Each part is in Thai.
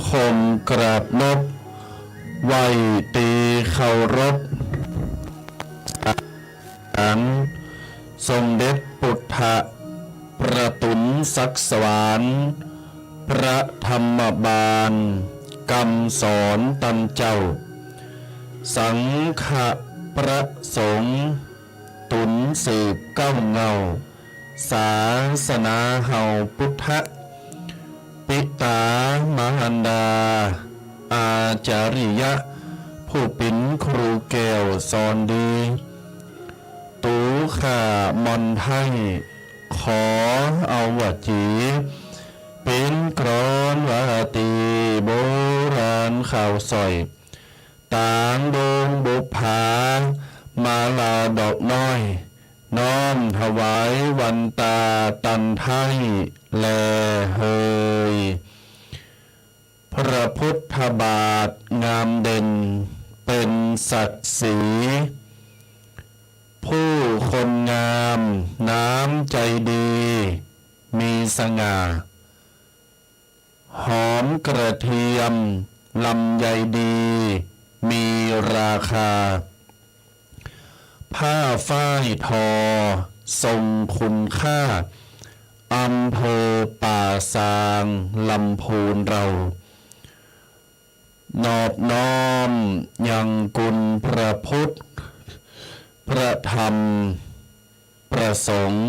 คมกราบนบไหวตีเคารพ ทรงเด็จปุถธะประตุนศักดิ์สวรรค์พระธรรมบาลกรรมสอนตันเจ้าสังฆประสงค์ตุนสืบเก้าเงาศาสนาเฮาพุทธปิตามหันดาอาจาริยะผู้เป็นครูแก้วสอนดีตูข่ามอนไทยขอเอาวจีเป็นกรอนวาตีโบราณข่าวสอยต่างดงบุพามาลาดอกน้อยน้อมถวายวันตาตันไทยแลเฮยพระพุทธบาทงามเด่นเป็นศักดิ์ศรีผู้คนงามน้ำใจดีมีสง่าหอมกระเทียมลำไยดีมีราคาผ้าฝ้ายทอทรงคุณค่าอำเภอป่าซางลำพูนเรานอบน้อมยังกุลพระพุทธพระธรรมประสงค์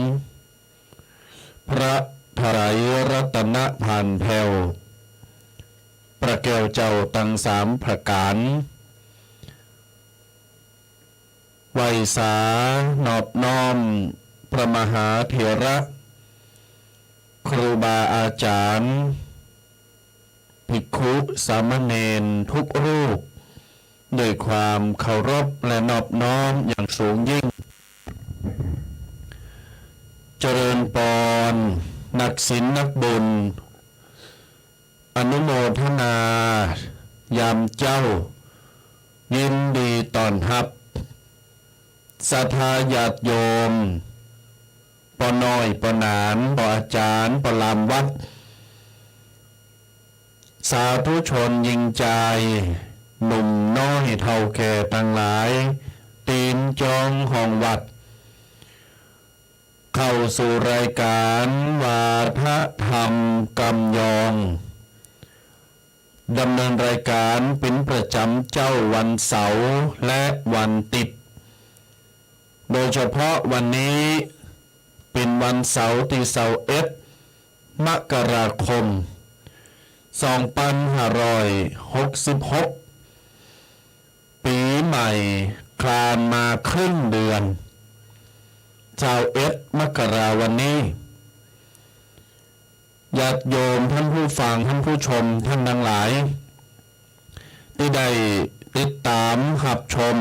พระไตรรัตนผ่านแผ่วประแก้วเจ้าตั้งสามประการไหวสานอบน้อมพระมหาเถระครูบาอาจารย์ภิกขุสามเณรทุกรูปด้วยความเคารพและนอบน้อมอย่างสูงยิ่งเจริญปอนนักศีลนักบุญอนุโมทนายามเจ้ายินดีต้อนรับศรัทธาญาติโยมปอน้อยปอหนานปออาจารย์ปอลามวัดสาธุชนยิงใจหนุ่มน้อยเท่าแก่ทั้งหลายตีนจองห้องวัดเข้าสู่รายการวาทธรรมกำยองดำเนินรายการเป็นประจำเจ้าวันเสาร์และวันติดโดยเฉพาะวันนี้เป็นวันเสาร์ที่21 มกราคม 2566 ปีใหม่คลานมาครึ่งเดือน21 มกราวันนี้ญาติโยมท่านผู้ฟังท่านผู้ชมท่านทั้งหลายที่ได้ติดตามรับชม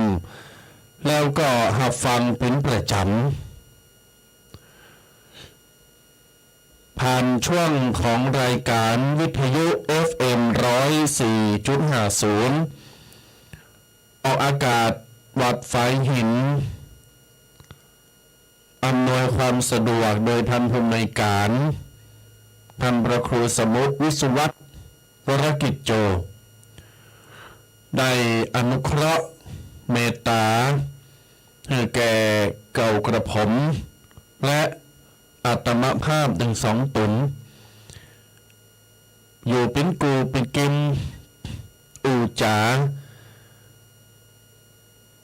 แล้วก็รับฟังเป็นประจำผ่านช่วงของรายการวิทยุ FM 104.50 ออกอากาศวัดฝายหินอำนวยความสะดวกโดยท่านผู้อำนวยการท่านพระครูสมุทรวิสุวัฒน์วรกิจโจได้อนุเคราะห์เมตตาให้แก่เก่ากระผมและอาตมภาพทั้งสองตนอยู่เป็นกูเป็นกิมอูจ๋า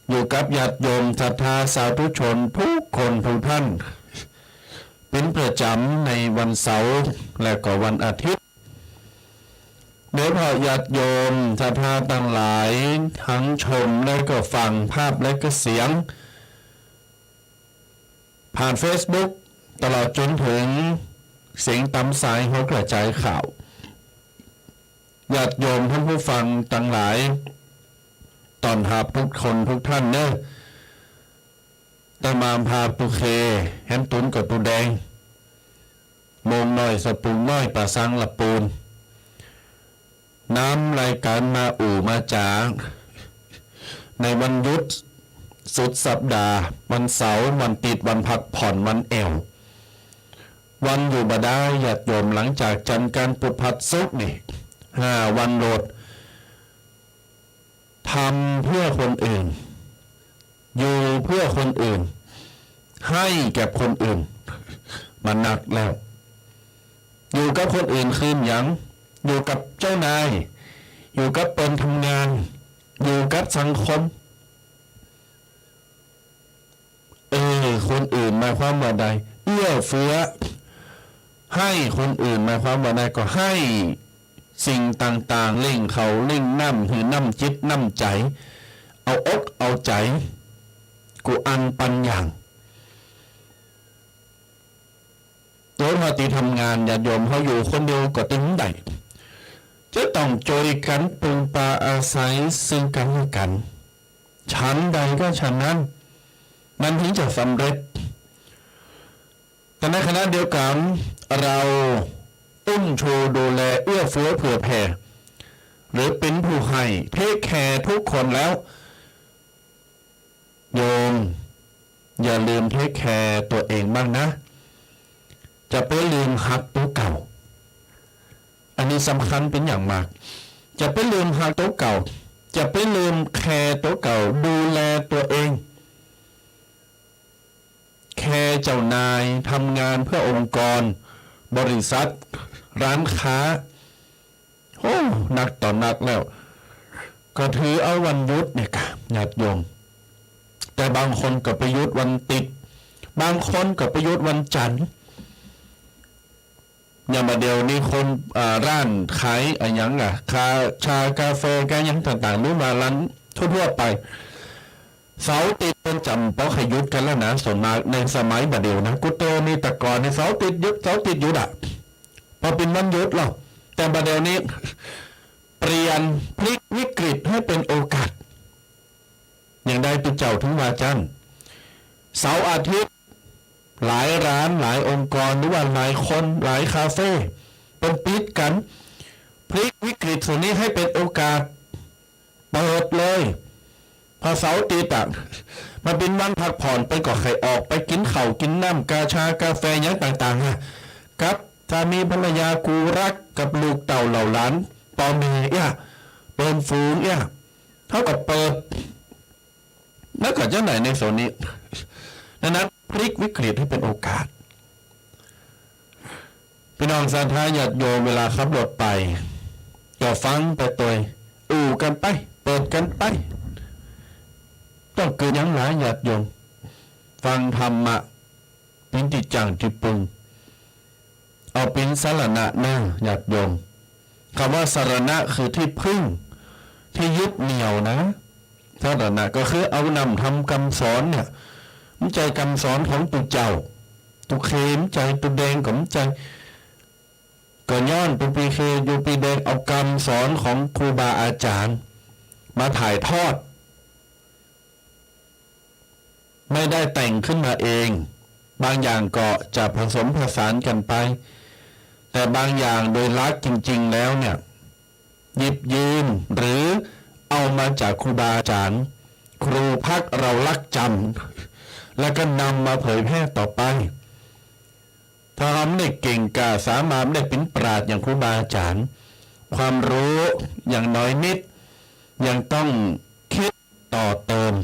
อยู่กับญาติโยมศรัทธาสาธุชนทุกคนทุกท่านเป็นประจำในวันเสาร์และก็วันอาทิตย์โดยเฉพาะญาติโยมศรัทธาต่างหลายทั้งชมและก็ฟังภาพและก็เสียงผ่าน Facebook ตลอดจนถึงเสียงตำสายหัวกระจายข่าวญาติโยมท่านผู้ฟังต่างหลายตอนรับทุกคนทุกท่านเนอะตามามพาตุเคแฮมตุนกับตุแดงมงน้อยสปูนน้อยป่าสังละปูนน้ำรายการมาอู่มาจากในวันหยุดสุดสัปดาห์วันเสาร์วันติดวันพักผ่อนวันแอววันอยู่บ่ได้ญาติโยมหลังจากจันทร์การปุพัดสุกนี่5 วันโหลดทำเพื่อคนอื่นอยู่เพื่อคนอื่น ให้แก่คนอื่นมันหนักแล้วอยู่กับคนอื่นคืนหยังอยู่กับเจ้านายอยู่กับเปินทำงานอยู่กับสังคมคนอื่นหมายความว่าใดเอื้อเฟื้อให้คนอื่นหมายความว่าใดก็ให้สิ่งต่างๆเล่งเขาเล่งน้ำหือน้ำจิตน้ำใจเอาอกเอาใจกูอันปันอย่างโดยพอตีทำงานญาติโยมเขาอยู่คนเดียวก็ตึงได้จะต้องโจยกันปรุงปลาอาศัยซึ่งกันและกันชั้นใดก็ชั้นนั้นมันถึงจะสำเร็จแต่ในขณะเดียวกันเราอุ้มชูดูแลเอื้อเฟื้อเผื่อแผ่หรือเป็นผู้ให้เทคแคร์ทุกคนแล้วโยมอย่าลืมเทคแคร์ตัวเองบ้างนะจะไปลืมหักตัวเก่าอันนี้สำคัญเป็นอย่างมากจะไปลืมหักตัวเก่าจะไปลืมแคร์ตัวเก่าดูแลตัวเองแคร์เจ้านายทำงานเพื่อองค์กรบริษัทร้านค้าโอ้หนักต่อหนักแล้วก็ถือเอาวันหยุดเนี่ยค่ะญาติโยมแต่บางคนก็ไปหยุดวันติดบางคนก็ไปหยุดวันจันทร์อย่างมาเดียวนี้คนร้านขายอะไรอย่างชากาแฟแกยังต่างๆรู้มาร้านทั่วๆไปเสาติดเป็นจำเพราะขยุดกันแล้วนะส่วนมากในสมัยบัดเดียวนะกุเตอร์นี่แต่ก่อนในเสาติดยุดพอเป็นวันหยุดหรอกแต่บัดเดียวนี้เปลี่ยนพลิกวิกฤตให้เป็นโอกาสอย่างใดตุเจ้าถึงวาจันเสาร์อาทิตย์หลายร้านหลายองค์กรหรือว่าหลายคนหลายคาเฟ่เป็นปิดกันพลิกวิกฤตส่วนนี้ให้เป็นโอกาสเปิดเลยพอเสาร์ติดมาเป็นวันพักผ่อนไปก่อไข่ออกไปกินข้าวกินน้ำกาชากาแฟอย่างต่างๆครับสามีภรรยากูรักกับลูกเต่าเหล่าหลานปอเมียเปิดฟูงเท่ากับเปิดแล้วก็เจ้าไหนในโซนนี้นั้นพลิกวิกฤตให้เป็นโอกาสพี่น้องศรัทธาญาติโยมเวลาขับรถไปก็ฟังไปตัวกันไปเปิดกันไปต้องเกิดยังหลายญาติโยมฟังธรรมะเป็นติจังติปุงเอาเป็นสารณะหน้าญาติโยมคำว่าสารณะคือที่พึ่งที่ยึดเหนี่ยวนะสารณะก็คือเอานำทำคำสอนเนี่ยมันใจคำสอนของตุเจ้าตุเขมใจตุแดงของใจก็ย้อนตุปีเคอยู่ปีแดงเอาคำสอนของครูบาอาจารย์มาถ่ายทอดไม่ได้แต่งขึ้นมาเองบางอย่างก็จะผสมผสานกันไปแต่บางอย่างโดยลักษณ์จริงๆแล้วเนี่ยหยิบยืมหรือเอามาจากครูบาอาจารย์ครูพักเราลักจำแล้วก็นำมาเผยแพร่ต่อไปถ้าทำได้เก่งกาสามารถได้เป็นปราชญ์อย่างครูบาอาจารย์ความรู้อย่างน้อยนิดยังต้องคิดต่อเติม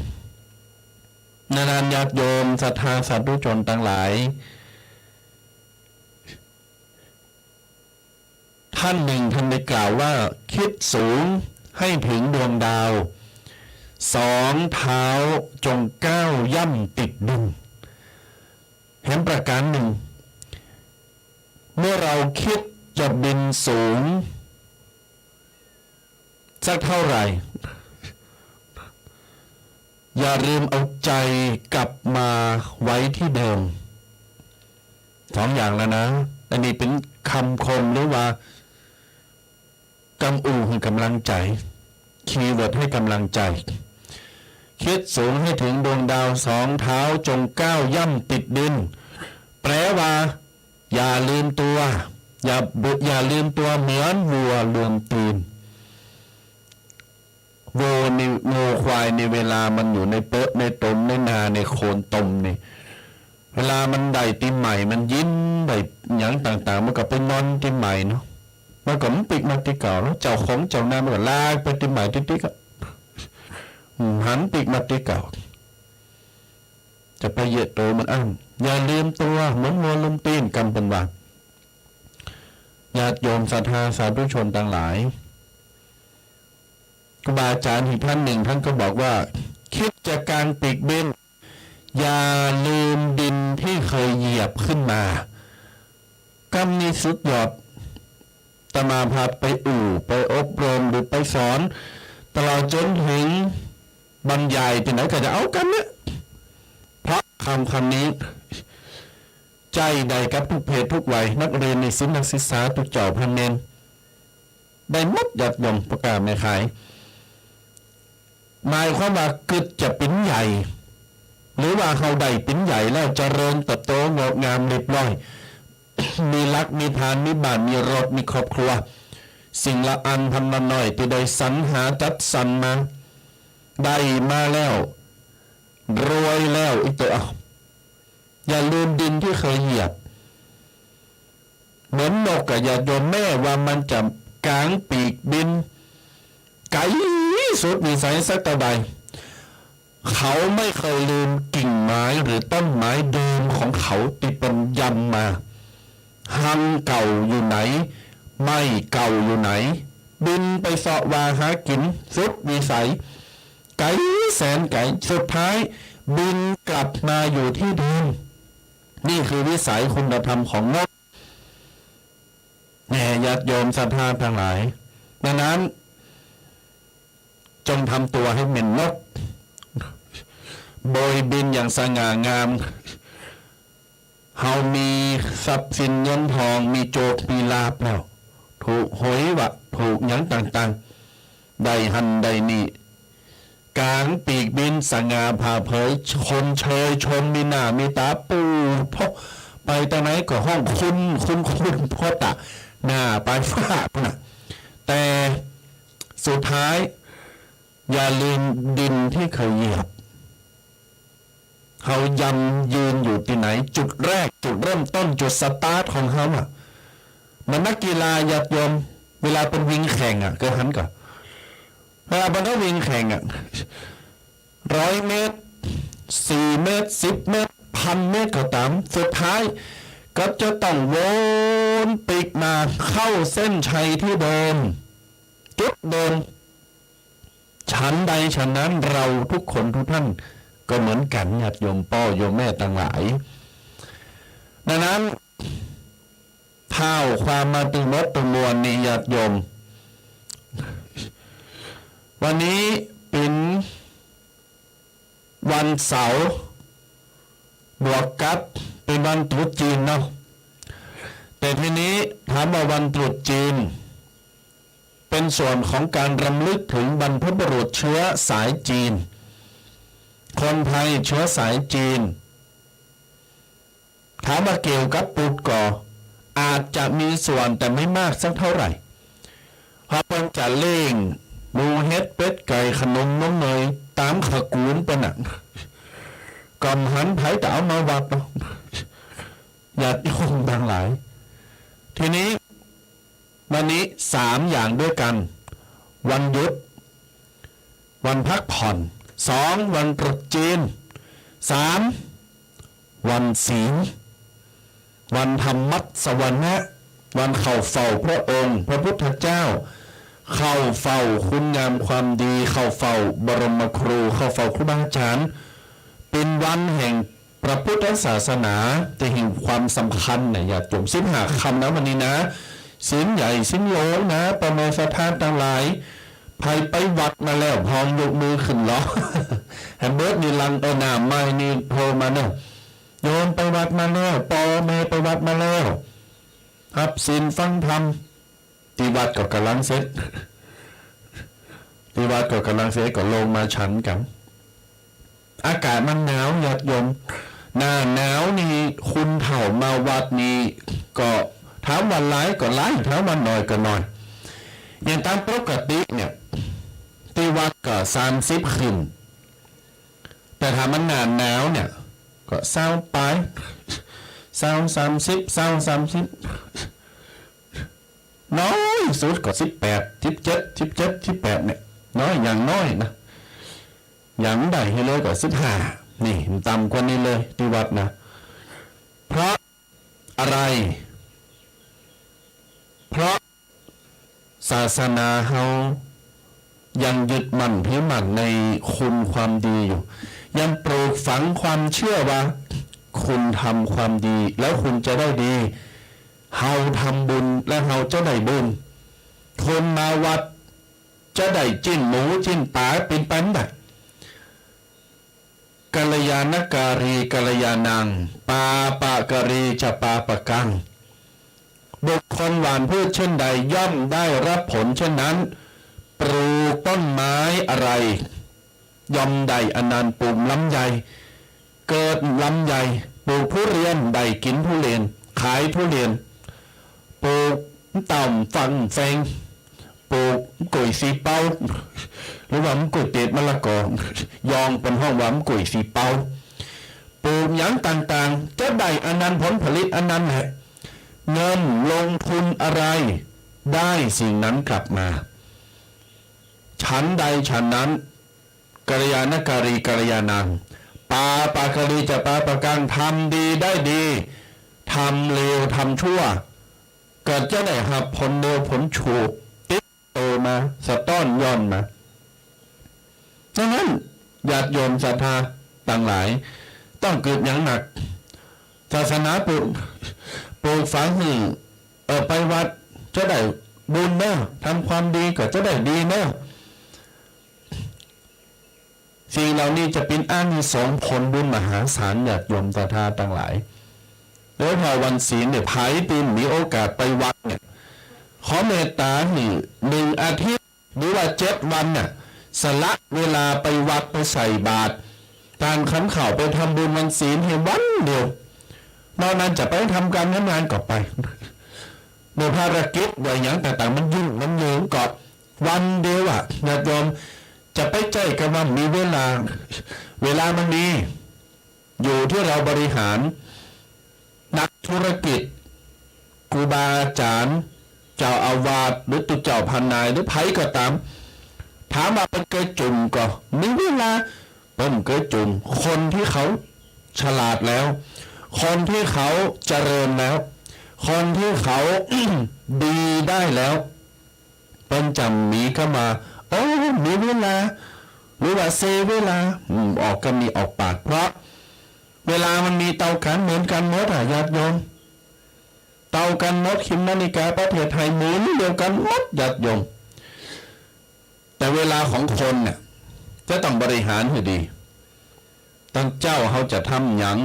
นานญาติโยมศรัทธาสาธุชนทั้งหลายท่านหนึ่งท่านได้กล่าวว่าคิดสูงให้ถึงดวงดาวสองเท้าจงก้าวย่ำติดดินเห็นประการหนึ่งเมื่อเราคิดจะบินสูงสักเท่าไหร่อย่าลืมเอาใจกลับมาไว้ที่เดิมสองอย่างแล้วนะอันนี้เป็นคำคมหรือว่ากำอูให้กำลังใจคีย์เวิร์ดให้กำลังใจคิดสูงให้ถึงดวงดาวสองเท้าจงก้าวย่ำติดดินแปลว่าอย่าลืมตัวอย่าลืมตัวเหมือนวัวลืมตีนงูควายในเวลามันอยู่ในเปอะในตมในนาในโคนตมนี่เวลามันได้ตีใหม่มันยิ้มได้อย่างต่างๆมันก็ไปนอนตีใหม่เนาะมันก็มันปิดมาตีเก่าแล้วเจ้าของเจ้านามันก็ลากไปตีใหม่ติ๊กๆหันปิดมาตีเก่า จะไปเหยียดโตมันอั้นอย่าลืมตัวเหมือนวัวลุมตีนกำเป็นว่าญาติโยมศรัทธาสาธุชนต่างหลายครูบาอาจารย์อีกท่านหนึ่งท่านก็บอกว่าคิดจากการปีกเบนอย่าลืมดินที่เคยเหยียบขึ้นมากำนี้สุดยอดตมาพาไปไปอบรมหรือไปสอนตลอดจนถึงบรรยายที่ไหนก็จะเอากันเนี่ยเพราะคำนี้ใจใดกับทุกเพศทุกวัยนักเรียนในศิลป์นักศึกษาทุกเจ้าพันเนนได้หมดหยัดยมประกาศไม่ขายหมายความว่าเกิดจะเป็นใหญ่หรือว่าเขาได้เป็นใหญ่แล้วเจริญเติบโตงดงามเรียบร้อย มีรักมีทานมีบ้านมีรถมีครอบครัวสิ่งละอันพันละหน่อยที่ได้สรรหาจัดสรรมาได้มาแล้วรวยแล้วอีกตัวอย่าลืมดินที่เคยเหยียบเหมือนนกกับอย่าโยนแม่ว่ามันจะกางปีกบินไกลสุดวิสัยสักตะใดเขาไม่เคยลืมกิ่งไม้หรือต้นไม้เดิมของเขาติดเป็นยำมาหังเก่าอยู่ไหนไม่เก่าอยู่ไหนบินไปเสาะวาหากินสุดวิสัยไก่แสนไก่สุดท้ายบินกลับมาอยู่ที่เดิมนี่คือวิสัยคุณธรรมของนกแห่ญาติโยมศรัทธาทั้งหลายดังนั้นจงทำตัวให้เป็นนกโบยบินอย่างสง่างามเฮามีทรัพย์สินเงินทองมีโจกมีลาภแล้วถูกหวยวะถูกหยังต่างๆได้หันได้นี่กลางปีกบินสง่าผ่าเผยคนเชยชมมีหน้ามีตาปูพอไปตรงไหนก็ห้องคุณพ่อตะหน้าไปฟาดนะแต่สุดท้ายอย่าลืมดินที่เคยเหยียบเขายำยืนอยู่ที่ไหนจุดแรกจุดเริ่มต้นจุดสตาร์ทของเขามันนักกีฬาญาติโยมเวลาเป็นวิ่งแข่งก็หันก่อนเวลาเป็นวิ่งแข่ง100 เมตร4 เมตร10 เมตร1,000 เมตรก็ตามสุดท้ายก็จะต้องวนปีกมาเข้าเส้นชัยที่เดิมจุดเดิมฉันใดฉันนั้นเราทุกคนทุกท่านก็เหมือนกันญาติโยมพ่อโยมแม่ต่างหลายดังนั้นเท่าความมาตึงมดตึงมวลนี่ญาติโยมวันนี้เป็นวันเสาร์บวกกับเป็นวันตรุษจีนเนาะแต่ทีนี้ถามว่าวันตรุษจีนเป็นส่วนของการรำลึกถึงบรรพบุรุษเชื้อสายจีนคนไทยเชื้อสายจีนถามว่าเกี่ยวกับปุตก่ออาจจะมีส่วนแต่ไม่มากสักเท่าไหร่เพราะมันจะเล่งหมูเฮ็ดเป็ดไก่ขนมน้ำเนยตามขกูนเป็นกอมหันไผ่แต่เอามาวัดญาติโยมบางหลายทีนี้วันนี้3 อย่างด้วยกันวันหยุดวันพักผ่อน2วันตรุษจีน3วันศีลวันธรรมัสวรรณะวันเข้าเฝ้าพระองค์พระพุทธเจ้าเข้าเฝ้าคุณงามความดีเข้าเฝ้าบรมครูเข้าเฝ้าครูบาอาจารย์เป็นวันแห่งพระพุทธศาสนาแต่แห่งความสำคัญเนี่ยอย่าจม15 คำนะวันนี้นะศีลใหญ่ศีลโลนะประเมินสถานต่างหลายไปวัดมาแล้วพองยกมือขึ้นล้อแฮมเบิร์ดนี่ลังหน้าไม้นี่โทรมาเนี่ยโยมไปวัดมาแล้วปอเมไปวัดมาแล้วครับศีลฟังธรรมที่วัดก็กำลังเสร็จก็ลงมาฉันกันอากาศมันหนาวญาติโยมหน้าหนาวนี่คุณเถ่ามาวัดนี่ก็ถามวันร้ายก็ร้ายถามวันน้อยก็น้อยอย่างตามปกติเนี่ยที่วัดก็30 ขึ้นแต่ถ้ามันหนาวเนี่ยก็20 ไป30 น้อยสุดก็18 17 18เนี่ยน้อยอย่างน้อยนะอย่างใดให้เลยก็15 นี่ต่ำกว่านี้เลยที่วัดนะเพราะอะไรเพราะศาสนาเฮายังยึดมั่นถือมั่นในคุณความดีอยู่ยังปลูกฝังความเชื่อว่าคุณทำความดีแล้วคุณจะได้ดีเฮาทำบุญและเฮาจะได้บุญคนมาวัดจะได้จิ้นหมูจิ้นปลาเป็นปันได้กัลยาณการีกัลยาณังปาปะการีจะปาปะกังบุคคลหว่านพืชเช่นใดย่อมได้รับผลเช่นนั้นปลูกต้นไม้อะไรย่อมได้อนันต์ปลูกลำไยเกิดลำไยปลูกทุเรียนได้กินทุเรียนขายทุเรียนปลูกต่ำฟังแฟงปลูกกุยสีเป้าหรือว่ากุยเต็ดมะละกอยองเป็นห้องว่ากุยสีเป้าปลูกอย่างต่างๆจะได้อนันต์ผลผลิตอนันต์แหละเงินลงทุนอะไรได้สิ่งนั้นกลับมาฉันใดฉันนั้นกัลยาณการีกัลยาณังปาปาการีจะปาปะกังทำดีได้ดีทำเลวทำชั่วเกิดจะได้หับผลเลวผลชั่วติดโตมาสะต้อนย้อนมาดังนั้นญาติโยมศรัทธาต่างหลายต้องเกิดอย่างหนักศาสนาปลูกฝังให้ไปวัดจะได้บุญเนอะทำความดีก็จะได้ดีเนอะสิ่งเหล่านี้จะเป็นอานิสงส์ผลบุญมหาศาลญาติโยมศรัทธาต่างหลายโดยพอวันศีลเนี่ยไผ่ปีนมีโอกาสไปวัดเนี่ยขอเมตตา1 อาทิตย์หรือว่า7 วันเนี่ยสละเวลาไปวัดไปใส่บาตรการขันข่าวไปทำบุญวันศีลเห็นวันเดียวนอกนั้นจะไปทำการงานก็ไปโดยภารกิจโดยอย่างต่างๆมันยุ่งมันเหนื่อยกอบวันเดียวอ่ะญาติโยมจะไปใจกันว่ามีเวลามันมีอยู่ที่เราบริหารนักธุรกิจครูบาอาจารย์เจ้าอาวาสหรือตุเจ้าพันนายหรือไผก็ตามถามว่าเป็นเกยจุ่มก็มีเวลาเป็นเกยจุ่มคนที่เขาฉลาดแล้วคนที่เขาเจริญแล้วคนที่เขา ดีได้แล้วเป็นจำมีก็มาโอ้มีเวลาหรือว่าเซเวลาออกก็มีออกปากเพราะเวลามันมีเตากันเหมือนกันหมดญาติโยมเตากันหมดขิมนาฬิกาประเทศไทยหมุนเดียวกันหมดญาติโยมแต่เวลาของคนเนี่ยจะต้องบริหารให้ดีตอนเจ้าเขาจะทำหยัง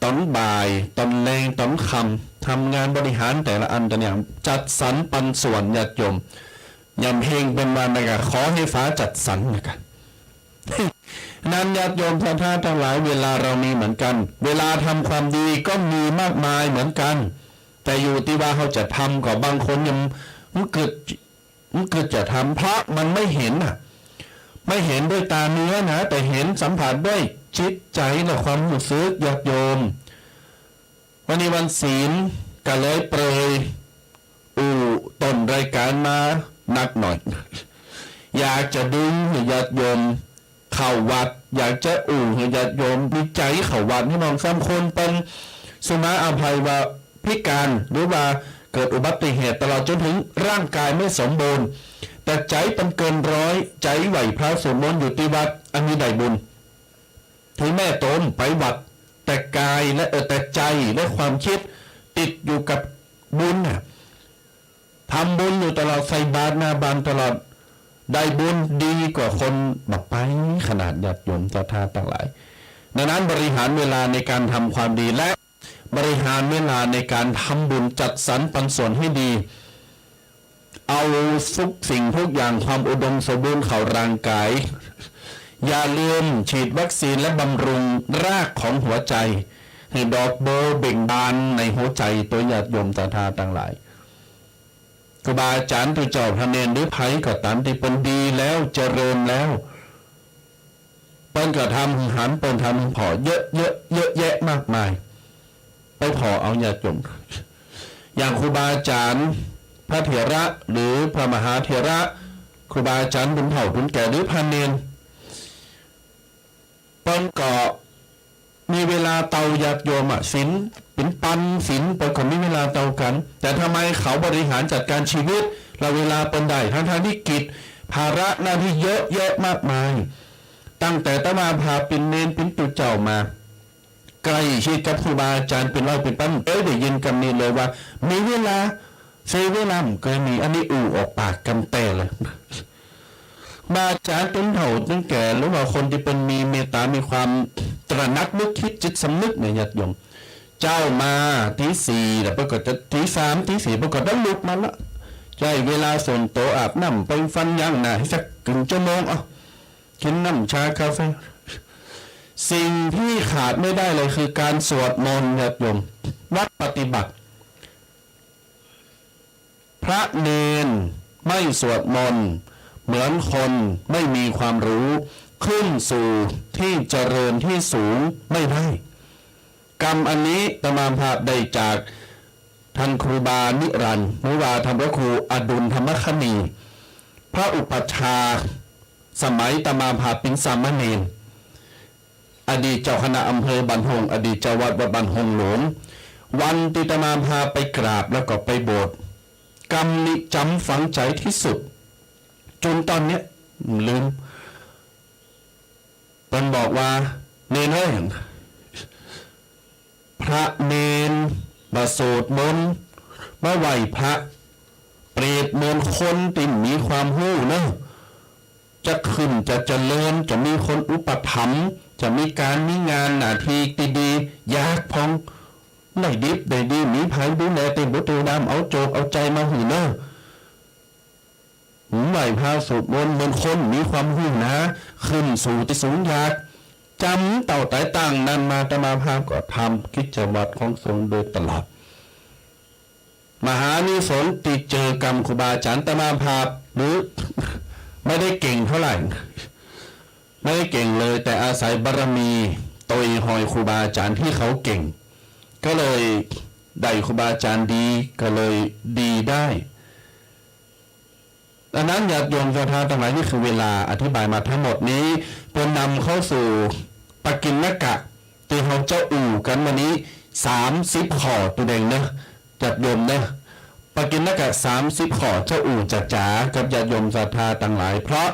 ตอนบ่ายตอนแรงตอนค่ำทำงานบริหารแต่ละอันแต่อย่างจัดสรรปันส่วนญาติโยมยำเพลงเป็นวันนะครับขอให้ฟ้าจัดสรรนะครับนั้นญาติโยมท่านทั้งหลายเวลาเรามีเหมือนกันเวลาทำความดีก็มีมากมายเหมือนกันแต่อยู่ที่ว่าเขาจะทำกับบางคนยังมันเกิดจะทำเพราะมันไม่เห็นอ่ะไม่เห็นด้วยตาเนื้อนะแต่เห็นสัมผัสด้วยจิตใจและความรู้สึกญาติโยมวันนี้วันศีลก็เลยเปรยต้นรายการมานักหน่อยอยากจะดึงให้ญาติโยมเข้าวัดอยากจะให้ญาติโยมมีใจเข้าวัดให้น้องซ้ำคนเป็นสุมาอภัยว่าพิการหรือว่าเกิดอุบัติเหตุตลอดจนถึงร่างกายไม่สมบูรณ์แต่ใจเป็นเกินร้อยใจไหวพระสวดมนต์อยู่ที่วัดอันนี้ได้บุญถึงแม่ตนไปวัดแต่กายและแต่ใจและความคิดติดอยู่กับบุญน่ะทำบุญอยู่ตลอดใส่บาตรหน้าบานตลอดได้บุญดีกว่าคนบักไปขนาดญาติโยมศรัทธาต่างหลายดังนั้นบริหารเวลาในการทำความดีและบริหารเวลาในการทำบุญจัดสรรปันส่วนให้ดีเอาทุกสิ่งทุกอย่างความอุดมสมบูรณ์เข้าร่างกายอย่าลืมฉีดวัคซีนและบำรุงรากของหัวใจให้ดอกโบเบ่งบานในหัวใจตัวญาติโยมศรัทธาต่างหลายครูบาอาจารย์ที่เจ้าพระเนรหรือไผก็ตามที่เป็นดีแล้วเจริญแล้วเปิ้นก็ทำหันเปิ้นทำพอเยอะแยะมากมายไปพอเอาญาติโยมอย่างครูบาอาจารย์พระเถระหรือพระมหาเถระครูบาอาจารย์บุญเฒ่าบุญแก่หรือพระเนร เปิ้นก็มีเวลาเตาญาติโยมศีลเป็นปันศีลเปิ้นก็มีเวลาเตากันแต่ทำไมเขาบริหารจัดการชีวิตเราเวลาเปิ้นได้ทั้งที่กิจภาระหน้าที่เยอะแยะมากมายตั้งแต่ตมาพาเป็นเนนเป็นตุเจ้ามาใกล้ชิดกับครูบาอาจารย์เป็นร้อยเป็นปั้นได้ยินคำนี้เลยว่ามีเวลาเซเวลาเคยมีอันนี้อู่ออกปากกำแต่เลยบาอาจารย์ต้นเฒ่าต้นแก่หรือว่าคนที่เป็นมีเมตตามีความตระหนักนึกคิดจิตสำนึกเนี่ยญาติโยมเจ้ามาที่สี่แต่ปรากฏจะที่สามที่สี่ปรากฏต้องลุกมาละใช่เวลาส่วนโตอาบน้ำไปฟันย่างหน้าให้สักกึ่งชั่วโมงกินน้ำชากาแฟสิ่งที่ขาดไม่ได้เลยคือการสวดมนต์ญาติโยมวัดปฏิบัติพระเนนไม่สวดมนต์เหมือนคนไม่มีความรู้ขึ้นสู่ที่เจริญที่สูงไม่ได้กรรมอันนี้ตมาภาพได้จากท่านครูบานิรันดร์หรือว่าธรรมครูอดุลธรรมคณีพระอุปัชฌาย์สมัยตมาภาพเป็นสามเณรอดีตเจ้าคณะอำเภอบันหงอดีตเจ้าวัดวัดบันหงหลวงวันที่ตมาพาไปกราบแล้วก็ไปโบสถ์กรรมนี้จำฝังใจที่สุดจนตอนเนี้ยลืมตนบอกว่าเนนเอ้ยพระเนนมาโสดมนต์มาไหวพระเปรตเหมือนคนที่มีความหู้เนอะจะขึ้นจะเจริญจะมีคนอุปถัมภ์จะมีการมีงานหน้าที่ดีๆยากพองได้ดิบได้ดีมีภัยดูแลเต็มบุตรดำเอาโจกเอาใจมาหือเนอะไหวพระสวดมนต์เหมือนคนมีความหู้นะขึ้นสู่ที่สูงยากจำเต่าไต่ต่างนั้นมาตมาภาพก็ทำกิจวัตรของสงฆ์โดยตลอดมหานิสนติเจอกรรมครูบาอาจารย์ตมาภาพหรือไม่ได้เก่งเท่าไหร่ไม่ได้เก่งเลยแต่อาศัยบารมีตยหอยครูบาอาจารย์ที่เขาเก่งก็เลยได้ครูบาอาจารย์ดีก็เลยดีได้ดังนั้นญาติโยมศรัทธาทั้งหลายนี่คือเวลาอธิบายมาทั้งหมดนี้เป็นนำเข้าสู่ปกิณกะที่เขาเจ้าอู่กันวันนี้30ข้อตัวเองนะญาติโยมนะปกิณกะ30ข้อเจ้าอู่จักจ๋ากับญาติโยมศรัทธาทั้งหลายเพราะ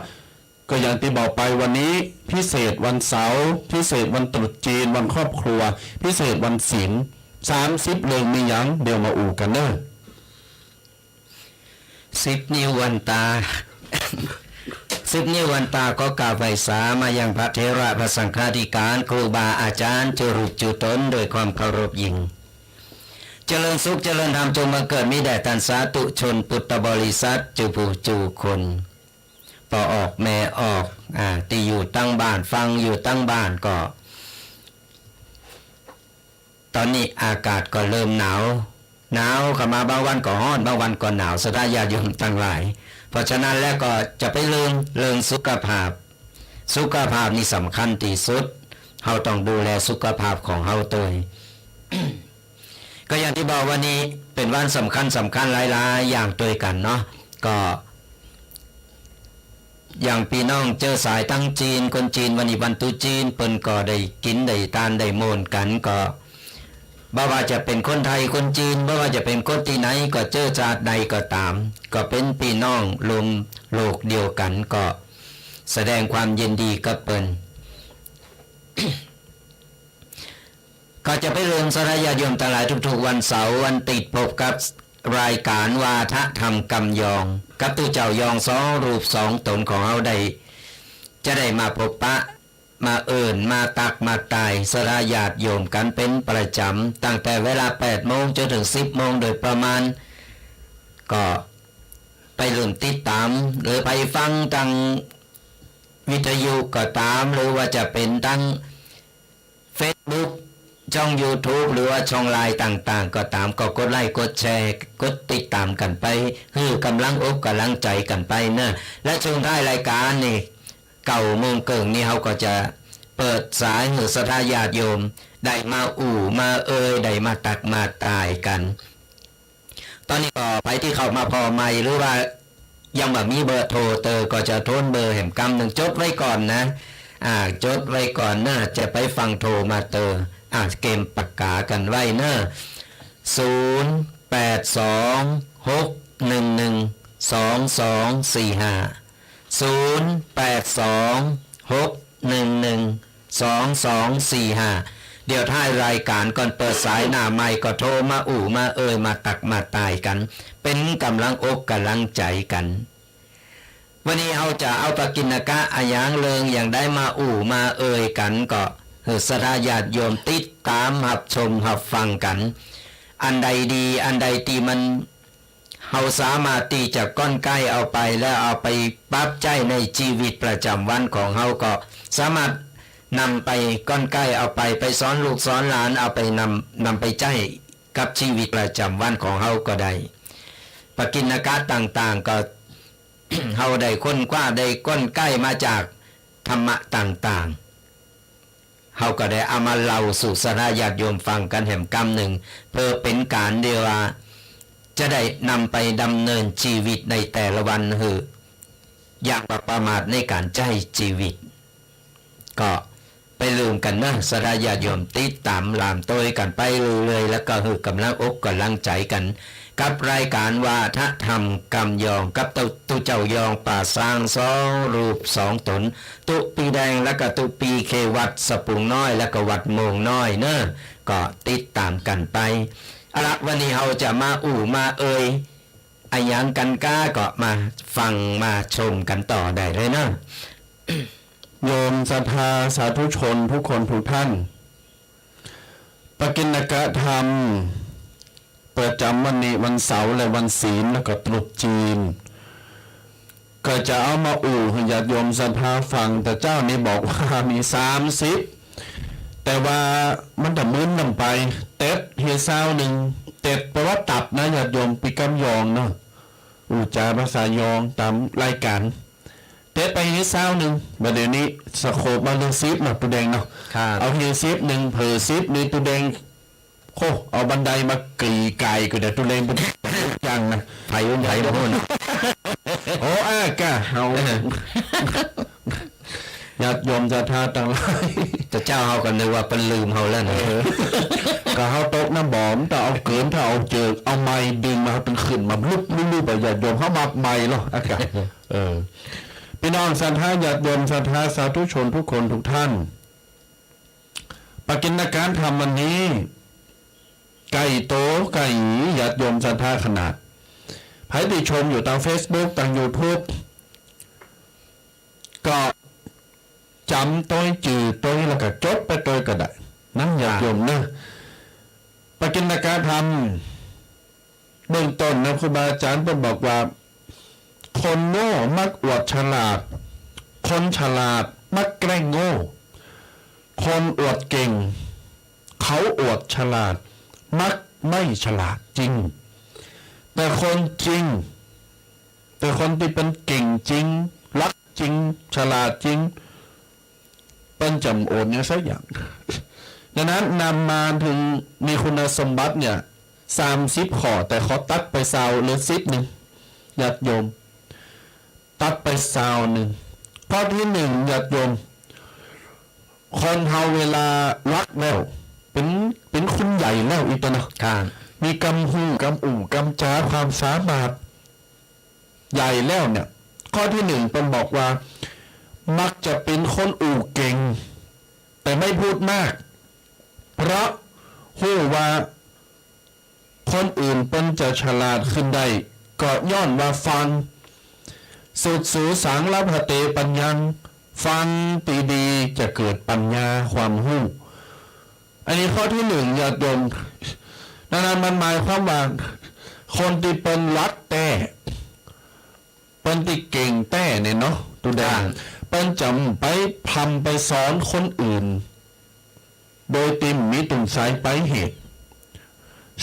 ก็อย่างที่บอกไปวันนี้พิเศษวันเสาร์พิเศษวันตรุษจีนวันครอบครัวพิเศษวันศีล30เลยมียังเดี๋ยวมาอู่กันเนอะ10 นิ้ววันตา 10 นิ้ววันตาก็กล่าวไพศาลมายังพระเทระพระสังฆาธิการครูบาอาจารย์จุรุจุตนโดยความเคารพยิ่งเจริญสุขเจริญธรรมจงมาเกิดมีแด่ท่านสาธุชนพุทธบริษัทจูผู้จูคนพอออกแม่ออกตีอยู่ตั้งบ้านฟังอยู่ตั้งบ้านก็ตอนนี้อากาศก็เริ่มหนาวเข้ามาบางวันก็ร้อนบางวันก็หนาวสถานญาติโยมทั้งหลายเพราะฉะนั้นแล้วก็จะไปเรื่องสุขภาพนี่สำคัญที่สุดเราต้องดูแลสุขภาพของเราตัว ก็อย่างที่บอกวันนี้เป็นวันสำคัญหลายๆอย่างตัวกันเนาะก็อย่างพี่น้องเจอสายตั้งจีนคนจีนวันนี้วันตุจีนเปิ้นก็ได้กินได้ทานได้โมนกันก็บ่ว่าจะเป็นคนไทยคนจีนบ่ว่าจะเป็นคนที่ไหนก็เจอชาติใดก็ตามก็เป็นพี่น้องรวมโลกเดียวกันก็แสดงความยินดีกับเปิ้น ก็จะไปเรื่องสรายาโยมทั้งหลายทุกๆวันเสาร์วันติดพบกับรายการวาทธรรมกำยองกับตู้เจ้ายองสองรูปสองตนของเราได้จะได้มาพบปะมาเอิญมาตักมาตายสรายาโยมกันเป็นประจำตั้งแต่เวลา8 โมงจนถึง10 โมงโดยประมาณก็ไปเริ่มติดตามหรือไปฟังทางวิทยุก็ตามหรือว่าจะเป็นทั้ง Facebookช่อง YouTube หรือว่าช่องไลน์ต่างๆก็ตามก็กดไลค์กดแชร์กดติดตามกันไปคือกำลังอกกำลังใจกันไปเนอะและช่วงท้ายรายการนี่9 โมงเกิงนี่เขาก็จะเปิดสายให้ศรัทธาญาติโยมได้มาอู่มาได้มาตักมาตายกันตอนนี้ก็ไปที่เข้ามาพอใหม่หรือว่ายังแบบมีเบอร์โทรก็จะโทรเบอร์แห่งกำหนึ่งจดไว้ก่อนนะ จดไว้ก่อนนะจะไปฟังโทรมาเตอเกมปากกากันไว้นะ0826112245 เดี๋ยวท้ายรายการก่อนเปิดสายหน้าใหม่ก็โทรมามามาตักมาตายกันเป็นกำลังอกกำลังใจกันวันนี้เราจะเอาปกิณกะอายังเลิงอย่างได้มามากันก็สทาญาติโยมติดตามหับชมหับฟังกันอันใดดีอันใดตีมันเฮาสามารถที่จะก้อนใกล้เอาไปแล้วเอาไปปรับใจในชีวิตประจำวันของเฮาก็สามารถนำไปก้อนใกล้เอาไปสอนลูกสอนหลานเอาไปนำไปใจกับชีวิตประจำวันของเฮาก็ได้ปกิณกะต่างๆก็เฮาได้ค้นคว้าได้ก้นใกล้มาจากธรรมะต่างๆเฮาก็ได้เอามาเล่าสู่สาธารณญาติโยมฟังกันแห่งกรรมหนึ่งเพื่อเป็นการเดียวจะได้นำไปดำเนินชีวิตในแต่ละวันอย่าประมาทในการใช้ชีวิตก็ไปลืมกันนะสาธารณญาติโยมติดตามลามต้อยกันไปเลยแล้วก็กำลังอกกำลังใจกันกับรายการวาทธรรมกำยองกับตุเจ้ายองป่าสร้าง2 รูป 2 ตนตุปีแดงและก็ตุปีเควัดสปุงน้อยและก็วัดโมงน้อยเนอะก็ติดตามกันไปเอาละวันนี้เราจะมามาอายังกันก้าก็มาฟังมาชมกันต่อได้เลยเนอะ โยมศรัทธาสาธุชนทุกคนทุกท่านปกิณกะธรรมประจำวันนี้วันเสาร์และวันศีลแล้วก็ตรุษจีนก็จะเอามาให้ญาติโยมศรัทธาฟังแต่เจ้านี้บอกว่ามี30แต่ว่ามันจะมื้นนำไปเต็ดเฮียเศร้าหนึ่งเต็ดแปลว่าตับนะญาติโยมปีกำยองเนาะจาภาษายองตามรายการเต็ดไปเฮียเศร้าหนึ่งบัดเดี๋ยวนี้สโคบมาเรื่องซิปมาตัวแดงเนาะเอาเฮียซิปหนึ่งเผอซิปในตัวแดงโคเอาบันไดมากรีไก่ก็เดี๋ยวตัวเล่นเป็นยังนะไผ่หุ่นโอ้กะเอาญาติโยมจะทาต่างหลายแต่เจ้าเฮากันเลยว่าเป็นลืมเฮาแล้วนะก็เฮาตกน้ำบอมแต่เอาเกินถ้าเอาเจอเอาไม้ดึงมาเป็นขึ้นมาลุกไปญาติโยมเฮามาไม้หรอพี่น้องศรัทธาญาติโยมศรัทธาสาธุชนทุกคนทุกท่านปกิณการทำวันนี้ไก่โตไก่หยีญาติโยมศรัทธาขนาดใครที่ชมอยู่ทาง Facebook ทาง YouTube ก็จำตัวจืดตัวแล้วก็จดไปตัวก็ได้นะญาติโยมนะปกิณการทำเบื้องต้นนะครูบาอาจารย์เป็นบอกว่าคนโง่มักอวดฉลาดคนฉลาดมักแกล้งโง่คนอวดเก่งเขาอวดฉลาดมักไม่ฉลาดจริงแต่คนจริงแต่คนที่เป็นเก่งจริงรักจริงฉลาดจริงเป็นจำโอนเนี่ยสักอย่างดังนั้นนำมาถึงมีคุณสมบัติเนี่ย30 ข้อแต่เขาตัดไป20หรือ10 นึงญาติโยมตัดไป20 นึงข้อที่1ญาติโยมคนเฮาเวลารักแล้วเป็นคุณใหญ่แล้วอีกตัวเนาะมีกำหูกำอู่กำจ้าความสามารถใหญ่แล้วเนี่ยข้อที่1เป็นบอกว่ามักจะเป็นคนอู่เก่งแต่ไม่พูดมากเพราะหู้ว่าคนอื่นเป็นจะฉลาดขึ้นได้ก็ย้อนว่าฟังสุดสูสังรับหเตปัญญังฟังตีดีจะเกิดปัญญาความหู้อันนี้ข้อที่1ญาติโยมนั้นมันหมายความว่าคนที่เป็นรักแต่เป็นที่เก่งแต่เนี่ยเนาะตัวแดงเป็นจำไปพำไปสอนคนอื่นโดยติมมีตุ่มสายไปเหตุ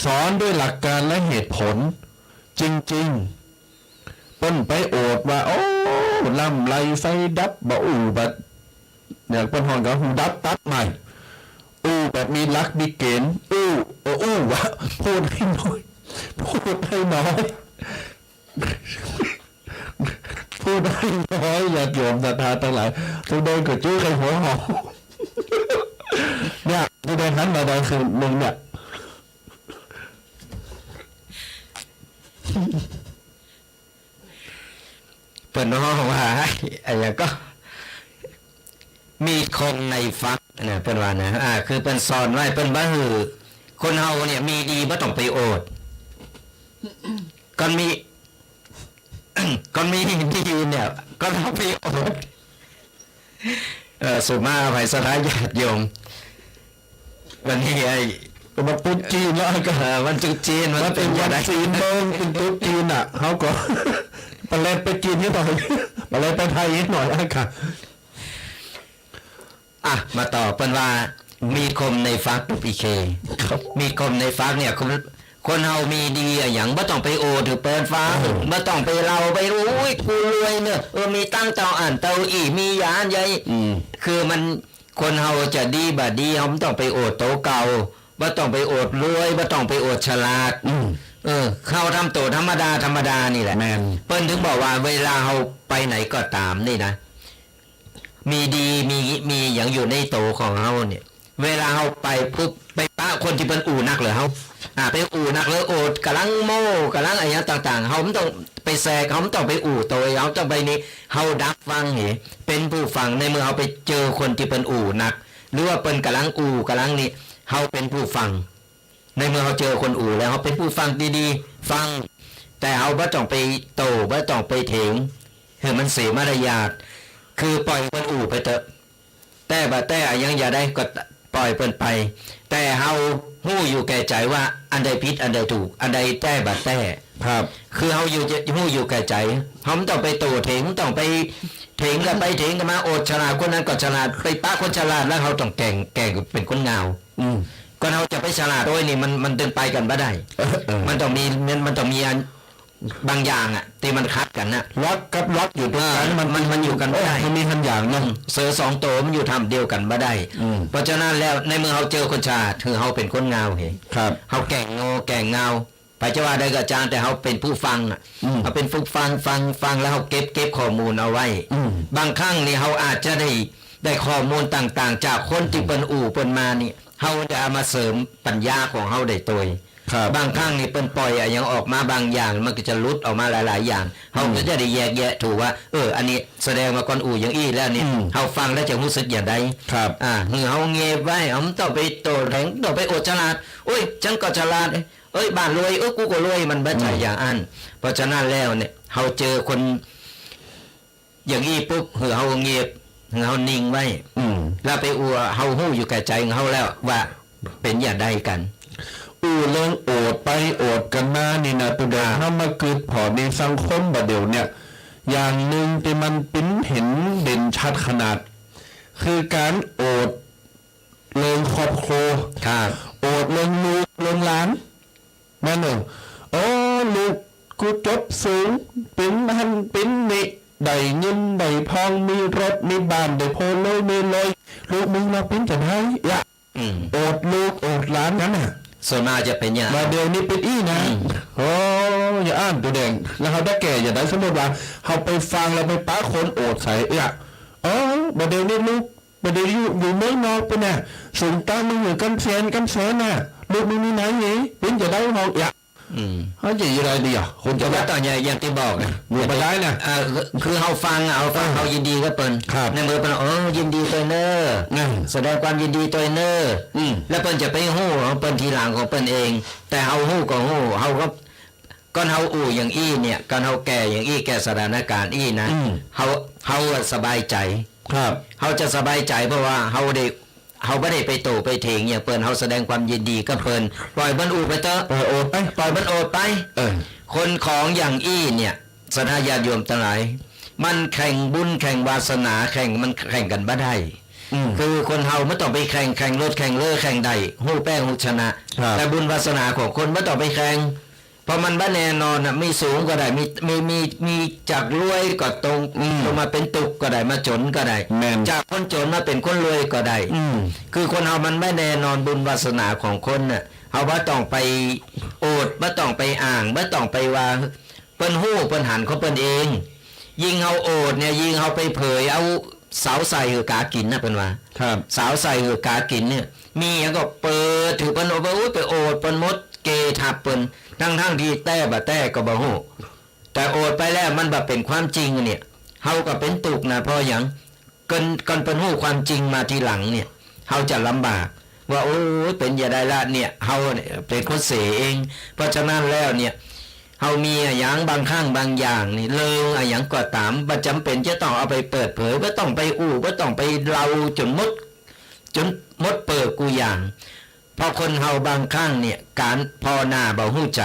สอนด้วยหลักการและเหตุผลจริงๆเป็นไปโอดว่าโอ้ลำไรไฟดับบ่อูบัดเนี่ยเป็นหอนกับหูดับตัดใหม่แบบมีลักมีเกณฑ์วะพูดให้น้อยพู พูดได้น้อยอย่าโยมศรัทธาทั้งหลายทุกเดินก็จุ้ยใครหัวหอมเนี่ยทุกเดินนั้นมาได้คือมึงเนี่ยเปิดน้องว่าอะไรก็มีคงในฟักนะเป็นว่านะคือเป็นสอนไว้เป็นบ้าหือคนเฮาเนี่ยมีดีไม่ต้องไปโอดก่อนมี ก่อนมีดีเนี่ยก็ต้องไปโอดสุมาไผ่สลายญาติโยมวันนี้ไอ้มาตุ๊ดจีนแล้วก็วันจุดจีนมันเป็นวันจีนเมืองเป็นตุ๊ดจีนอ่ะเขาก็ไปเล่นไปจีนนิดหน่อยไปเล่นไปไทยนิดหน่อยค่ะมาต่อเป็นว่ามีคมในฟักตุปีเคมีคมในฟักเนี่ยคนเฮามีดีอย่างไม่ต้องไปโอถือเปิดฟ้าไม่ต้องไปเราไปรู้กูรวยเนี่ยมีตั้งเตาอ่านเตาอีมียานใหญ่คือมันคนเฮาจะดีบาดีเขาไม่ต้องไปโอดโตเก่าไม่ต้องไปโอดรวยไม่ต้องไปโอดฉลาดเข้าทำโตธรรมดานี่แหละเปิ้นถึงบอกว่าเวลาเฮาไปไหนก็ตามนี่นะมีดีมีอย่างอยู่ในโตของเฮาเนี่ยเวลาเฮาไปปุ๊บไปป้าคนที่เป็นอู่นักเลยเฮาไปอู่นักเลยโอดกำลังโม่กำลังอะไรต่างๆเฮาไม่ต้องไปแซกเฮาไม่ต้องไปอู่โตเฮาต้องไปนี่เฮาดักฟังเหเป็นผู้ฟังในเมื่อเฮาไปเจอคนที่เป็นอู่นักหรือว่าเป็นกำลังอู่กำลังนี่เฮาเป็นผู้ฟังในเมื่อเฮาเจอคนอู่แล้วเฮาเป็นผู้ฟังดีๆฟังแต่เฮาบ่ต้องไปโตบ่ต้องไปเถียงให้มันเสียมารยาทคือปล่อยคนอู่ไปเถอะแต่ยังอย่าได้ก็ปล่อยเปิ้นไปแต่เฮาฮู้อยู่แก่ใจว่าอันใดผิดอันใดถูกอันใดแต่บัดแต่ครับคือเฮาฮู้อยู่แก่ใจเฮาไม่ต้องไปโตเถียงต้องไปเถียงกันไปเถียงกันมาโอดฉลาดคนนั้นก็ฉลาดไปป้าคนฉลาดแล้วเฮาต้องแก่งเป็นคนงาวก็เฮาจะไปฉลาดโดยนี่มันเดินไปกันบ่ได้มันต้องมีบางอย่างที่มันคัดกันนะล็อกกับล็อกอยู่ด้วยกันมันอยู่กันไม่ได้มันมีทันอย่างนึงเสือสองโตมันอยู่ทำเดียวกันไม่ได้เพราะฉะนั้นแล้วในเมื่อเขาเจอคนชาถือเขาเป็นคนเงาเหรอครับเขาแก่งเงาไปจะว่าได้กับอาจารย์แต่เขาเป็นผู้ฟังเขาเป็นผู้ฟังแล้วเขาเก็บข้อมูลเอาไว้บางครั้งนี่เขาอาจจะได้ข้อมูลต่างๆจากคนที่เป็นอู่เป็นมานี่เขาจะเอามาเสริมปัญญาของเขาได้ตัวบางครั้งนี่เป็นปล่อยอย่างออกมาบางอย่างมันก็จะลุดออกมาหลายๆอย่างเขาก็จะได้แยกแยะถูกว่าอันนี้แสดงมาก่อนอู่อย่างอี้แล้วนี่เขาฟังแล้วจะรู้สึกอย่างไรครับเขาเงียบไว้เขาต้องไปโตแรงต้องไปอดฉลาดโอ้ยฉันก็ฉลาดบ้านรวยกูก็รวยมันไม่ใช่อย่างอันเพราะฉะนั้นแล้วเนี่ยเขาเจอคนอย่างอี้ปุ๊บเขาเงียบเขานิ่งไว้แล้วไปอู่เขาหู้อยู่แก่ใจเขาแล้วว่าเป็นอย่างใดกันเรื่องโอดไปโอดกันมานี่นะตัวเด็กถ้ามาเกิดพอในสังคมบัดเดี๋ยวเนี่ยอย่างหนึ่งที่มันปิ้นเห็นเด่นชัดขนาดคือการโอดเรื่องครอบครัวโอดเรื่องลูกเรื่องหลานนั่นเองลูกกูจบสูงปิ้นหันปิ้นนี่ได้เงินได้ทองมีรถมีบ้านได้โพลอยมีลอยลูกมึงมาปิ้นจะให้โอดลูกโอดหลานนั่นน่ะส่วนมากจะเป็นอย่างมาเดี๋ยวนี้เป็นนะอย่าอ่านตัวแดงแล้วเขาได้แก่อย่าได้สมมติว่าเขาไปฟังแล้วไปป้าคนโอดใส่มาเดี๋ยวนี้ลูกมาเดี๋ยวอยู่เมืองนอกเป็นน่ะสูงตั้งมึงอยู่กันแสนน่ะลูกมึงมีไหนนี่เป็นจะได้มองเขาจะยังไงดีคนจะว่าต่ออย่างที่บอกอยู่ไปได้น่ะคือเขาฟังเขายินดีก็เปิ้นในมือเปิ้นยินดีตัวเนอแสดงความยินดีตัวเนอแล้วเปิ้นจะไปฮู้เปิ้นทีหลังของเปิ้นเองแต่เฮาฮู้ก็ฮู้เฮาก็ก่อนเฮาอู่อย่างอี้เนี่ยก่อนเฮาแก่อย่างอี้แก่สถานการณ์อี้นะเฮาสบายใจครับเฮาจะสบายใจเพราะว่าเฮาไม่ได้ไปโตไปเถียงอย่างเปิ้นเฮาแสดงความยินดีก็เปิ้นปล่อยมันอู่ไปเถอะปล่อยมันโอดไปคนของอย่างอี้เนี่ยสถาญาติโยมทั้งหลายมันแข่งบุญแข่งวาสนามันแข่งกันบ่ได้คือคนเฮาไม่ต้องไปแข่งรถแข่งเรือแข่งใดฮู้แป้งฮู้ชนะแต่บุญวาสนาของคนไม่ต้องไปแข่งเพราะมันบ้าแน่นอนมีสูงก็ได้มีจากรวยก็ตรงลงมาเป็นตุกก็ได้มาจนก็ได้จากคนจนมาเป็นคนรวยก็ได้คือคนเฮามันไม่แน่นอนบุญวาสนาของคนน่ะเฮาบ่ต้องไปโอดบ่ต้องไปอ่างบ่ต้องไปว่าเปิ้นฮู้เปิ้นหันเขาเปิ้นเอง ยิงเฮาโอดเนี่ยยิงเฮาไปเผยเอาสาวใส่หือกากินนะเป็นว่า ครับ สาวใส่หือกากินเนี่ยมีหยังก็เปิดถือเปิ้นเอาไปอุ้ยไปโอดเปิ้นมดเกทับเปิ้นทั้งที่แต่บ่แต่ก็บ่ฮู้แต่โอดไปแล้วมันบ่เป็นความจริงเนี่ยเฮาก็เป็นตุกนะเพราะหยังเกินเปิ้นฮู้ความจริงมาทีหลังเนี่ยเฮาจะลำบากว่าโอ้ยเป็นอย่าได้ละเนี่ยเฮาเนี่ยเป็นคนเสเอง เพราะฉะนั้นแล้วเนี่ยเฮามีอย่างบางครั้งบางอย่างนี่เลยอย่างก็ตามบ่จำเป็นจะต้องเอาไปเปิดเผยบ่ต้องไปอู้บ่ต้องไปเล่าจนมดเปิดกูอย่างเพราะคนเฮาบางครั้งเนี่ยการพอหน้าบ่ฮู้ใจ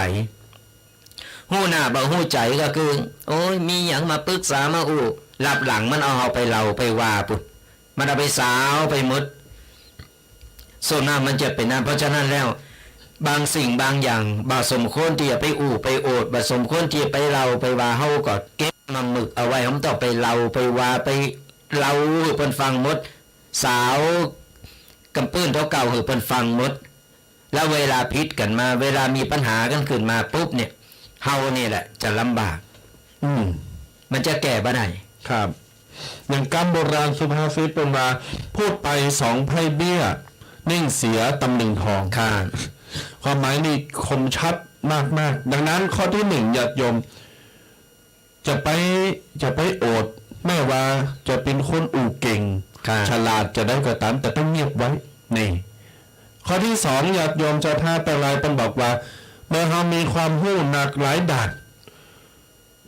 ฮู้หน้าบ่ฮู้ใจก็คือโอ้ยมีหยังมาปรึกษามาอู้รับหลังมันเอาเฮาไปเล่าไปว่าปุ๊บมันเอาไปสาวไปหมดส่วนหน้ามันจะเป็นนั้นเพราะฉะนั้นแล้วบางสิ่งบางอย่างบ่สมควรที่จะไปอู้ไปโอดบ่สมควรที่จะไปเล่าไปว่าเฮาก็เก็บมาหมึกเอาไว้เฮาต้องไปเล่าไปว่าไปเล่าให้เพิ่นฟังหมดสาวกำปื้นเก่าๆให้เพิ่นฟังหมดแล้วเวลาพิษกันมาเวลามีปัญหากันขึ้นมาปุ๊บเนี่ยเฮานี่แหละจะลำบาก มันจะแก้บ่ได้ ครับอย่างกำโบราณสุภาษิตเป็นว่าพูดไปสองไพ่เบี้ยนิ่งเสียตำลึงทอง ค่ะ ความหมายนี่คมชัดมากๆดังนั้นข้อที่หนึ่งญาติโยมจะไปโอดแม้ว่าจะเป็นคนอู่เก่ง ค่ะ ฉลาดจะได้ก็ตามแต่ต้องเงียบไว้นี่ข้อที่สองญาติโยมจะท่าแต่ลายเป็นบอกว่าเมื่อเรามีความหู้หนักหลายด่าน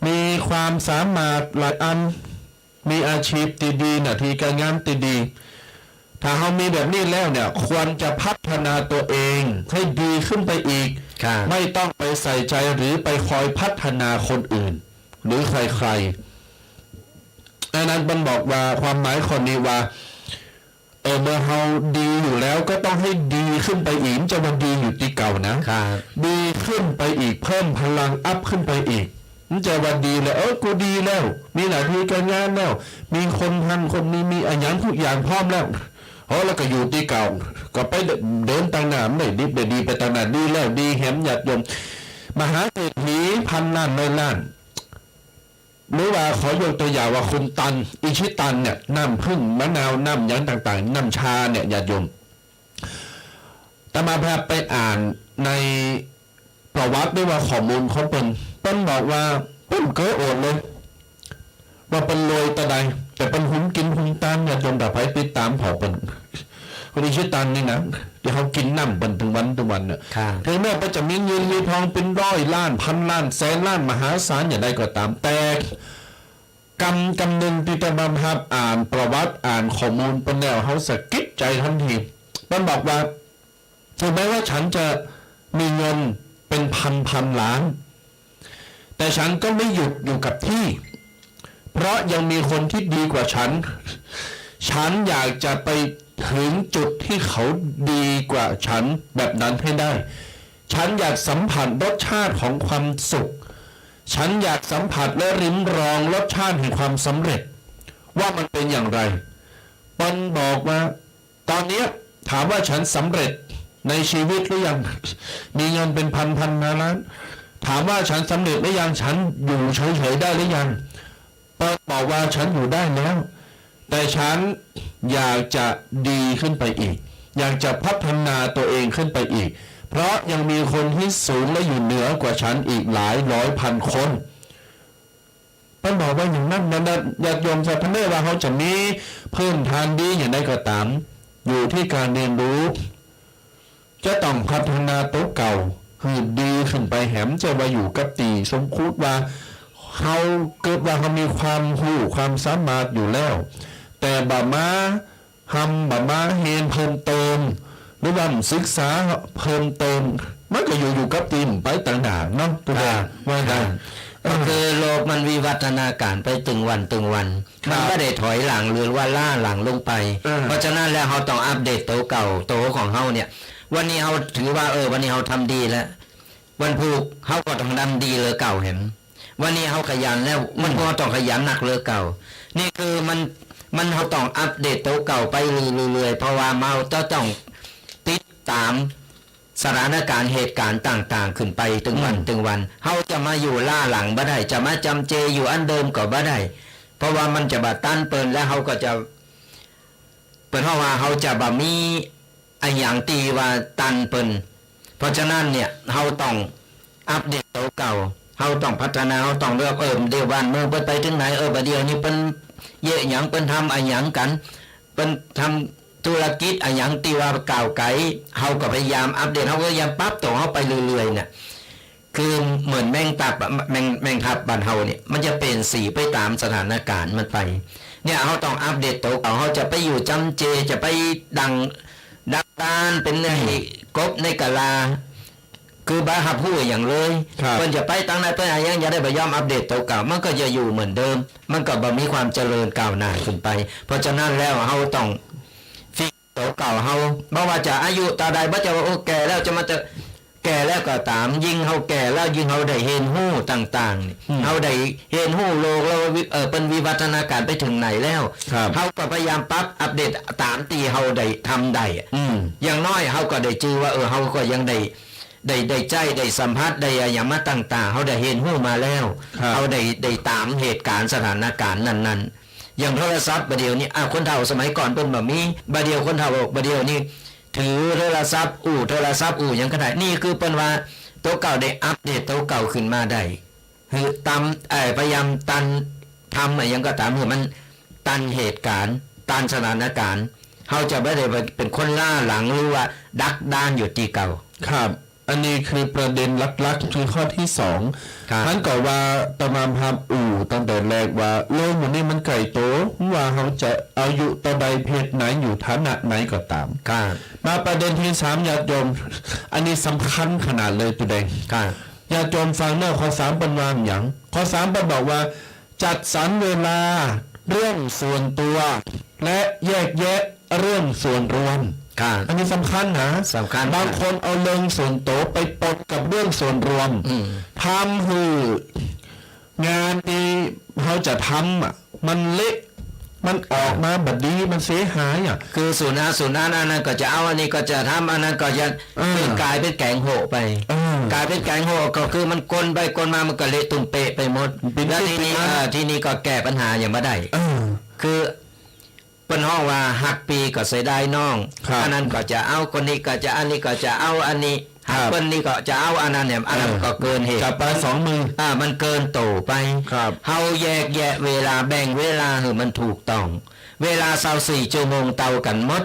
มีความสามารถหลายอันมีอาชีพดีๆหน้าที่การงานดีๆถ้าเรามีแบบนี้แล้วเนี่ยควรจะพัฒนาตัวเองให้ดีขึ้นไปอีก ค่ะ ไม่ต้องไปใส่ใจหรือไปคอยพัฒนาคนอื่น หรือใครๆอันนั้นมันบอกว่าความหมายคนนี้ว่าเมื่อเราดีอยู่แล้วก็ต้องให้ดีขึ้นไปอีกมันจะมันดีอยู่ที่เก่านะ ค่ะ ดีขึ้นไปอีกเพิ่มพลังอัพขึ้นไปอีกมันจะวันดีแล้วกูดีแล้วมีหน้าที่การงานแล้วมีคนทันคนนี้มีอันยังทุกอย่างพร้อมแล้วแล้วก็อยู่ที่เก่าก็ไปเดินต่างหน้าไม่ดิบได้ดีไปต่างหน้าดีแล้วดีแหมหยัดยมมหาเศรษฐีพันล้านในล้านหรือว่าขอยกตัวอย่างว่าคุณตันอิชิตันเนี่ยน้ำพึ่งมะนาวน้ำยังต่างๆน้ำชาเนี่ยหยัดยมแต่มาพาไปอ่านในประวัติด้วยว่าข้อมูลเขาเป็นบอกว่าเป็นเกอโอดเลยว่าเป็นรวยแต่ใดแต่เป็นหุ่นกินหุ่นตามอย่าจนแบบไปติดตามเผาเป็นคนที่ชื่อตันนี่นะเดี๋ยวเขากินน้ำเป็นถึงวันเนี่ย ค่ะ ถึงแม้ว่าจะมีเงินมีทองเป็นร้อยล้านพันล้านแสนล้านมหาศาลอย่างใดก็ตามแต่กำหนึ่งที่จะมาพับอ่านประวัติอ่านข้อมูลเป็นแนวเขาสะกิดใจทันทีมันบอกว่าถึงแม้ว่าฉันจะมีเงินเป็นพันล้านแต่ฉันก็ไม่หยุดอยู่กับที่เพราะยังมีคนที่ดีกว่าฉันอยากจะไปถึงจุดที่เขาดีกว่าฉันแบบนั้นให้ได้ฉันอยากสัมผัสรสชาติของความสุขฉันอยากสัมผัสและริมรองรสชาติแห่งความสำเร็จว่ามันเป็นอย่างไรปนบอกว่าตอนนี้ถามว่าฉันสำเร็จในชีวิตหรือยังมีเงินเป็นพันล้านถามว่าฉันสำเร็จหรือยังฉันอยู่เฉยๆได้หรือยังเปิดบอกว่าฉันอยู่ได้แล้วแต่ฉันอยากจะดีขึ้นไปอีกอยากจะพัฒนาตัวเองขึ้นไปอีกเพราะยังมีคนที่สูงและอยู่เหนือกว่าฉันอีกหลายร้อยพันคนมันบอกว่าอย่างนั้นญาติโยมจะไม่ว่าเขาจะมีพื้นฐานดีอย่างไรก็ตามอยู่ที่การเรียนรู้จะต้องพัฒนาตัวเก่าให้ดีขึ้นไปแหมจะมาอยู่กับตีสมคุดว่าเขาเกิดว่าเขามีความรู้ความสามารถอยู่แล้วแต่บามาเรียนเพิ่มเติมหรือว่าศึกษาเพิ่มเติมมันก็อยู่กับตีมไปต่างๆเนาะตัวเองว่าไง ก็คือโลกมันวิวัฒนาการไปตึงวันมันไม่ได้ถอยหลังหรือว่าล่าหลังลงไป เพราะฉะนั้นแล้วเราต้องอัปเดตตัวเก่าตัวของเราเนี่ยวันนี้เราถือว่าวันนี้เราทำดีแล้ววันพุธเราก็ต้องทำดีเลยเก่าเห็นวันนี้เราขยันแล้วมันก็ต้องขยันหนักเลยเก่านี่คือมันเราต้องอัปเดตตัวเก่าไปเรื่อยๆเพราะว่าเราต้องติดตาม สถานการณ์เหตุการณ์ต่างๆขึ้นไปตึงวันตึงวันเฮาจะมาอยู่ล่าหลังบ่ได้จะมาจำเจอยู่อันเดิมก็บ่ได้เพราะว่ามันจะบาตันเปินแล้วเฮาก็จะเปินเพราะว่าเฮาจะบ่มีอันอย่างตีว่าตันเปินเพราะฉะนั้นเนี่ยเฮาต้องอัปเดตตัวเก่าเฮาต้องพัฒนาเฮาต้องเลือกเดี๋ยวบ้านเมืองเปิ้นไปถึงไหนบัดเดี๋ยวนี้เปิ้นเยอะหยังเปิ้นทำอันหยังกันเปิ้นทำธุรกิจอันหยังที่ว่าก้าวไกลเฮาก็พยายามอัปเดตเฮาก็พยายามปรับตัวเฮาไปเรื่อยๆเนี่ยคือเหมือนแมงทับบ้านเฮาเนี่ยมันจะเป็นสีไปตามสถานการณ์มันไปเนี่ยเฮาต้องอัปเดตตัวเก่าเฮาจะไปอยู่จำเจจะไปดังดานเป็นไอ้กบในกะลาคือบ้าหับผู้อย่างเลยเพิ่นจะไปตั้งไหนเพิ่นยังอย่าได้ไปยอมอัปเดตตัวเก่ามันก็จะอยู่เหมือนเดิมมันก็บ่มีความเจริญก้าวหน้าขึ้นไป เพราะฉะนั้นแล้วเฮาต้องฟิกตัวเก่าเฮาบ่ว่าจะอายุตาใดบ่จะว่าโอ้แก่แล้วจะมาจะแก่แล้วก็ตามยิ่งเฮาแก่แล้วยิ่งเฮาได้เห็นฮู้ต่างๆเฮาได้เห็นฮู้โลกแล้วเป็นวิวัฒนาการไปถึงไหนแล้วเฮาก็พยายามปรับอัปเดตตามที่เฮาได้ทำได้อย่างน้อยเฮาก็ได้จื้อว่าเฮาก็ยังได้ใจได้สัมผัสได้อย่างมาต่างๆเขาได้เห็นหู้มาแล้วเขาได้ตามเหตุการณ์สถานการณ์นั้นๆอย่างโทรศัพท์บัดเดียวนี้คนเฒ่าสมัยก่อนเพิ่นบ่มีบัดเดียวคนเฒ่าบอกบัดเดียวนี้ถือโทรศัพท์โทรศัพท์หยังก็ได้นี่คือเพิ่นว่าตัวเก่าได้อัปเดตตัวเก่าขึ้นมาได้คือตามพยายามตันทำอะไรยังก็ตามคือมันตันเหตุการณ์ตันสถานการณ์เขาจะไม่ได้เป็นคนล่าหลังหรือว่าดักดานอยู่ที่เก่าครับอันนี้คือประเด็นลักๆคือข้อที่สองท่านก็ว่าตมามภาพตั้งแต่แรกว่าโลกมันนี่มันไก่โตว่าเขาจะอายุต่อใดเพศไหนอยู่ฐานะไหนก็ตามมาประเด็นที่สามญาติโยมอันนี้สำคัญขนาดเลยตัวเองญาติโยมฟังเนอะข้อสามเป็นวางอย่างข้อสามเป็นบอกว่าจัดสรรเวลาเรื่องส่วนตัวและแยกแยะเรื่องส่วนรวมอันนี้สำคัญนะสำคัญบางคนเอาเรื่องส่วนตัวไปปนกับเรื่องส่วนรวมทำคืองานที่เขาจะทำมันเละมันออกมาแบบดีมันเสียหายคือส่วนนั้นอันนั้นก็จะเอาอันนี้ก็จะทำอันนั้นก็จะกลายเป็นแกงโหไปกลายเป็นแกงโหก็คือมันกลไปกลมามันก็เละตุ่มเปะไปหมดแล้วทีนี้ก็แก้ปัญหาอย่างไม่ได้คือเป็นห้องว่าหักปีก็เสียดายน้องอันนั้นก็จะเอาคนนี้ก็จะอันนี้ก็จะเอาอันนี้หักคนนี้ก็จะเอาอันนั้นเนี่ยอันนั้นก็เกินเหตุจับไปสองมือมันเกินโตไปเฮาแยกแยะเวลาแบ่งเวลาให้มันถูกต้องเวลา24ชั่วโมงเท่ากันหมด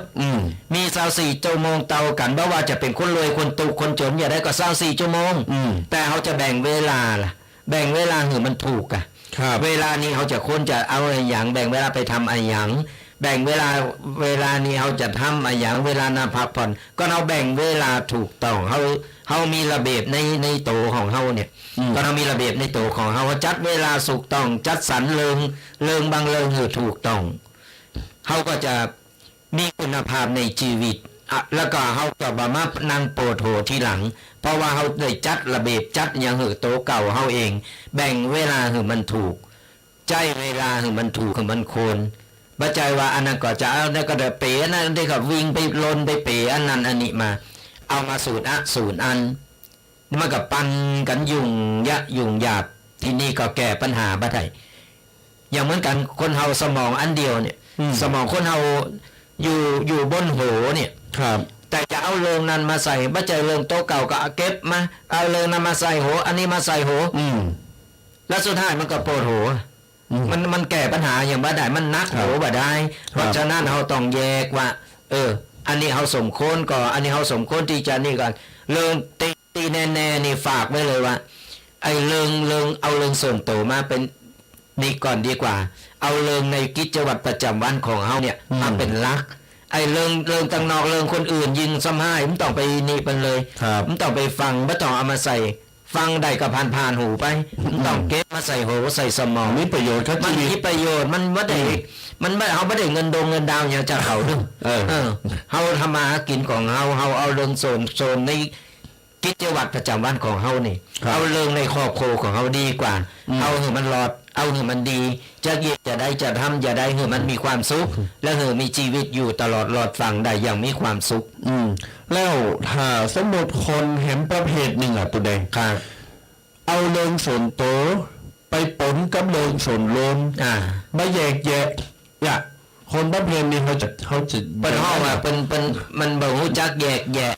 มี24ชั่วโมงเท่ากันไม่ว่าจะเป็นคนรวยคนตุคนจนอย่าได้ก็24ชั่วโมงแต่เขาจะแบ่งเวลาล่ะแบ่งเวลาให้มันถูกเวลานี้เขาจะคนจะเอาอะไรอย่างแบ่งเวลาไปทำอะไรอย่างแบ่งเวลานี้เขาจะทำอะไรอย่างเวลานาพักผ่อนก็เราแบ่งเวลาถูกต้องเขามีระเบียบในโตของเขาเนี่ยก็เรามีระเบียบในโตของเขาจัดเวลาถูกต้องจัดสรรเริงบางเริงคือถูกต้องเขาก็จะมีคุณภาพในชีวิตแล้วก็เขาก็บ่มานั่งโปรดโหทีหลังเพราะว่าเขาได้จัดระเบียบจัดอย่างหือโตเก่าเขาเองแบ่งเวลาหือมันถูกใจเวลาหือมันถูกหือมันโคนบัจจัยว่าอันนั้นก็จะเอาได้ก็ได้เป๋นั่นได้ก็วิ่งไปลนไปเป๋อันนั้นอันนี้มาเอามาสูตรอันนี่มันก็ปั่นกันยุ่งหยาบที่นี่ก็แก้ปัญหาบ่ได้อย่างเหมือนกันคนเฮาสมองอันเดียวเนี่ยสมองคนเฮาอยู่บนโหเนี่ยแต่จะเอาเรื่องนั้นมาใส่บัจจัยเรื่องโต๊ะเก่าก็เก็บมาเอาเรื่องนั้นมาใส่โหอันนี้มาใส่โหแล้วสุดท้ายมันก็ปวดโหมันแก้ปัญหาอย่างบ่ได้มันนักโหบ่ได้เพราะฉะนั้นเราต้องแยกว่าอันนี้เราสมควรก่อนอันนี้เราสมควรที่จะนี่ก่อนเรื่องตีแน่ๆนี่ฝากไว้เลยว่าไอ้เรื่องเอาเรื่องส่วนตัวมาเป็นนี่ก่อนดีกว่าเอาเรื่องในกิจวัตรประจำวันของเราเนี่ยมาเป็นหลักไอ้เรื่องต่างนอกเรื่องคนอื่นยิงซ้ำให้มันต้องไปนี่เป็นเลยมันต้องไปฟังไม่ต้องเอามาใส่ฟังได้ก็ผ่านหูไปมันต้องเก็บมาใส่หูใส่สมองมีประโยชน์ครับมันมีประโยชน์มันไม่ได้เขาไม่ได้เงินดาวอย่างจะเขาด้วยเขาทำมาหากินของเขาเอาเรื่องโซนใน กิจวัตรประจำวันของเฮานี่ ครับ เอาเรื่องในครอบครัวของเฮาดีกว่า เอาให้มันรอดเอาให้มันดีจะเย็ดจะได้จะทำจะได้ให้มันมีความสุข และให้มีชีวิตอยู่ตลอดรอดฟังได้อย่างมีความสุข แล้วถ้าสมมติคนเห็นประเภทหนึ่งอ่ะตัวแดง ครับ เอาเริงส่วนโตวไปปนกับเริงส่วนรวม มาแยกแยะเนี่ยคนประเภทนี้เขาจะ เป็นห้องว่าเป็นมันบ่ฮู้จักแยกแยะ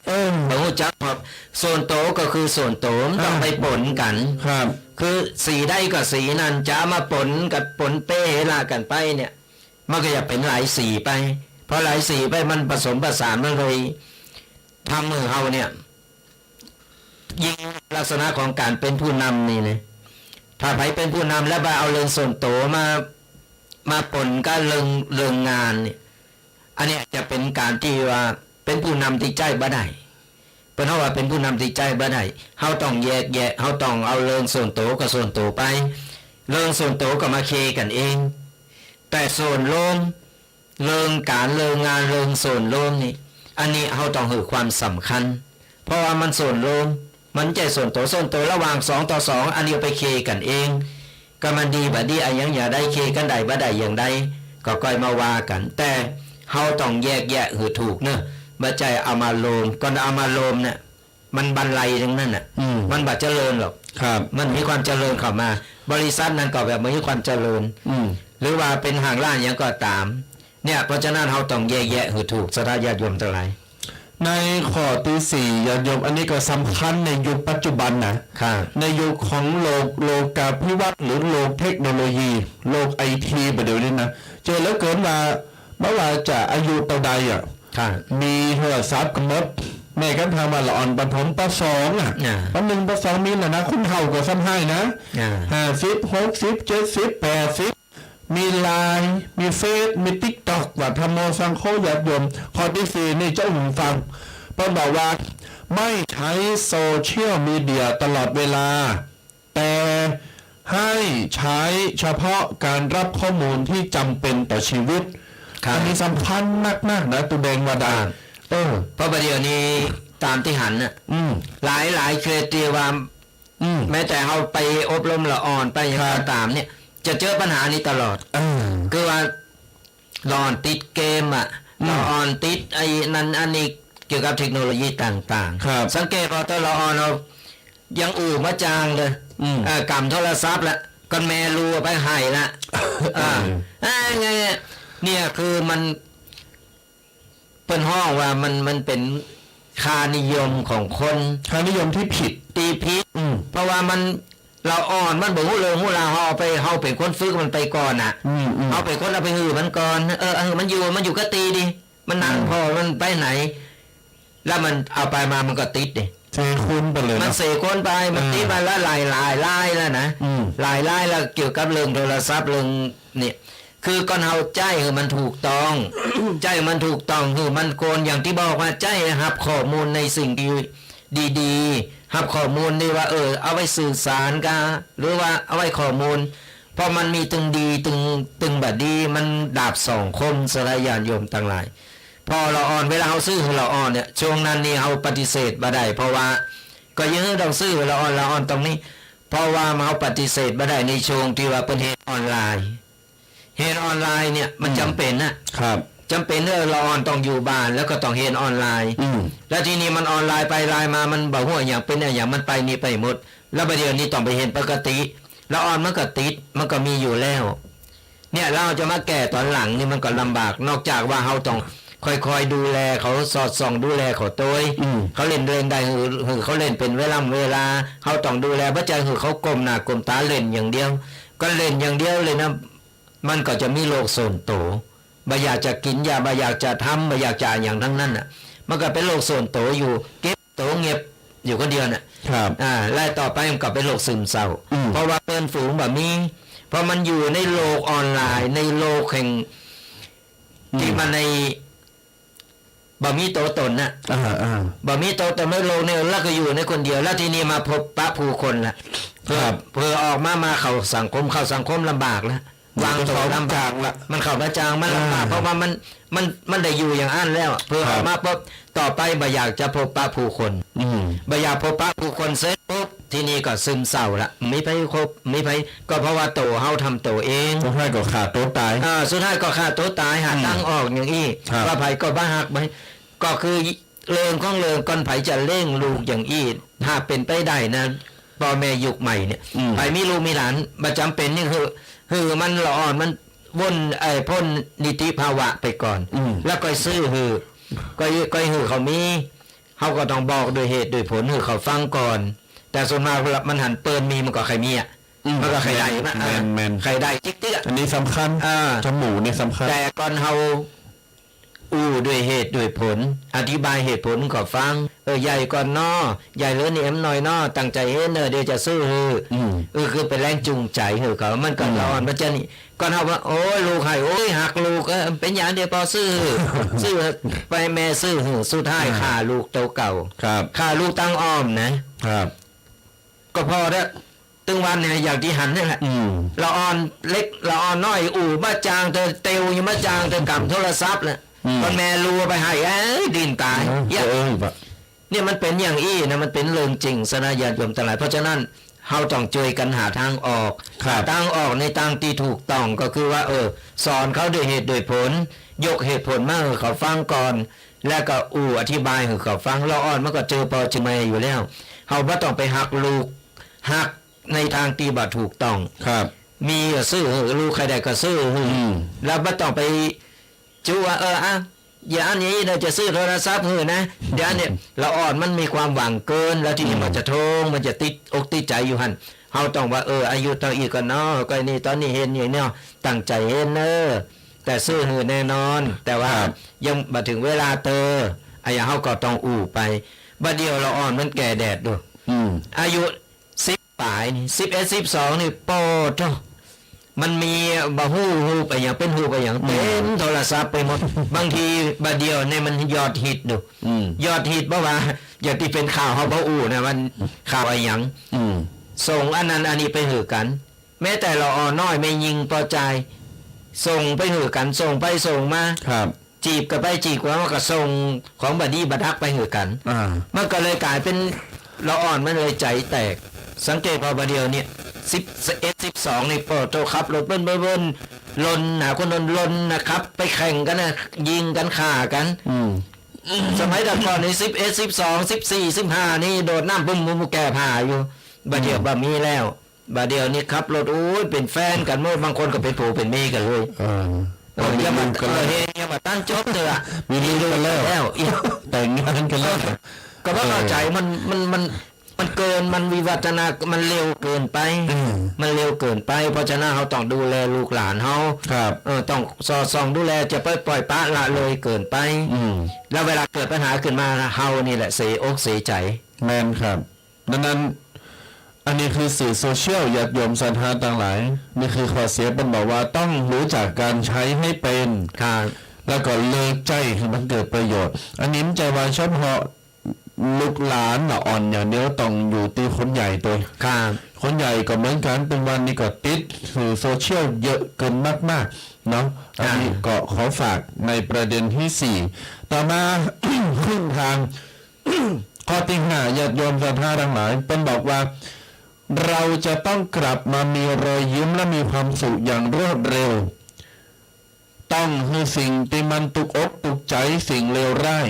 บ่ฮู้จักครับส่วนโตก็คือส่วนโตมันต้องไปปนกัน ครับ คือสีได้กับสีนั้นจะมาปนกับปนเป้เฮลากันไปเนี่ย มันก็จะเป็นหลายสีไปพอหลายสีไปมันผสมผสานมันเลยทำมือเฮาเนี่ย ยิ่งลักษณะของการเป็นผู้นำนี่นะถ้าไปเป็นผู้นำแล้วไปเอาเรื่องส่วนโตมาปนก็เรื่องงานเนี่ย อันเนี้ยจะเป็นการที่ว่าเป็นผู้นำที่ใจบ่ได้เพราะว่าเป็นผู้นำที่ใจบ่ได้เฮาต้องแยกแยะเฮาต้องเอาเรื่องส่วนโตกับส่วนโตไปเรื่องส่วนโตก็มาเคกันเอง แต่ส่วนรวมเรื่องการเรื่องงานเรื่องส่วนรวมนี่ อันนี้เฮาต้องให้ความสำคัญ เพราะว่ามันส่วนรวมมันใจส่วนโตระหว่าง2 ต่อ 2อันนี้ไปเคกันเองก็มันดีบ่ดีอย่างอย่าได้เคกันได้บ่ได้อย่างใดก็ค่อยมาว่ากัน แต่เฮาต้องแยกแยะให้ถูกเนอะบ่ใจเอามาโลมก่อนเอามาโลมเนี่ยมันบรรลัยทั้งนั้นน่ะมันบ่เจริญหรอก ครับ มันมีความเจริญเข้ามา บริษัทนั้นก็แบบมีความเจริญหรือว่าเป็นห้างร้านอย่างก็ตาม เนี่ยเพราะฉะนั้นเฮาต้องแยกแยะให้ถูกสถาญาติโยมทั้งหลาย ในข้อที่ 4ญาติโยมอันนี้ก็สำคัญในยุคปัจจุบันนะครับในยุคของโลกาภิวัตน์หรือโลกเทคโนโลยีโลกไอทีแบบเดี๋ยวนี้นะเจอแล้วเกินมาเมื่อว่าจะอายุเท่าใดอ่ะมีโทรศัพท์กำหนดแม่กันทำมาละอ่อนปฐมปสองอ่ะปหนึ่งปสองมีแล้วนะคุณเท่าก็ซ้ำให้นะ50 60 70 80มีไลน์มีเฟซมีติ๊กต็อกว่าธรรมโมสังโฆญาติโยมข้อที่ 4นี่เจ้าหูฟังเพิ่นบอกว่าไม่ใช้โซเชียลมีเดียตลอดเวลาแต่ให้ใช้เฉพาะการรับข้อมูลที่จำเป็นต่อชีวิตอันนี้สำคัญมากๆนะตุแดงวาดาเพราะประเดี๋ยวนี้ตามที่หันน่ะหลายเครือเตียว่าแม้แต่เราไปอบรมละอ่อนไปอย่างก็ตามเนี่ยจะเจอปัญหานี้ตลอดคือว่าละอ่อนติดเกมอ่ะละอ่อนติดไอ้นั้นอันนี้เกี่ยวกับเทคโนโลยีต่างๆสังเกตพอตอนละอ่อนเรายังอู่มาจางเลยกำโทรศัพท์ละก่อนแม่รู้ไปหายละไงเนี่ยคือมันเป็นห้องว่ามันเป็นค่านิยมของคนค่านิยมที่ผิดตีพิษเพราะว่ามันเราอ่อนมันบอกเลยหูเราเอาไปเฮาเป็นคนฝึกมันไปก่อนน่ะเอาไปคนเอาไปหือมันก่อนมันอยู่ก็ตีดิมันนั่งพอมันไปไหน แล้วมันเอาไปมามันก็ติดดิเสกคนไปเลยมันเสกคนไปมันติดไปแล้วลายแล้วนะลายแล้วเกี่ยวกับเรื่องโทรศัพท์เรื่องเนี่ยคือก่อนเฮาใจมันถูกต้อง ใจมันถูกต้องคือมันโกนอย่างที่บอกว่าใจรับข้อมูลในสิ่งดีรับข้อมูลนี่ว่าเอาไว้สื่อสารกันหรือว่าเอาไว้ข้อมูลเพราะมันมีตึงดีตึงบัดดีมันดาบสองคมสลายญาณโยมต่างหลายพอเราอ่อนเวลาเฮาซื้อเราอ่อนเนี่ยช่วงนั้นนี่เฮาปฏิเสธบ่ได้เพราะว่าก็ยังต้องซื้อเราอ่อนตรงนี้เพราะว่าเฮาปฏิเสธบ่ได้ในช่วงที่ว่าเป็นเหตุออนไลน์เรียนออนไลน์เนี่ยมันจำเป็นนะครับจำเป็นเราออนต้องอยู่บ้านแล้วก็ต้องเรียนออนไลน์แล้วทีนี้มันออนไลน์ไปไลน์มามันบอกว่าอย่างเป็นอย่างมันไปนี่ไปหมดแล้วประเดี๋ยวนี้ต้องไปเห็นปกติแล้วออนมันก็ติดมันก็มีอยู่แล้วเนี่ยเราจะมาแก้ตอนหลังนี่มันก็ลำบากนอกจากว่าเราต้องค่อยๆดูแลเขาสอดส่องดูแลเขาตัวเขาเล่นได้คือเขาเล่นเป็นเวลาเขาต้องดูแลเพราะใจคือเขาก้มหน้าก้มตาเล่นอย่างเดียวก็เล่นอย่างเดียวเลยนะมันก็จะมีโลกส่วนตัวบ่อยากจะกินยาบ่อยากจะทำบ่อยากจะอย่างทั้งนั้นน่ะมันก็เป็นโลกส่วนตัวอยู่เก็บตัวเงียบอยู่คนเดียวน่ะไล่ต่อไปมันก็เป็นโลกซึมเศร้าเพราะว่าเพื่อนฝูงแบบนี้เพราะมันอยู่ในโลกออนไลน์ในโลกแห่งที่มันในบ่มีตัวตนน่ะบ่มีตัวตนในโลกเนี่ยแล้วก็อยู่ในคนเดียวแล้วทีนี้มาพบปะผู้คนล่ะเพื่อออกมาเข้าสังคมลำบากแล้ว วางตัวลำบากมันเข้ามาจางมันลำบากเพราะว่ามันได้อยู่อย่างอันแล้วเพื่อออกมาปุ๊บต่อไปบ่อยากจะพบปะผู้คนบ่อยากพบปะผู้คนเสร็จปุ๊บที่นี่ก็ซึมเศร้าละไม่ไปคบไม่ไปก็เพราะว่าโตเฮาทำโตเองสุดท้ายก็ขาดตัวตายสุดท้ายก็ฆ่าตัวตายหาตั้งออกอย่างอี้ว่าไผก็บ้าหักไปก็คือเรื่องของเรื่องก่อนไผจะเล่งลูกอย่างอี้ถ้าเป็นไปได้นะพ่อแม่ยุคใหม่เนี่ยไผมีลูกมีหลานประจำเป็นนี่คือมันละอ่อนมันวนพ้นนิติภาวะไปก่อนแล้วก็ซื้อก็เขามีเขาก็ต้องบอกโดยเหตุโดยผลเขาฟังก่อนแต่ส่วนมากมันหันเปินมีมันก็ใครมีมันก็ใครได้ใครได้จิ๊กอันนี้สำคัญจมูกนี่สำคัญแต่ก่อนเขาด้วยเหตุด้วยผลอธิบายเหตุผลก็ฟังใหญ่ก่อนนอใหญ่เหลือนี่เอ็มหน่อยนอตั้งใจเฮ็ดเดี๋ยวจะซื้อคือเป็นแรงจูงใจเขามันก็ร้อนมันจะนี่ก่อนเขาว่าโอ้ยลูกให้โอ้ยหักลูกเป็นอย่างเดียวพอซื้อไปแม่ซื้อสุดท้ายฆ่าลูกโตเก่าฆ่าลูกตั้งอ้อมนะครับก็พอแล้วตึงวันเนี่ยอย่างที่หันนี่แหละเราอ่อนเล็กเราอ่อนน้อยบ้าจางเธอเตียวยังบ้าจางเธอกำโทรศัพท์เลยคนแม่รัวไปให้ดินตายเนี่ยมันเป็นอย่างอี้นะมันเป็นเรื่องจริงสนาญาติโยมทั้งหลายเพราะฉะนั้นเราต้องช่วยกันหาทางออกทางออกในทางที่ถูกต้องก็คือว่าสอนเขาด้วยเหตุด้วยผลยกเหตุผลมาเขาฟังก่อนแล้วก็อธิบายให้เขาฟังเราอ่อนมันก็เจอพอจิมาอยู่แล้วเราไม่ต้องไปหักลูกหักในทางตีบาถูกต้องครับมีซื้อลูกใครได้ก็ซื้อแล้วไม่ต้องไปจูว่าอย่าอันนี้เราจะซื้อโทรศัพท์นะเดี๋ยวเนี่ยเราอ่อนมันมีความหวังเกินแล้วที่นี่มันจะโทงมันจะติดอกติดใจอยู่หันเราต้องว่าอายุต่ออีกกันเนาะก็นี่ตอนนี้เห็นอย่างเนี้ยตั้งใจเห็นแต่ซื้อแน่นอนแต่ว่ายังมาถึงเวลาอย่างเขาก็ต้องไปบัดเดียวเราอ่อนมันแก่แดดดูอายุ10 ปลายนี่11 12นี่โปโตมันมีบะฮู้ไปอย่างเป็นฮู้ไปอย่างเต็มโทรศัพท์ไปหมดบางทีบาเดียวเนี่ยมันยอดฮิตดูยอดฮิตเพราะว่าอย่างที่เป็นข่าวเขานะมันข่าวอะไรอย่างส่งอันนั้นอันนี้ไปหือกัน แม้แต่เราน้อยไม่ยิงพอใจส่งไปหือกันส่งไปส่งมาจีบกันไปจีบกันมันก็ส่งของบัดดี้บัดฮักไปหือกันมันก็เลยกลายเป็นเราอ่อนมันเลยใจแตกสังเกตพอบาเดียวเนี่ย12นี่โปรโตขับรถเบิ้ลลนหาคนลนนะครับไปแข่งกันนะยิงกันฆ่ากันสมัยแต่ก่อนนี่11 12 14 15นี่โดดน้ำปุ้มแก่ผ่าอยู่บาเดียวบะมีแล้วบาเดียวนี่ขับรถเป็นแฟนกันเมื่อบางคนก็เป็นผัวเป็นเมียกันเลยอย่ามาตั้งจบเถอะมีลูกกันแล้วแต่งงานกันแล้วก็เพราะเข้าใจมันเกินมันวิวัฒนามันเร็วเกินไปมันเร็วเกินไปเพราะฉะนั้นเขาต้องดูแลลูกหลานเขาต้องสอดส่องดูแลจะปล่อยปะละเลยเกินไปแล้วเวลาเกิดปัญหาขึ้นมาเฮานี่แหละเสียอกเสียใจแม่นครับดังนั้นอันนี้คือสื่อโซเชียลญาติโยมศรัทธาต่างหลายนี่คือข้อเสียเป็นบอกว่าต้องรู้จักการใช้ให้เป็นแล้วก็เลิกใจให้มันเกิดประโยชน์อันนี้มันใจว่าเฉพาะลูกหลานอ่อนอย่างเดียวต้องอยู่ตีคนใหญ่ตัวคนใหญ่ก็เหมือนกันเป็นวันนี้ก็ติดสื่อโซเชียลเยอะเกินมากๆเนาะอันนี้ก็ขอฝากในประเด็นที่4ต่อมา ขึ้นทาง ข้อที่5ญาติโยมศรัทธาทั้งหลายเป็นบอกว่าเราจะต้องกลับมามีรอยยิ้มและมีความสุขอย่างรวดเร็วต้องให้สิ่งที่มันตุกอกตุกใจสิ่งเลวร้าย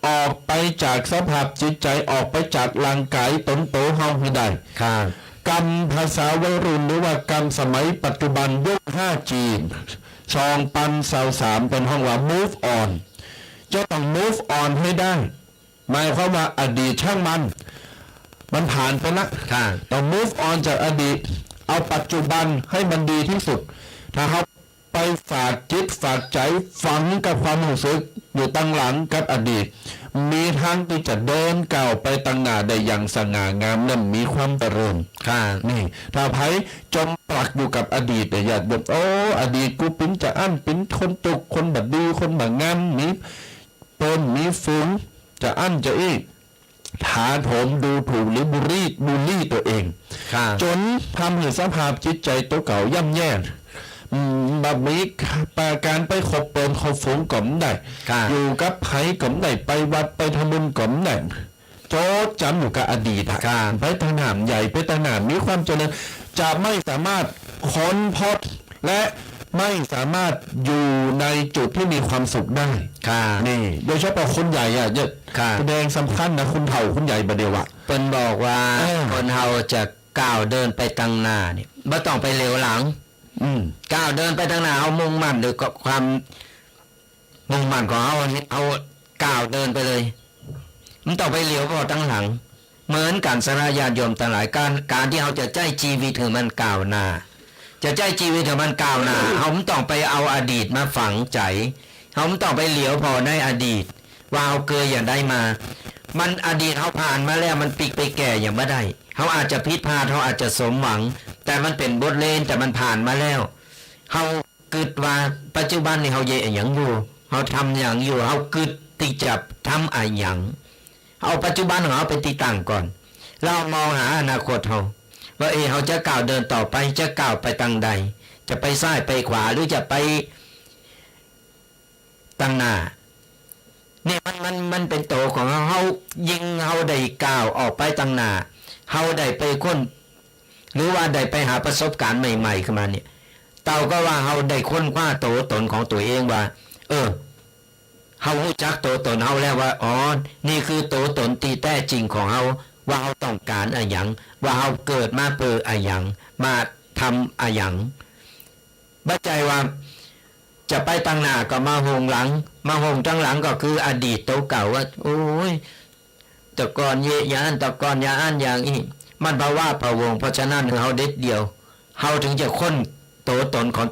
ออกไปจากสภาพจิตใจออกไปจากร่างกายตนโตเฮาให้ได้กรรมภาษาวัยรุ่นหรือว่ากรรมสมัยปัจจุบันยุค 5G ชองปันสาว3เป็นห้องว่า move on จะต้อง move on ให้ได้หมายความว่าอดีตช่างมันผ่านไปละต้อง move on จากอดีตเอาปัจจุบันให้มันดีที่สุดถ้าเขาไปฝากจิตฝากใจฝังกับความรู้สึกอยู่ตั้งหลังกับอดีตมีทางที่จะเดินก้าวไปตั้งหน้าได้อย่างสง่างามและมีความเจริญนี่ถ้าไผจมปลักอยู่กับอดีตแต่อย่าแบบอดีตกูปิ้นจะอั้นปิ้นคนตุกคนบัดดีคนบัดงามมีมีฟุ้งจะอั้นจะอีกถาโถมดูถูกหรือบูลลี่ตัวเองจนทำให้สภาพจิตใจตัวเก่าย่ำแย่ แบบนี้การไปขบเปินขบฝูงก่อมได้ ค่ะ อยู่กับไผ่ก่อมได้ไปวัดไปทำบุญก่อมได้โจดจำอยู่กับอดีตอะ ค่ะ ไปทางหนามใหญ่ไปทางหนามมีความเจริญจะไม่สามารถค้นพบและไม่สามารถอยู่ในจุดที่มีความสุขได้ ค่ะ นี่โดยเฉพาะคนใหญ่อะเยอะ ค่ะ แสดงสำคัญนะคุณเฒ่าคุณใหญ่ประเดี๋ยวอะ เปิ้นบอกว่า คนเฮาจะก้าวเดินไปตั้งหน้าเนี่ยบ่ต้องไปเหลียวหลัง ก้าวเดินไปทางหน้าเอามุ่งมั่นด้วยกับความมุ่งมั่นของเอาเอาก้าวเดินไปเลยมันต้องไปเหลียวพอตั้งหลัง เหมือนกันสระญาติโยมทั้งหลายการที่เราจะใจชีวิตถึงมันก้าวหน้า จะใจชีวิตถึงมันก้าวหน้าเราไม่ต้องไปเอาอดีตมาฝังใจเราไม่ต้องไปเหลียวพอในอดีต ว่าเอาเกยอย่างได้มา มันอดีตเขาผ่านมาแล้วมันปิกไปแก่อย่างไม่ได้เขาอาจจะผิดพลาดเขาอาจจะสมหวัง แต่มันเป็นบทเรียนแต่มันผ่านมาแล้วเขากึดว่าปัจจุบันนี่เขาเย่อย่างอยู่เขาทำอย่างอยู่เขากึดติจับทำอะไรอย่างเอาปัจจุบันของเขาเป็นตีตั้งก่อนเรามองหาอนาคตเขาว่าเขาจะก้าวเดินต่อไปจะก้าวไปทางใด จะไปซ้ายไปขวาหรือจะไปตั้งหน้านี่มันเป็นโตของเขายิงเขาได้ก้าวออกไปตั้งหน้าเขาได้ไปค้นหรือว่าได้ไปหาประสบการณ์ใหม่ๆขึ้นมาเนี่ยเต่าก็ว่าเขาได้ค้นคว้าโตตนของตัวเองว่าเขารู้จักโตตนเขาแล้วว่าอ๋อนี่คือโตตนที่แท้จริงของเขาว่าเขาต้องการอะไรอย่างว่าเขาเกิดมาเพื่ออะไรอย่างมาทำอะไรอย่างบัดใจว่าจะไปตั้งหน้าก็มาหงหลังมาหงตั้งหลังก็คืออดีตโตเก่าว่าโอ้ยแต่ก่อนเยยานแต่ก่อนยาอันอย่างนี้มันแปลว่าพะวงเพราะฉะนั้นเขาเด็ดเดียวเขาถึงจะค้นโตตนของ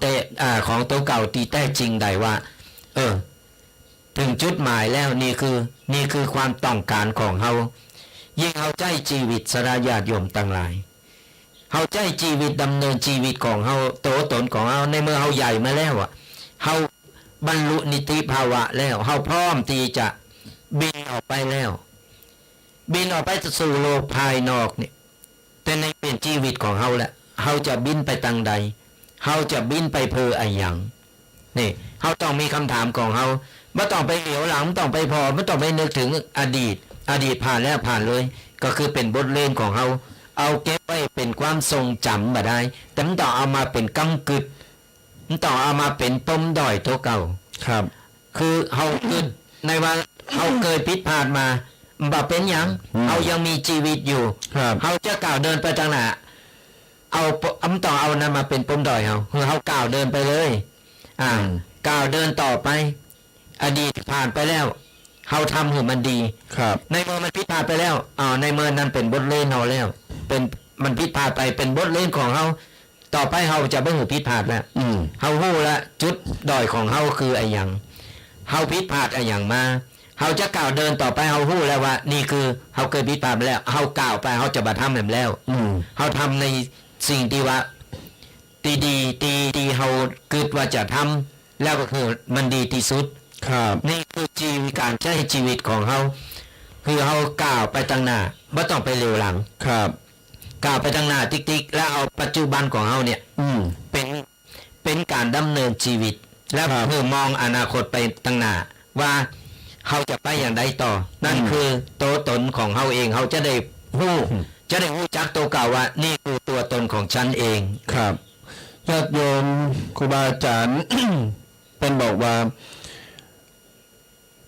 ของโตเก่าตีแท้จริงได้ว่าถึงจุดหมายแล้วนี่คือความต้องการของเขายิ่งเขาใจชีวิตสระญาติโยมต่างหลายเขาใจชีวิตดำเนินชีวิตของเขาโตตนของเขาในเมื่อเขาใหญ่มาแล้วเขาบรรลุนิติภาวะแล้วเขาพร้อมที่จะบินออกไปแล้วบินออกไปสู่โลกภายนอกเนี่ยแต่ในเป็นชีวิตของเขาแหละเขาจะบินไปทางใดเขาจะบินไปเพื่ออะไรอย่างนี่เขาต้องมีคำถามของเขาไม่ต้องไปเหลียวหลังไม่ต้องไปพอไม่ต้องไปนึกถึงอดีตผ่านแล้วผ่านเลยก็คือเป็นบทเรียนของเขาเอาเก็บไว้เป็นความทรงจำมาได้แต่ไม่ต้องเอามาเป็นกำกึดไม่ต้องเอามาเป็นปมด้อยตัวเก่า ครับ คือเขาคือในว่าเขาเคยผิดพลาดมาบ่เป็นหยังเขายังมีชีวิตอยู่ ครับ เขาจะก้าวเดินไปทางหน้าเอาต่อเอานั้นมาเป็นปมด้อยเขาคือเขาก้าวเดินไปเลยก้าวเดินต่อไป อดีตผ่านไปแล้วเขาทำให้มันดี ครับ ในเมื่อมันผิดพลาดไปแล้วในเมื่อนั้นเป็นบทเรียนเขาแล้วเป็นมันผิดพลาดไปเป็นบทเรียนของเขาต่อไปเขาจะไม่หูผิดพลาดแล้วเขาหู้ละจุดด้อยของเขาคืออะไรอย่างเขาผิดพลาดอะไรอย่างมาเขาจะก้าวเดินต่อไปเขาหู้แล้วว่านี่คือเขาเคยผิดพลาดไปแล้วเขาก้าวไปเขาจะมาทำแบบแล้วเขาทำในสิ่งที่ว่าดีเขาคิดว่าจะทำแล้วก็คือมันดีที่สุด ครับ นี่คือชีวิตการใช้ชีวิตของเขาคือเขาก้าวไปตั้งหน้าไม่ต้องไปเร็วหลัง ครับ ก้าวไปตั้งหน้าติ๊กๆแล้วเอาปัจจุบันของเขาเนี่ยเป็นการดำเนินชีวิต และเพื่อมองอนาคตไปตั้งหน้าว่าเขาจะไปอย่างไรต่อ นั่นคือตัวตนของเขาเองเขาจะได้หู้จักตัวเก่าว่านี่คือตัวตนของฉันเอง ครับญาติโยมครูบาอาจารย์ เป็นบอกว่า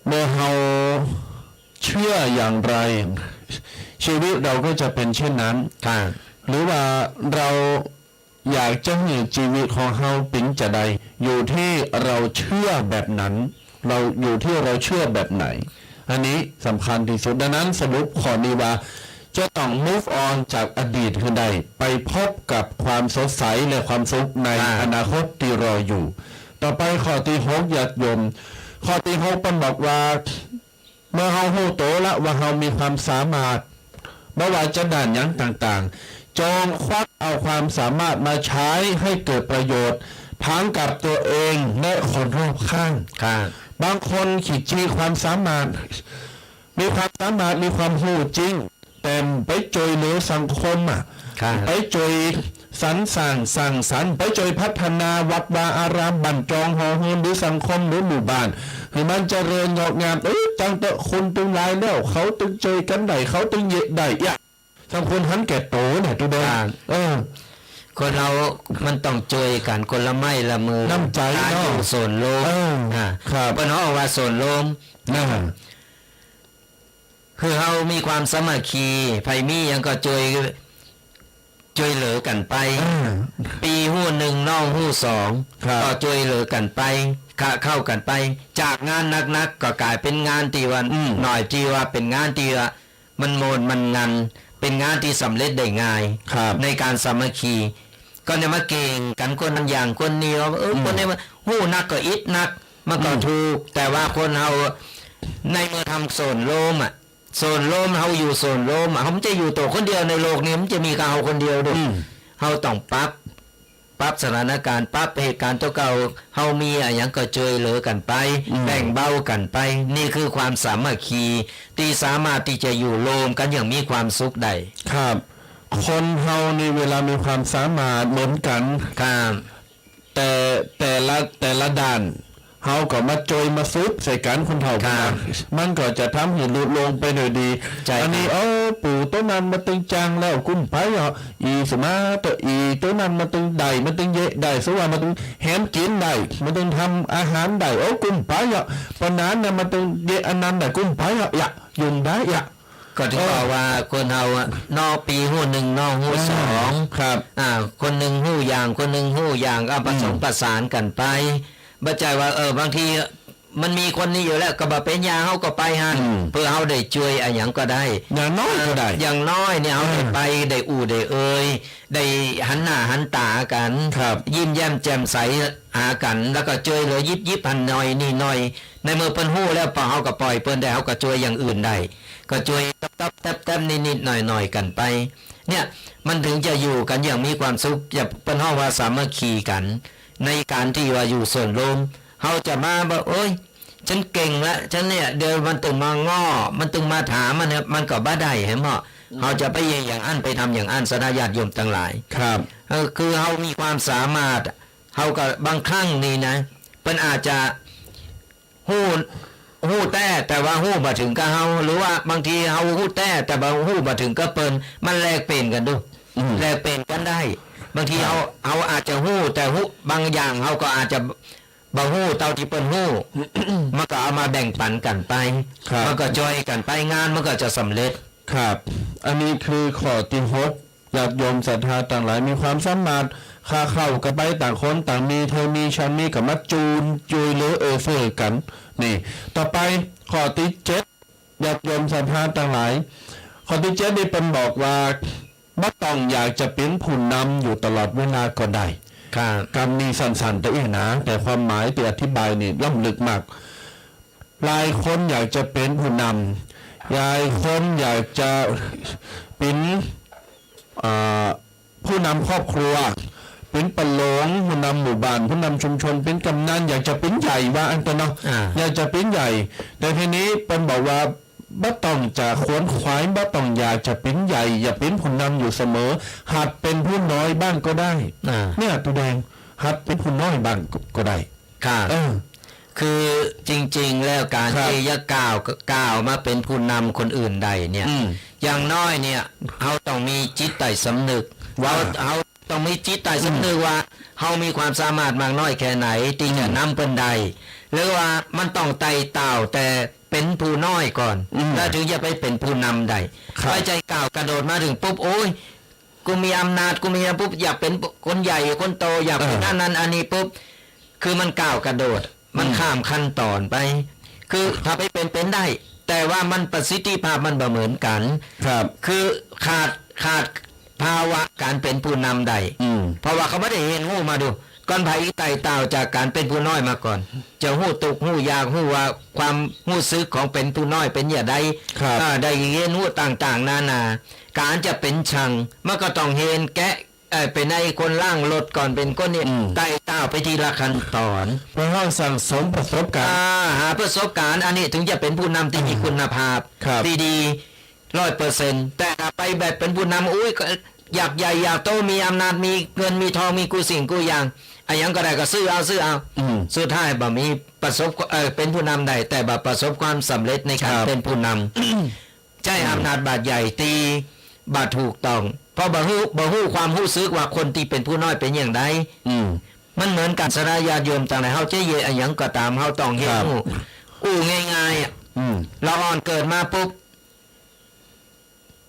เมื่อเราเชื่ออย่างไร ชีวิตเราก็จะเป็นเช่นนั้น หรือว่าเราอยากจะให้ชีวิตของเราเป็นจะใดอยู่ที่เราเชื่อแบบนั้น เราอยู่ที่เราเชื่อแบบไหน อันนี้สำคัญที่สุดดังนั้นสรุปขอนี้ว่าจะต้อง move on จากอดีตคือใดไปพบกับความสดใสและความสุขในอนาคตที่รออยู่ ต่อไปข้อที่6ญาติโยมข้อที่6เป็นบอกว่าเมื่อเราหู้โตละว่าเรามีความสามารถไม่ว่าจะด้านหยังต่างๆจงควักเอาความสามารถมาใช้ให้เกิดประโยชน์ทั้งกับตัวเองและคนรอบข้างบางคนขีดจีความสามารถมีความหู้จริงแต่ไปจอยเหลือสังคมไปจอย สรรสร้างสร้างสรรค์ไปจอยพัฒนาวัดวาอารามบั่นจองหอเฮือนหรือสังคมหรือหมู่บ้านให้มันเจริญงอกงามจังแต่คนตึงหลายแล้วเขาตึงเจอกันได้เขาตึงเยะได้ยะสำคนหันแก่โตเนี่ยตัวเดิมคนเรามันต้องช่วยกันคนละไม้ละมือน้ำใจเนาะส่วนโลมครับเนาะว่าส่วนโลมคือเรามีความสามัคคีไผมียังก็ช่วยเหลือกันไปปีหู้หนึ่งน้องหู้สองก็ช่วยเหลือกันไปเข้ากันไปจากงานนักก็กลายเป็นงานที่วันหน่อยที่ว่าเป็นงานที่ว่ามันโมนมันงันเป็นงานที่สำเร็จได้ง่ายในการสามัคคีก็เนี่ยมาเก่งกันคนนั้นอย่างคนนี้ว่าคนนี้มันหู้นักก็อิดนักมันก็ถูกแต่ว่าคนเราในเมื่อทำโซนโลมโซนโลมเขาอยู่โซนโลมเขาไม่จะอยู่ตัวคนเดียวในโลกนี้มันจะมีเขาคนเดียวด้วยเขาต้องปรับสถานการณ์ปรับเหตุการณ์ตัวเก่าเขามีอย่างก็ช่วยเหลือกันไปแบ่งเบากันไปนี่คือความสามัคคีที่สามารถที่จะอยู่โลมกันอย่างมีความสุขได้ครับคนเฮาในเวลามีความสามารถเหมือนกันครับแต่ละด้านเฮาก็มาโจยมาซุบใส่กันคนเฒ่ามันก็จะทำให้ลุลงไปโดยดีอันนี้ปู่ต้นนั้นมาตึงจังแล้วกุ้มไปอีสมาตัวอีต้นนั้นมาตึงใดมาตึงเยะได้สว่ามาตึงแฮมกินได้มาตึงทำอาหารได้กุ้มไปปนนั้นน่ะมาตึงเยะอันนั้นได้กุ้มไปยุงได้ก็ที่บอกว่าคนเฮานอกปีหู้หนึ่งนอกหู้สองครับคนหนึ่งหู้อย่างคนหนึ่งหู้อย่างก็ผสมประสานกันไปบัจจัยว่าบางทีมันมีคนนี้อยู่แล้วก็บ่เป็นยาเฮาก็ไปหันเพื่อเฮาได้ช่วยอะไรอย่างก็ได้อย่างน้อยก็ได้อย่างน้อยเนี่ยเฮาได้ไปได้ได้ได้หันหน้าหันตากันยิ้มแย้มแจ่มใสหากันแล้วก็ช่วยเหลือยิบหันหน่อยนี่หน่อยในเมื่อเพิ่นฮู้แล้วพอเฮาก็ปล่อยเพิ่นได้เฮาก็ช่วยอย่างอื่นได้ก็ช่วยตับนิดๆหน่อยๆกันไปเนี่ยมันถึงจะอยู่กันอย่างมีความสุขอย่าเพิ่นเฮาว่าสามัคคีกันในการที่ว่าอยู่ส่วนรวมเขาจะมาบอกฉันเก่งแล้วฉันเนี่ยเดี๋ยวมันตึงมาง้อมันตึงมาถามมันก็บ้าได้เห็นมั้ยเขาจะไปอย่างอันไปทำอย่างอันสนาญาติโยมทั้งหลายครับคือเขามีความสามารถเขาก็บางครั้งนี่นะเป็นอาจจะหู้แต่ว่าหู้มาถึงกับเขาหรือว่าบางทีเขาหู้แต่บางหู้มาถึงก็เปิ้นมันแลกเป็นกันดูแลกเป็นกันได้บางทีเอาอาจจะหู้แต่หู้บางอย่างเขาก็อาจจะบ่หู้เท่าที่เปิ้นหู้ มันก็เอามาแบ่งปันกันไปมันก็จอยกันไปงานมันก็จะสำเร็จครับอันนี้คือข้อที่6ญาติโยมศรัทธาต่างหลายมีความสามารถค่าเข้ากันไปต่างคนต่างมีเธอมีฉันมีกับมาจุยหรือเฟอร์กันนี่ต่อไปข้อที่7ญาติโยมศรัทธาต่างหลายข้อที่7นี่เป็นบอกว่าบ่ต้องอยากจะเป็นผู้นำอยู่ตลอดเวลาก็ได้คำนี้สั้นๆแต่อีกนะแต่ความหมายที่อธิบายนี่ล้ำลึกมากหลายคนอยากจะเป็นผู้นำหลายคนอยากจะเป็นผู้นำครอบครัวเป็นปลงผู้นำหมู่บ้านผู้นำชุมชนเป็นกำนันอยากจะเป็นใหญ่ว่าอันตัวเนาะอยากจะเป็นใหญ่แต่ทีนี้เป็นบอกว่าบ่ต้องจะขวนขวายบ่ต้องอยากจะเป็นใหญ่อย่าเป็นผู้นำอยู่เสมอหัดเป็นผู้น้อยบ้างก็ได้เนี่ยตัวแดงหัดเป็นผู้น้อยบ้างก็ได้ค่ะคือจริงๆแล้วการที่จะก้าวมาเป็นผู้นำคนอื่นใดเนี่ยอย่างน้อยเนี่ยเขาต้องมีจิตใต้สำนึกว่าเขาต้องมีจิตใต้สำนึกว่าเขามีความสามารถมากน้อยแค่ไหนที่จะนำเป็นใดหรือว่ามันต้องไต่เต่าแต่เป็นผู้น้อยก่อนแล้วถึงจะไปเป็นผู้นำได้ไปใจก้าวกระโดดมาถึงปุ๊บโอ้ยกูมีอำนาจกูมีปุ๊บอยากเป็นคนใหญ่คนโตอยากเป็นนั้นอันนี้ปุ๊บคือมันก้าวกระโดดมันข้ามขั้นตอนไปคือถ้าไปเป็นได้แต่ว่ามันประสิทธิภาพมันบ่เหมือนกันคือขาดภาวะการเป็นผู้นำได้เพราะว่าเขาไม่ได้เห็นหู้มาดูก่อนไผไต่เต่าจากการเป็นผู้น้อยมาก่อนจะหู้ตุกหู้ยากหู้ว่าความหู้ซึกของเป็นผู้น้อยเป็นอย่างใดได้เห็นหู้ต่างๆนานาการจะเป็นช่างมันก็ต้องเห็นแกะเป็นในคนล่างรถก่อนเป็นก้นเนี่ยไต่เต่าไปทีละขั้นตอนเพราะเราสั่งสมประสบการณ์หาประสบการณ์อันนี้ถึงจะเป็นผู้นำที่มีคุณภาพดี100%แต่ไปแบบเป็นผู้นำอุ้ย อยากใหญ่อยากโตมีอำนาจมีเงินมีทองมีกูสิ่งกูอย่างอะไรยังก็ได้ก็ซื้อเอาสุดท้ายบ่มีประสบเป็นผู้นำได้แต่บ่ประสบความสำเร็จในการเป็นผู้นำ ใช้อำนาจบาดใหญ่ตีบาดถูกต้องเพราะบ่ฮู้ความรู้สึกว่าคนที่เป็นผู้น้อยเป็นอย่างไรมันเหมือนกันสระญาติโยมต่างๆเฮาจะเยอะหยังก็ตามเฮาต้องเฮ็ดอู้ง่ายๆอ่ะเราอ่อนเกิดมาปุ๊บ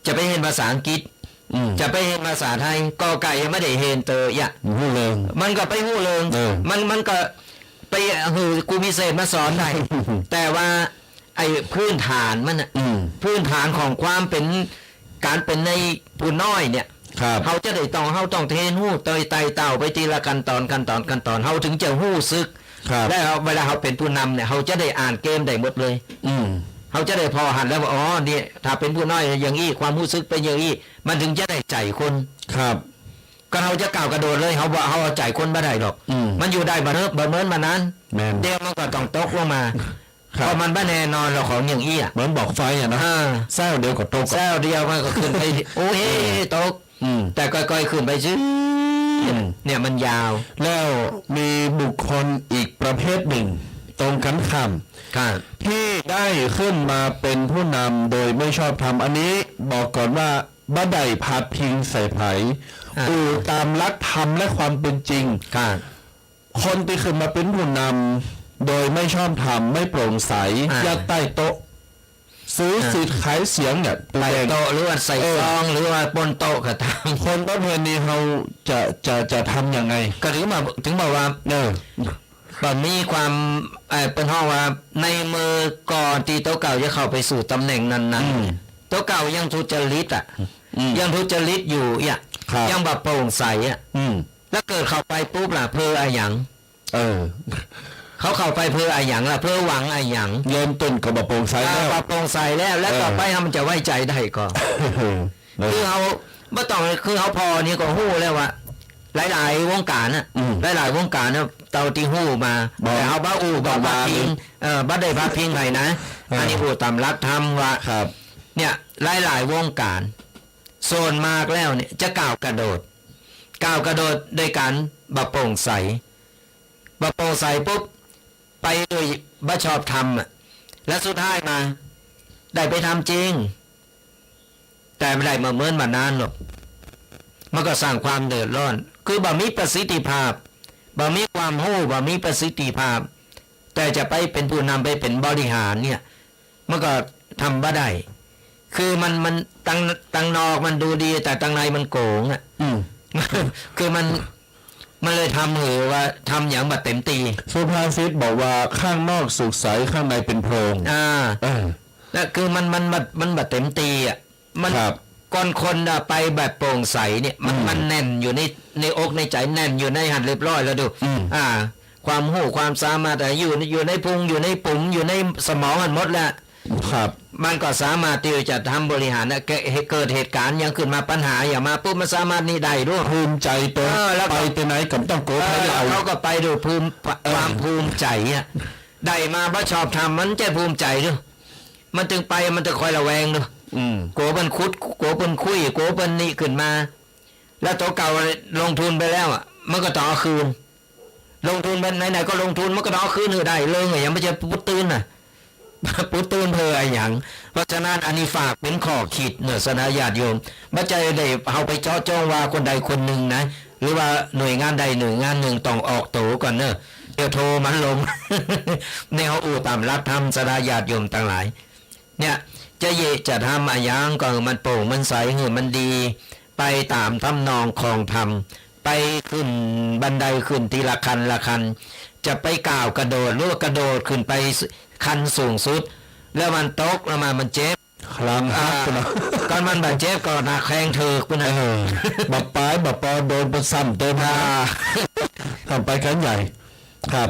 จะไปเห็นภาษาอังกฤษจะไปเห็นภาษาไทยกอไก่ยังไม่ได้เห็นเตยะหู้เริงมันก็ไปหู้เริงมันก็ไปกูมีเศษมาสอนได้ แต่ว่าไอ้พื้นฐานมันอ่ะพื้นฐานของความเป็นการเป็นในผู้น้อยเนี่ยเขาจะได้ต้องเขาต้องเทนหู้เตยไตเต่าไปทีละขั้นตอนเขาถึงจะหู้ซึกแล้วเวลาเขาเป็นผู้นำเนี่ยเขาจะได้อ่านเกมได้หมดเลยเขาจะได้พอหันแล้วว่าอ๋อนี่ถ้าเป็นผู้น้อยอย่างนี้ความรู้สึกเป็นอย่างนี้มันถึงจะได้ใจคนครับก็เขาจะก้าวกระโดดเลยเขาบอกเขาเอาใจคนไม่ได้หรอกมันอยู่ได้มาเริ่มเมินมานั้นเดี๋ยวมันก็ต้องตกลงมาเพราะมันไม่แน่นอนเราของอย่างอี้เหมือนบอกไฟอ่ะนะแซวเดียวก็ตกแซวเดียวมันก็ขึ้นไปโอ้เฮ้ตกแต่ก้อยๆขึ้นไปชื่อเนี่ยมันยาวแล้วมีบุคคลอีกประเภทหนึ่งตรงกันข้ามที่ได้ขึ้นมาเป็นผู้นำโดยไม่ชอบทำอันนี้บอกก่อนว่าบ่ได้พาดพิงใส่ไผ่ตามหลักธรรมและความเป็นจริงคนที่ขึ้นมาเป็นผู้นำโดยไม่ชอบทำไม่โปร่งใสยัดใต้โต๊ะซื้อสิทธิ์ขายเสียงเนี่ยใต้โต๊ะหรือว่าใส่ซองหรือว่าบนโต๊ะก็ตามคนประเภทนี้เขาจะทำยังไงก็ถึงบอกว่าแบบมีความเป็นห้องว่าในมือก่อนที่โต๊ะเก่าจะเข้าไปสู่ตำแหน่งนั้นๆโต๊ะเก่ายังทุจริตอ่ะยังทุจริตอยู่ยังแบบโปร่งใสอ่ะแล้วเกิดเข้าไปปุ๊บล่ะเพื่ออะไรอย่างเขาเข้าไปเพื่ออะไรอย่างล่ะเพื่อหวังอะไรอย่างเริ่มต้นก็แบบโปร่งใสแล้วโปร่งใสแล้วต่อไปมันจะไว้ใจได้ก็คือเขาไม่ต้องคือเขาพอนี่ก็หู้แล้วว่าหลายๆวงการน่ะหลายๆวงการน่ะเตาตีหู้มาแต่เขาบ้าอู่บ้าพิงบ้าได้บ้าพิงไหนนะอันนี้อู่ตามรักธรรมว่าเนี่ยหลายๆวงการโซนมากแล้วเนี่ยจะก้าวกระโดดโดยการบ่โปร่งใสปุ๊บไปโดยบ่ชอบทำและสุดท้ายมาได้ไปทำจริงแต่ไม่ได้มาเมินมานานหรอกมันก็สร้างความเดือดร้อนคือบ่มีประสิทธิภาพบ่มีความรู้บ่มีประสิทธิภาพแต่จะไปเป็นผู้นำไปเป็นบริหารเนี่ยมันก็ทำบ่ได้คือมันตั้งนอกมันดูดีแต่ตั้งในมันโกงอ่ะคือมันเลยทำเหอว่าทำอย่างแบบเต็มตีสุภาษิตบอกว่าข้างนอกสุขใสข้างในเป็นโพรงแล้วคือมันแบบเต็มตีอ่ะมันก่อนคนไปแบบโปร่งใสเนี่ยมันแน่นอยู่ในอกในใจแน่นอยู่ในหันเรียบร้อยแล้วดูความหู้ความสามารถอยู่ในพุงอยู่ในปุ่มอยู่ในสมองมันหมดแล้วมันก็สามารถที่จะทำบริหารเกิดเหตุการณ์ยังขึ้นมาปัญหาอย่างมาปุ๊บมันสามารถนี่ได้ด้วยภูมิใจตัวไปที่ไหนกับต้องโกรธเขาก็ไปดูความภูมิใจอ่ะได้มาบ่ชอบทำมันจะภูมิใจด้วยมันถึงไปมันจะคอยระแวงด้วยโกบันคุดโกบันคุยโกบันนี่ขึ้นมาแล้วตัวเก่าลงทุนไปแล้วอ่ะมันก็ต่อคืนลงทุนไปไหนๆก็ลงทุนมันก็ต่อคืนได้เลยอย่างไม่ใช่ปุตตื่นน่ะปุตตื่นเพออย่างเพราะฉะนั้นอันนี้ฝากเป็นข้อคิดเนี่ยสนาญาติโยมไม่ใจได้เอาไปเจาะจ้องว่าคนใดคนหนึ่งนะหรือว่าหน่วยงานใดหน่วยงานหนึ่งต้องออกตัวก่อนเนอะเดี๋ยวโทรมันลงในเขาอู่ตามรับทำสนาญาติโยมต่างหลายเนี่ยจะทำอะไรอย่างก็มันโปร่งมันใสมันดีไปตามทำนองของธรรมไปขึ้นบันไดขึ้นทีละคันจะไปก้าวกระโดดหรือว่ากระโดดขึ้นไปคันสูงสุดแล้วมันตกแล้วมันเจ็บคลังก่อนมันบาดเจ็บก็หนักแข้งเถิกนะบับปายบับปอโดนเป็นซ้ำเติมทำไปกันใหญ่ครับ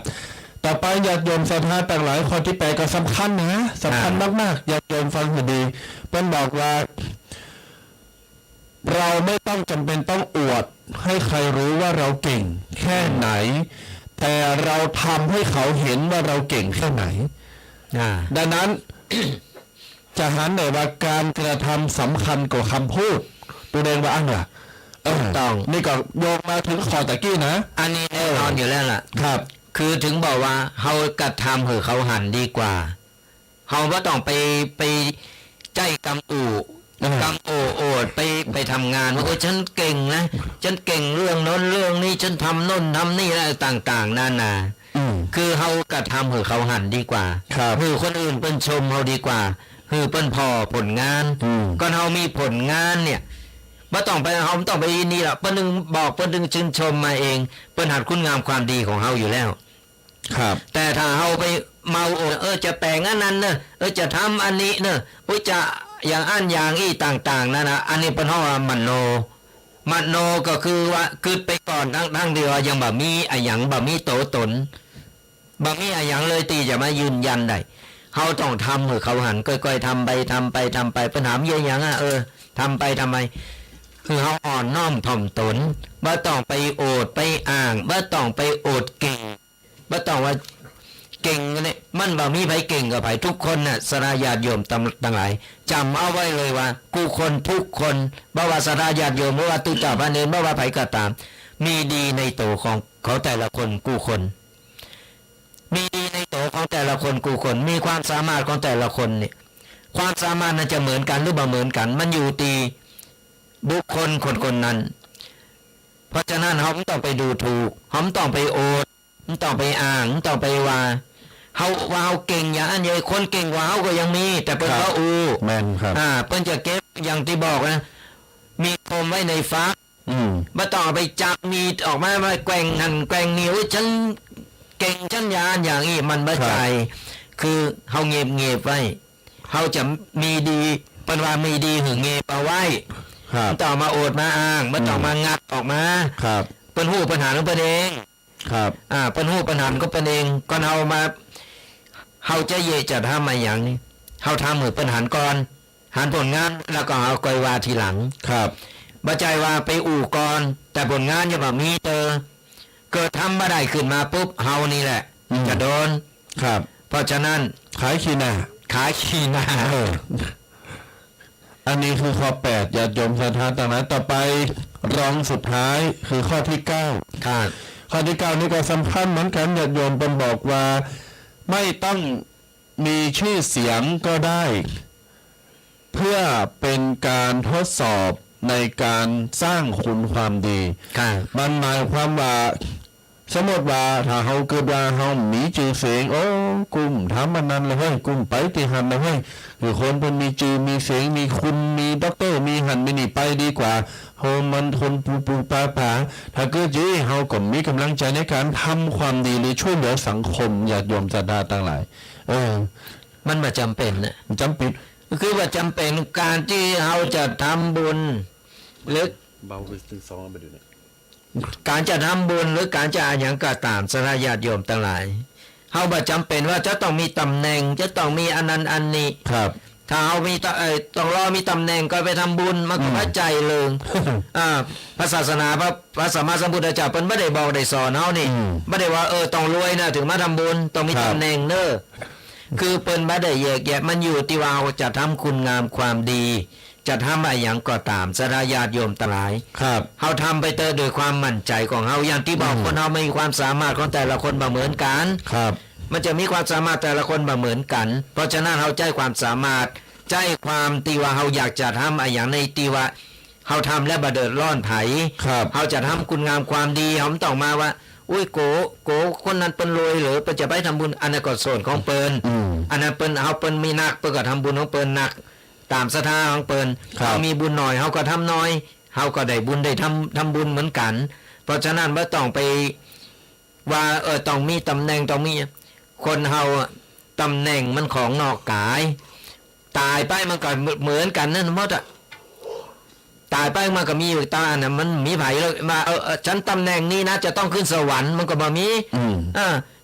ต่อไปญาติโยมศรัทธาต่างหลายคนที่แปลก็สำคัญนะสำคัญมากๆญาติโยมฟังให้ดีเป็นบอกว่าเราไม่ต้องจำเป็นต้องอวดให้ใครรู้ว่าเราเก่งแค่ไหนแต่เราทำให้เขาเห็นว่าเราเก่งแค่ไหนดังนั้น จะหันหน่อยว่าการกระทำสำคัญกว่าคำพูดตัวเองว่าอันน่ะ ถูกต้อง นี่ก็โยงมาถึงขอตะกี้นะ อันนี้แน่นอนอยู่แล้วล่ะ ครับ คือถึงบอกว่าเฮากระทำเหอะเขาหันดีกว่าเฮาว่าต้องไปใจกำอู่กำโอดไปทำงานว่าฉันเก่งนะฉันเก่งเรื่องโน้นเรื่องนี้ฉันทำโน้นทำนี่อะไรต่างๆนานา คือเฮากระทำเหอะเขาหันดีกว่า ครับ คือคนอื่นเปิ้นชมเฮาดีกว่าคือเปิ้นพอผลงาน ก่อนเฮามีผลงานเนี่ยบ่ต้องไปเฮาต้องไปนี่ล่ะเปิ้นนึงบอกเปิ้นนึงชื่นชมมาเองเปิ้นหัดคุณงามความดีของเฮาอยู่แล้ว ครับ แต่ถ้าเฮาไปเมาจะแปลงอันนั้นเนอะจะทำอันนี้เนอะจะอย่างอันอย่างอีต่างๆนั่นนะอันนี้เป็นห้องมันโนก็คือว่าคืดไปก่อนทั้งเดียวยังบ่มีอะหยังบ่มีโตตนบ่มีอะหยังเลยตีจะมายืนยันได้เฮาต้องทำเขาหันค่อยๆทำไปปัญหาเยอะอย่างทำไปทำไมคือเฮาอ่อนน้อมถ่อมตนบ่ต้องไปโอดไปอ้างบ่ต้องไปโอดเก่งบ่ต้องว่าเก่งเนี่ยมันบ่มีไผเก่งกับไผทุกคนน่ะสราญาติโยมทั้งหลายจำเอาไว้เลยว่ากูคนทุกคนบ่ว่าสราญาติโยมบ่ว่าตุเจ้าพระเนรบ่ว่าไผก็ตาม มีดีในโตของเขาแต่ละคนกูคน มีดีในโตของแต่ละคนกูคนมีความสามารถของแต่ละคนเนี่ยความสามารถนั้นจะเหมือนกันหรือบ่เหมือนกัน มันอยู่ที่บุคคลคนนั้นเพราะฉะนั้นเราต้องไปดูถูกเราต้องไปโอดต้องไปอ้างต้องไปว่าเฮาเก่งอย่างอันใหญ่คนเก่งกว่าเฮาก็ยังมีแต่เปิ้นก็แม่นครับ เปิ้นจะเก็บอย่างที่บอกนะมีคมไว้ในฟักบ่ต้องเอาไปจับมีดออกมาแกว่งหันแกว่งนิ้วฉันเก่งฉันอย่างนี้มันบ่ใช่คือเฮาเงียบไว้เฮาจะมีดีเปิ้นว่ามีดีหึงเงียบเอาไว้ครับต่อมาโอดมาอ้างบ่ต้องมางัดออกมาครับเปิ้นฮู้ปัญหาของเปิ้นเอง ครับเปิ้นฮู้ปัญหาของเปิ้นเองก่อนเฮามาเฮาจะจะทำมาอย่างนี้เฮาทำมือเปิ้นหันก่อนหันผลงานแล้วก็เอาก่อยว่าทีหลังครับบ่ใจว่าไปอู่ก่อนแต่ผลงานจะบ่มีเกิดทำบ่ได้ขึ้นมาปุ๊บเฮานี่แหละจะโดนครับเพราะฉะนั้นขายขี้หน้าอันนี้คือข้อ8ญาติโยมศรัทธาต่างๆต่อไปรองสุดท้ายคือข้อที่9ครับข้อที่9นี่ก็สำคัญเหมือนกันญาติโยมเป็นบอกว่าไม่ต้องมีชื่อเสียงก็ได้ เพื่อเป็นการทดสอบในการสร้างคุณความดีมันหมายความว่าสมมติว่าถ้าเฮาเกิดว่าเฮามีชื่อเสียงโอ้กุ่มทำมันนั้นเลยเฮ้ยกุ่มไปที่หันเลยเฮ้ยคือคนเป็นมีชื่อมีเสียงมีคุณมีด็อกเตอร์มีหันมีนี่ไปดีกว่าเฮามันคนปูปาถ้าเกิดจีเฮาก็มีกำลังใจในการทำความดีหรือช่วยเหลือสังคมญาติโยมศรัทธาทั้งหลายมันบ่จำเป็นนะจำเป็นคือว่าจำเป็นการที่เฮาจะทำบุญหรือเบาไปถึง2ไปดูเนี่ยการจะทำบุญหรือการจะอย่างก็ตามสราญาติโยมทั้งหลายเฮาบ่จำเป็นว่าจะต้องมีตำแหน่งจะต้องมีอันนั้นอันนี้ครับถ้าเฮามีต้องรอมีตำแหน่งก็ไปทำบุญมันก็เข้าใจเลยพระศาสนาพระสัมมาสัมพุทธเจ้าเพิ่นบ่ได้บอกได้สอนเฮานี่บ่ได้ว่าต้องรวยนะถึงมาทำบุญต้องมีตำแหน่งเด้อคือเปิ้นบ่ได้แยกแยะมันอยู่ที่ว่าเราจะทำคุณงามความดีจะทำอะไรอย่างก็ตามสราญาติโยมทั้งหลายครับเฮาทำไปเตอโดยความมั่นใจของเฮาอย่างที่บอกคนเฮาไม่มีความสามารถของแต่ละคนบ่เหมือนกันครับมันจะมีความสามารถแต่ละคนบ่เหมือนกันเพราะฉะนั้นเฮาใจความสามารถใจความที่ว่าเฮาอยากจะทำอะไรอย่างในที่ว่าเฮาทำและบ่เดือดร้อนไผเฮาจะทำคุณงามความดีเฮาต้องมาว่าอุ้ยโกคนนั้นเปิ้นรวยหรือเปิ้นจะไปทำบุญอันนั้นก็ส่วนของเปิ้นอันนั้นเปิ้นเฮาเปิ้นมีนักเปิ้นก็ทำบุญของเปิ้นนักตามศรัทธาของเปิ้นเฮามีบุญน้อยเฮาก็ทำน้อยเฮาก็ได้บุญได้ทำบุญเหมือนกันเพราะฉะนั้นบ่ต้องไปว่าต้องมีตำแหน่งต้องมีคนเฮาตำแหน่งมันของนอกกายตายไปมันก็เหมือนกันนั่นหมดอ่ะตายไปมันก็มีอยู่ตาน่ะมันมีไผแล้วมาฉันตำแหน่งนี้นะจะต้องขึ้นสวรรค์มันก็บ่มี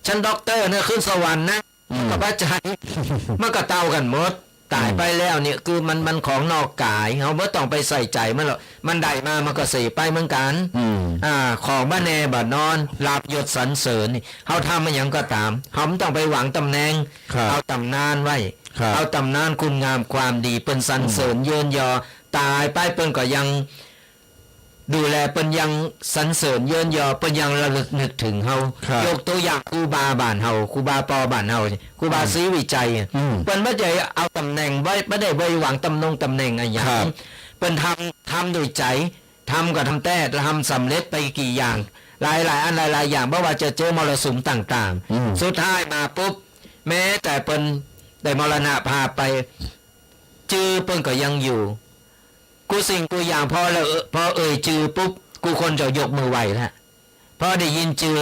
ฉันด็อกเตอร์เนี่ยขึ้นสวรรค์นะก็บ่ใจมันก็เท่ากันหมดตายไปแล้วเนี่ยคือมันของนอกกายเฮาบ่ต้องไปใส่ใจมันหรอกมันได้มามันก็เสียไปเหมือนกันของบ่แน่บ่นอนลาภยศสรรเสริญนี่เฮาทำมันหยังก็ตามเฮาบ่ต้องไปหวังตำแหน่งเอาตำนานไว้เอาตำนานคุณงามความดีเปิ้นสรรเสริญเยินยอตายไปเปิ้นก็ยัง ดูแลเปิ้นยังสรรเสริญเยินยอเปิ้นยังระลึกนึกถึงเฮา ครับ ยกตัวอย่างครูบาบ้านเฮาครูบาปอบ้านเฮาครูบาศรีวิจัยเปิ้นบ่ได้เอาตำแหน่งบ่ได้หวังตำแหน่งอะไรอย่างเปิ้นทำด้วยใจทำก็ทำแต่ทำสำเร็จไปกี่อย่างหลายอันหลายอย่างบ่ว่าจะเจอมรสุมต่างๆสุดท้ายมาปุ๊บแม้แต่เปิ้นได้มรณภาพไปจื่อเปิ้นก็ยังอยู่กูสิ่งกูอย่างพอจื่อปุ๊บกูคนจะยกมือไหวแล้วพอได้ยินจื่อ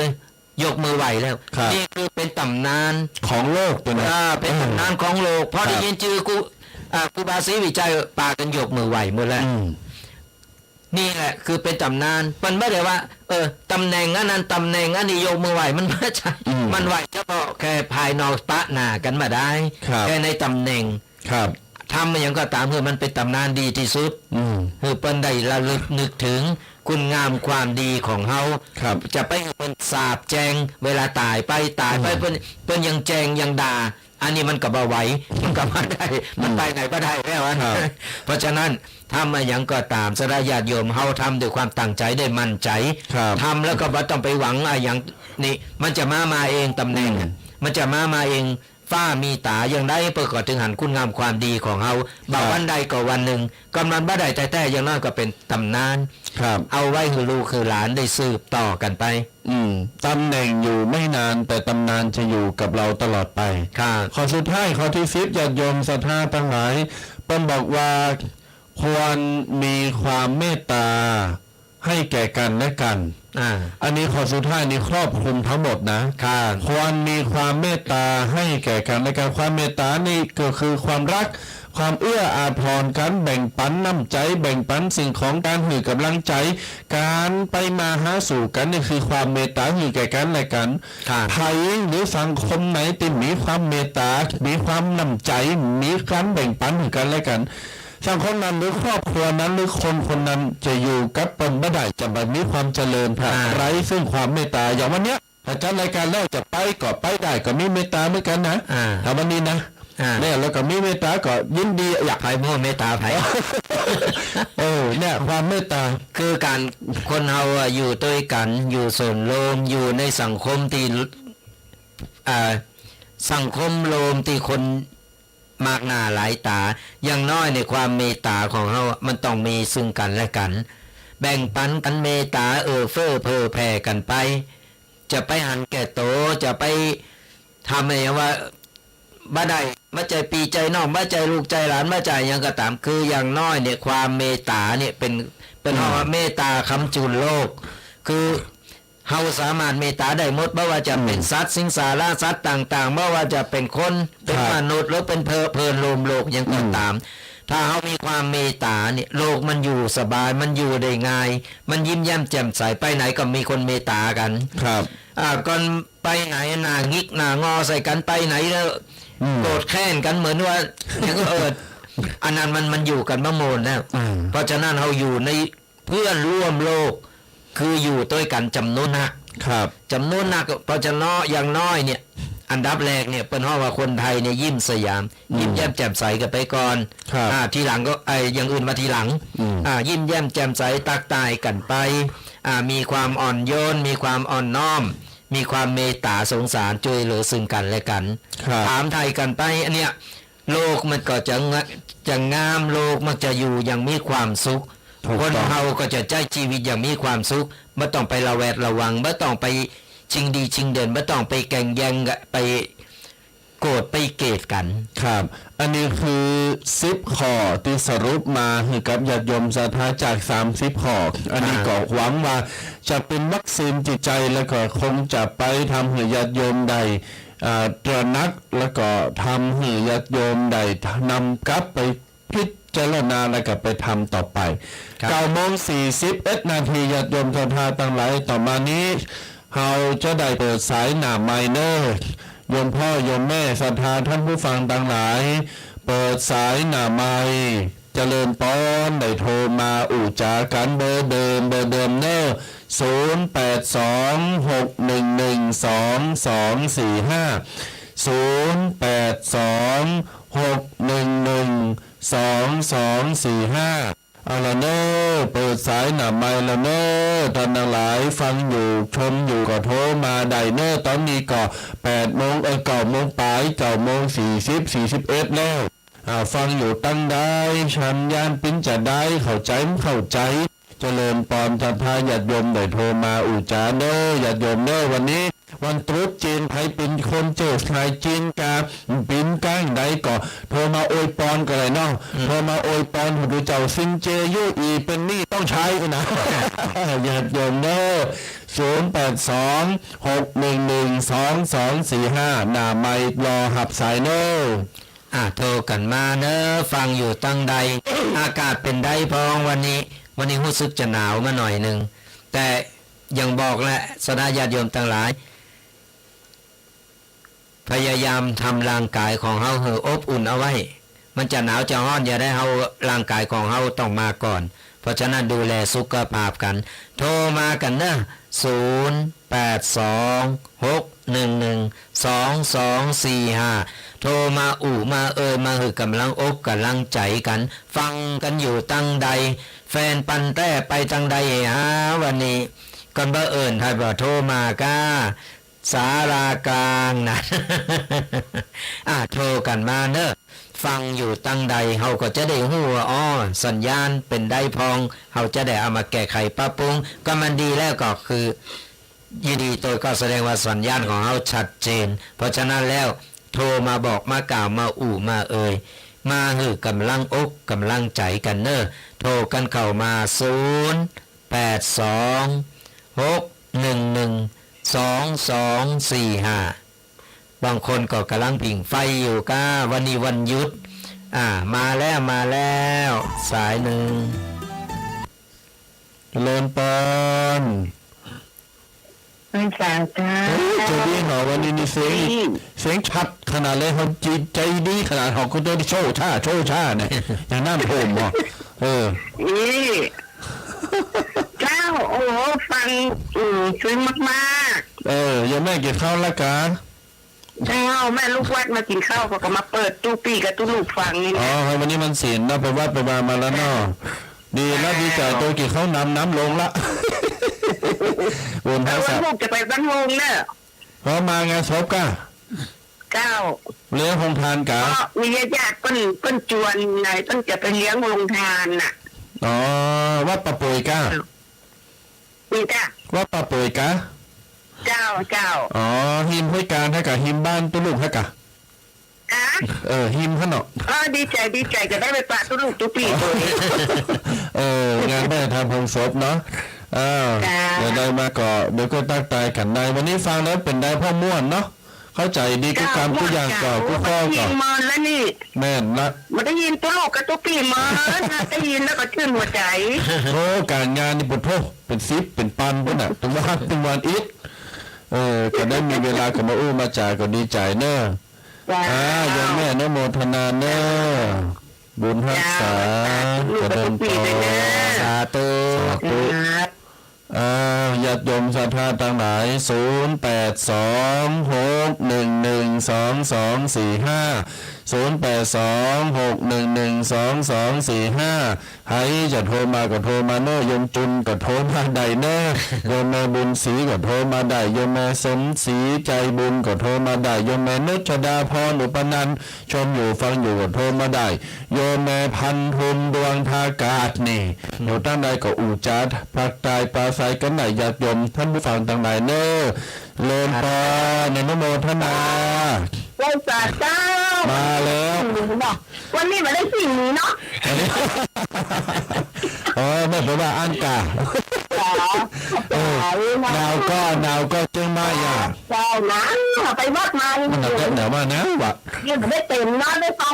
ยกมือไหวแล้วนี่คือเป็นตำนานของโลกตัวนี้เป็นตำนานของโลกพอได้ยินจื่อกูบาศรีวิจัยปากันยกมือไหวหมดแล้วนี่แหละคือเป็นตำนานมันไม่ได้ว่าตำแหน่งนั้นตำแหน่งนี้ยกมือไหวมันไม่ใช่มันไหวเฉพาะแค่ภายนอกปะหน้ากันมาได้แค่ในตำแหน่งทำมันยังก็ตามคือมันเป็นตำนานดีที่สุดคือเปิ้นได้ระลึกนึกถึงคุณงามความดีของเฮาจะไปเปิ้นสาบแจงเวลาตายไปเปิ้นยังแจงยังด่าอันนี้มันก็บ่ไหวมันก็บ่ได้มันไปไหนบ่ได้แล้วเพราะฉะนั้นทำมาอย่างก็ตามสระญาติโยมเฮาทำด้วยความตั้งใจได้มั่นใจทำแล้วก็บ่ต้องไปหวังอย่างนี่มันจะมาเองตำแหน่งมันจะมาเองฟ้ามีตาอย่างได้เปิดก่อถึงหันคุณงามความดีของเฮาบ่วันใดก็วันหนึ่งกำนันบ่ได้แต่อย่างน้อยก็เป็นตำนานเอาไว้คือลูกคือหลานได้สืบต่อกันไปตำแหน่งอยู่ไม่นานแต่ตำนานจะอยู่กับเราตลอดไปข้อสุดท้ายข้อที่10ญาติโยมศรัทธาทั้งหลายเปิ้นบอกว่าควรมีความเมตตาให้แก่กันและกันอันนี้ข้อสุดท้ายนี้ครอบคลุมทั้งหมดนะควรมีความเมตตาให้แก่กันและกันความเมตตานี่ก็คือความรักความเอื้ออาทรการแบ่งปันน้ำใจแบ่งปันสิ่งของการให้กำลังใจการไปมาหาสู่กันนี่คือความเมตตาให้แก่กันและกันไทยหรือสังคมไหนที่มีความเมตตามีความน้ำใจมีการแบ่งปันให้กันและกันสังคมนั้นหรือครอบครัวนั้นหรือคนนั้นจะอยู่กับเปิ้นบ่ได้จะบ่มีความเจริญไร้ซึ่งความเมตตาอย่างวันเนี้ยอาจารย์รายการแล้วจะไปก็ไปได้ก็มีเมตตาเหมือนกันนะแต่วันนี้นะเนี่ยแล้วก็มีเมตตาก็ยินดีอยากให้พ่อเมตตาไผเนี่ยความเมตตาคือการคนเฮาอยู่ด้วยกันอยู่ส่วนรวมอยู่ในสังคมที่สังคมรวมที่คนมากหน้าหลายตาอย่างน้อยในความเมตตาของเฮามันต้องมีซึ่งกันและกันแบ่งปันกันเมตตาเฟ้อเพ้อแผ่กันไปจะไปหันแก่โตจะไปทำอะไรว่าบ่ได้มาใจปีใจน้องมาใจลูกใจหลานมาใจยังก็ตามคืออย่างน้อยเนี่ยความเมตตาเนี่ยเป็นเมตตาค้ำจุนโลกคือเฮาสามารถเมตตาได้หมดไม่ว่าจะเป็นสัตว์สิงสาราสัตว์ต่างๆไม่ว่าจะเป็นคนเป็นมนุษย์หรือเป็นเพลินโลมโลกยังก็ตามถ้าเฮามีความเมตตาเนี่ยโลกมันอยู่สบายมันอยู่ได้ง่ายมันยิ้มแย้มแจ่มใสไปไหนก็มีคนเมตตากันก่อนไปไหนหน้างิกหน้างอใส่กันไปไหนแล้วโกรธแค้นกันเหมือนว่าอย่างอันนั้นมันอยู่กันมะโมนแล้วเพราะฉะนั้นเราอยู่ในเพื่อนร่วมโลกคืออยู่ด้วยกันจำนวนนักจำนวนนักเพราะฉะนั้นอย่างน้อยเนี่ยอันดับแรกเนี่ยเป็นเพราะว่าคนไทยเนี่ยยิ้มสยามยิ้มแย้มแจ่มใสกันไปก่อนทีหลังก็อย่างอื่นมาทีหลังยิ้มแย้มแจ่มใสตักตายกันไปมีความอ่อนโยนมีความอ่อนน้อมมีความเมตตาสงสารช่วยเหลือซึ่งกันและกันถามไทยกันไปเนี่ยโลกมันก็จะงามโลกมันจะอยู่อย่างมีความสุขคนเฮาก็จะใช้ชีวิตอย่างมีความสุขไม่ต้องไประแวดระวังไม่ต้องไปชิงดีชิงเด่นไม่ต้องไปแข่งแย่งไปโกรธไปเกลียดกันครับอันนี้คือ10ข้อที่สรุปมาให้กับญาติโยมศรัทธาจาก30ข้ออันนี้ก็หวังว่าจะเป็นวัคซีนจิตใจแล้วก็คงจะไปทำให้ญาติโยมใดตระหนักแล้วก็ทำให้ญาติโยมใดนำกลับไปพิจารณาแล้วก็ไปทำต่อไป9:41 นาทีญาติโยมศรัทธาทั้งหลายต่อมานี้เราจะได้เปิดสายหน้าไมเนอร์โยมพ่อโยมแม่ศรัทธาท่านผู้ฟังทั้งหลายเปิดสายหน้าไมเจริญปอนได้โทรมาอุจากันเบอร์เดิมเนอร์0826112245 0826112245 เอาละเนอะเปิดสายหนาไมค์แล้วเนอะท่านทั้งหลายฟังอยู่ชมอยู่ก็โทรมาได้เนอะตอนนี้ก็8 โมง9 โมงปลาย9 โมง 40 41แล้วฟังอยู่ตั้งได้ชันยานปิ้นจะได้เข้าใจเจริญปอนศรัทธาญาติโยมได้โทรมาอุจาเนอะญาติโยมเนอะวันนี้วันตรุษจีนใครเป็นคนเจอใครจีนกาปิ้นก้างใดก็โทรมาอวยพรกันเลยเนาะโทรมาอวยพรผู้เจ้าซินเจยุอีเป็นนี่ต้องใช้นะ ญาติโยมเนอะ0826112245หน้าไมค์รอหับสายเนอะโทรกันมาเนอะฟังอยู่ตั้งใด อากาศเป็นได้พองวันนี้รู้สึกจะหนาวมาหน่อยหนึ่งแต่ยังบอกแหละสดาญาติโยมทั้งหลายพยายามทำร่างกายของเฮาให้อบอุ่นเอาไว้มันจะหนาวจะร้อนอย่าได้เฮาร่างกายของเฮาต้องมาก่อนเพราะฉะนั้นดูแลสุขภาพกันโทรมากันนะ0826112245โทรมามามาหือกำลังอกกำลังใจกันฟังกันอยู่ตั้งใดแฟนปันแต่ไปตั้งใดวันนี้ก่อนบ่ถ้าบ่โทรมาก้าสารากลางนะ โทรกันมาเนอะฟังอยู่ตั้งใดเฮาก็จะได้ฮู้ว่าสัญญาณเป็นได้พองเฮาจะได้เอามาแก้ไขปรับปรุงก็มันดีแล้วก็คือยินดีตัวก็แสดงว่าสัญญาณของเฮาชัดเจนเพราะฉะนั้นแล้วโทรมาบอกมากล่าวมามามาหือกำลังอกกำลังใจกันเนอะโทรกันเข้ามา0826112245บางคนก็กำลังผิงไฟอยู่ก้าวันนี้วันหยุดมาแล้วสายหนึ่งเลินปอนไม่สาวจ้าจะดีหรอวันนี้นี่เสียงชัดขนาดเลยเขาจิตใจดีขนาดเขาก็ตัวที่โชว์ชาเนี่ยอย่างนั้นผมอ่ะเจ้าโอ้โหฟังซึ้งมากยังแม่เก็บข้าวละกันเจ้าแม่ลูกวัดมากินข้าวก็มาเปิดตู้ปีกับตู้ลูกฟังนี่วันนี้มันเสียนนะไปวัดไปมาแล้วเนาะดีแล้วดีใจตัวกี่เขาน้ำลงละวันลูกจะไปบ้านวงเนี่ยพอมางานศพก้าเจ้าเลี้ยงโรงทานกะมีญาติเปิ้นจวนไงเปิ้นจะไปเลี้ยงโรงทานน่ะวัดปะป่วยก้านี่จ้าวัดปะป่วยก้าเจ้าหิมห้วยการให้กับหิมบ้านตุ้ลูกให้กับหิมขนมดีใจก็ได้ไปปะตุ้ลูกตุ้ปีงานได้ทำพงศพเนาะเดี๋ยวได้มาก่อเดี๋ยวก็ตั้งใจกันได้วันนี้ฟังแล้วเป็นได้พ่อม่วนเนาะเข้าใจดีทุกคำทุกอย่างก่อนทุกข้อก่อนแล้วนี่แม่นละมันได้ยินตัวลูกกับตัวปีมาได้ยินแล้วก็ชื่นหัวใจการงานนี่ปวดท้องเป็นซิปเป็นปันก็น่ะถึงวันอีกก็ได้มีเวลากับมามาจ่ายก็ดีใจเนอะโยมแม่นโมทนาเนอะบุญรักษาจะเดินต่อสาธุญาติโยมศรัทธาทั้งหลาย0826112245ให้จะโทรมาก็โทรมาเนอะโยมจุนก็โทรมาได้เนอะโยมแม่บุญศรีก็โทรมาได้โยมแม่สมศรีใจบุญก็โทรมาได้โยมแม่นุชดาพรอุปนันท์ชมอยู่ฟังอยู่ก็โทรมาได้โยมแม่พันธุมดวงทากาศนี่อยู่ตั้งใดก็อุจาร์ภาคใต้ปราศัยกันไหนญาติโยมท่านผู้ฟังต่างหลายเนอะเลินปาในนโมทนาวันศาสตร์เจ้ามาแล้ววันนี้มาได้สิ่งนี้เนาะไม่เพราะว่าอันกาหนาวก็จึงมาอย่าเจ้านะไปวัดมามันหนาวมานะวะยังไม่ได้เต็มนะได้ฟัง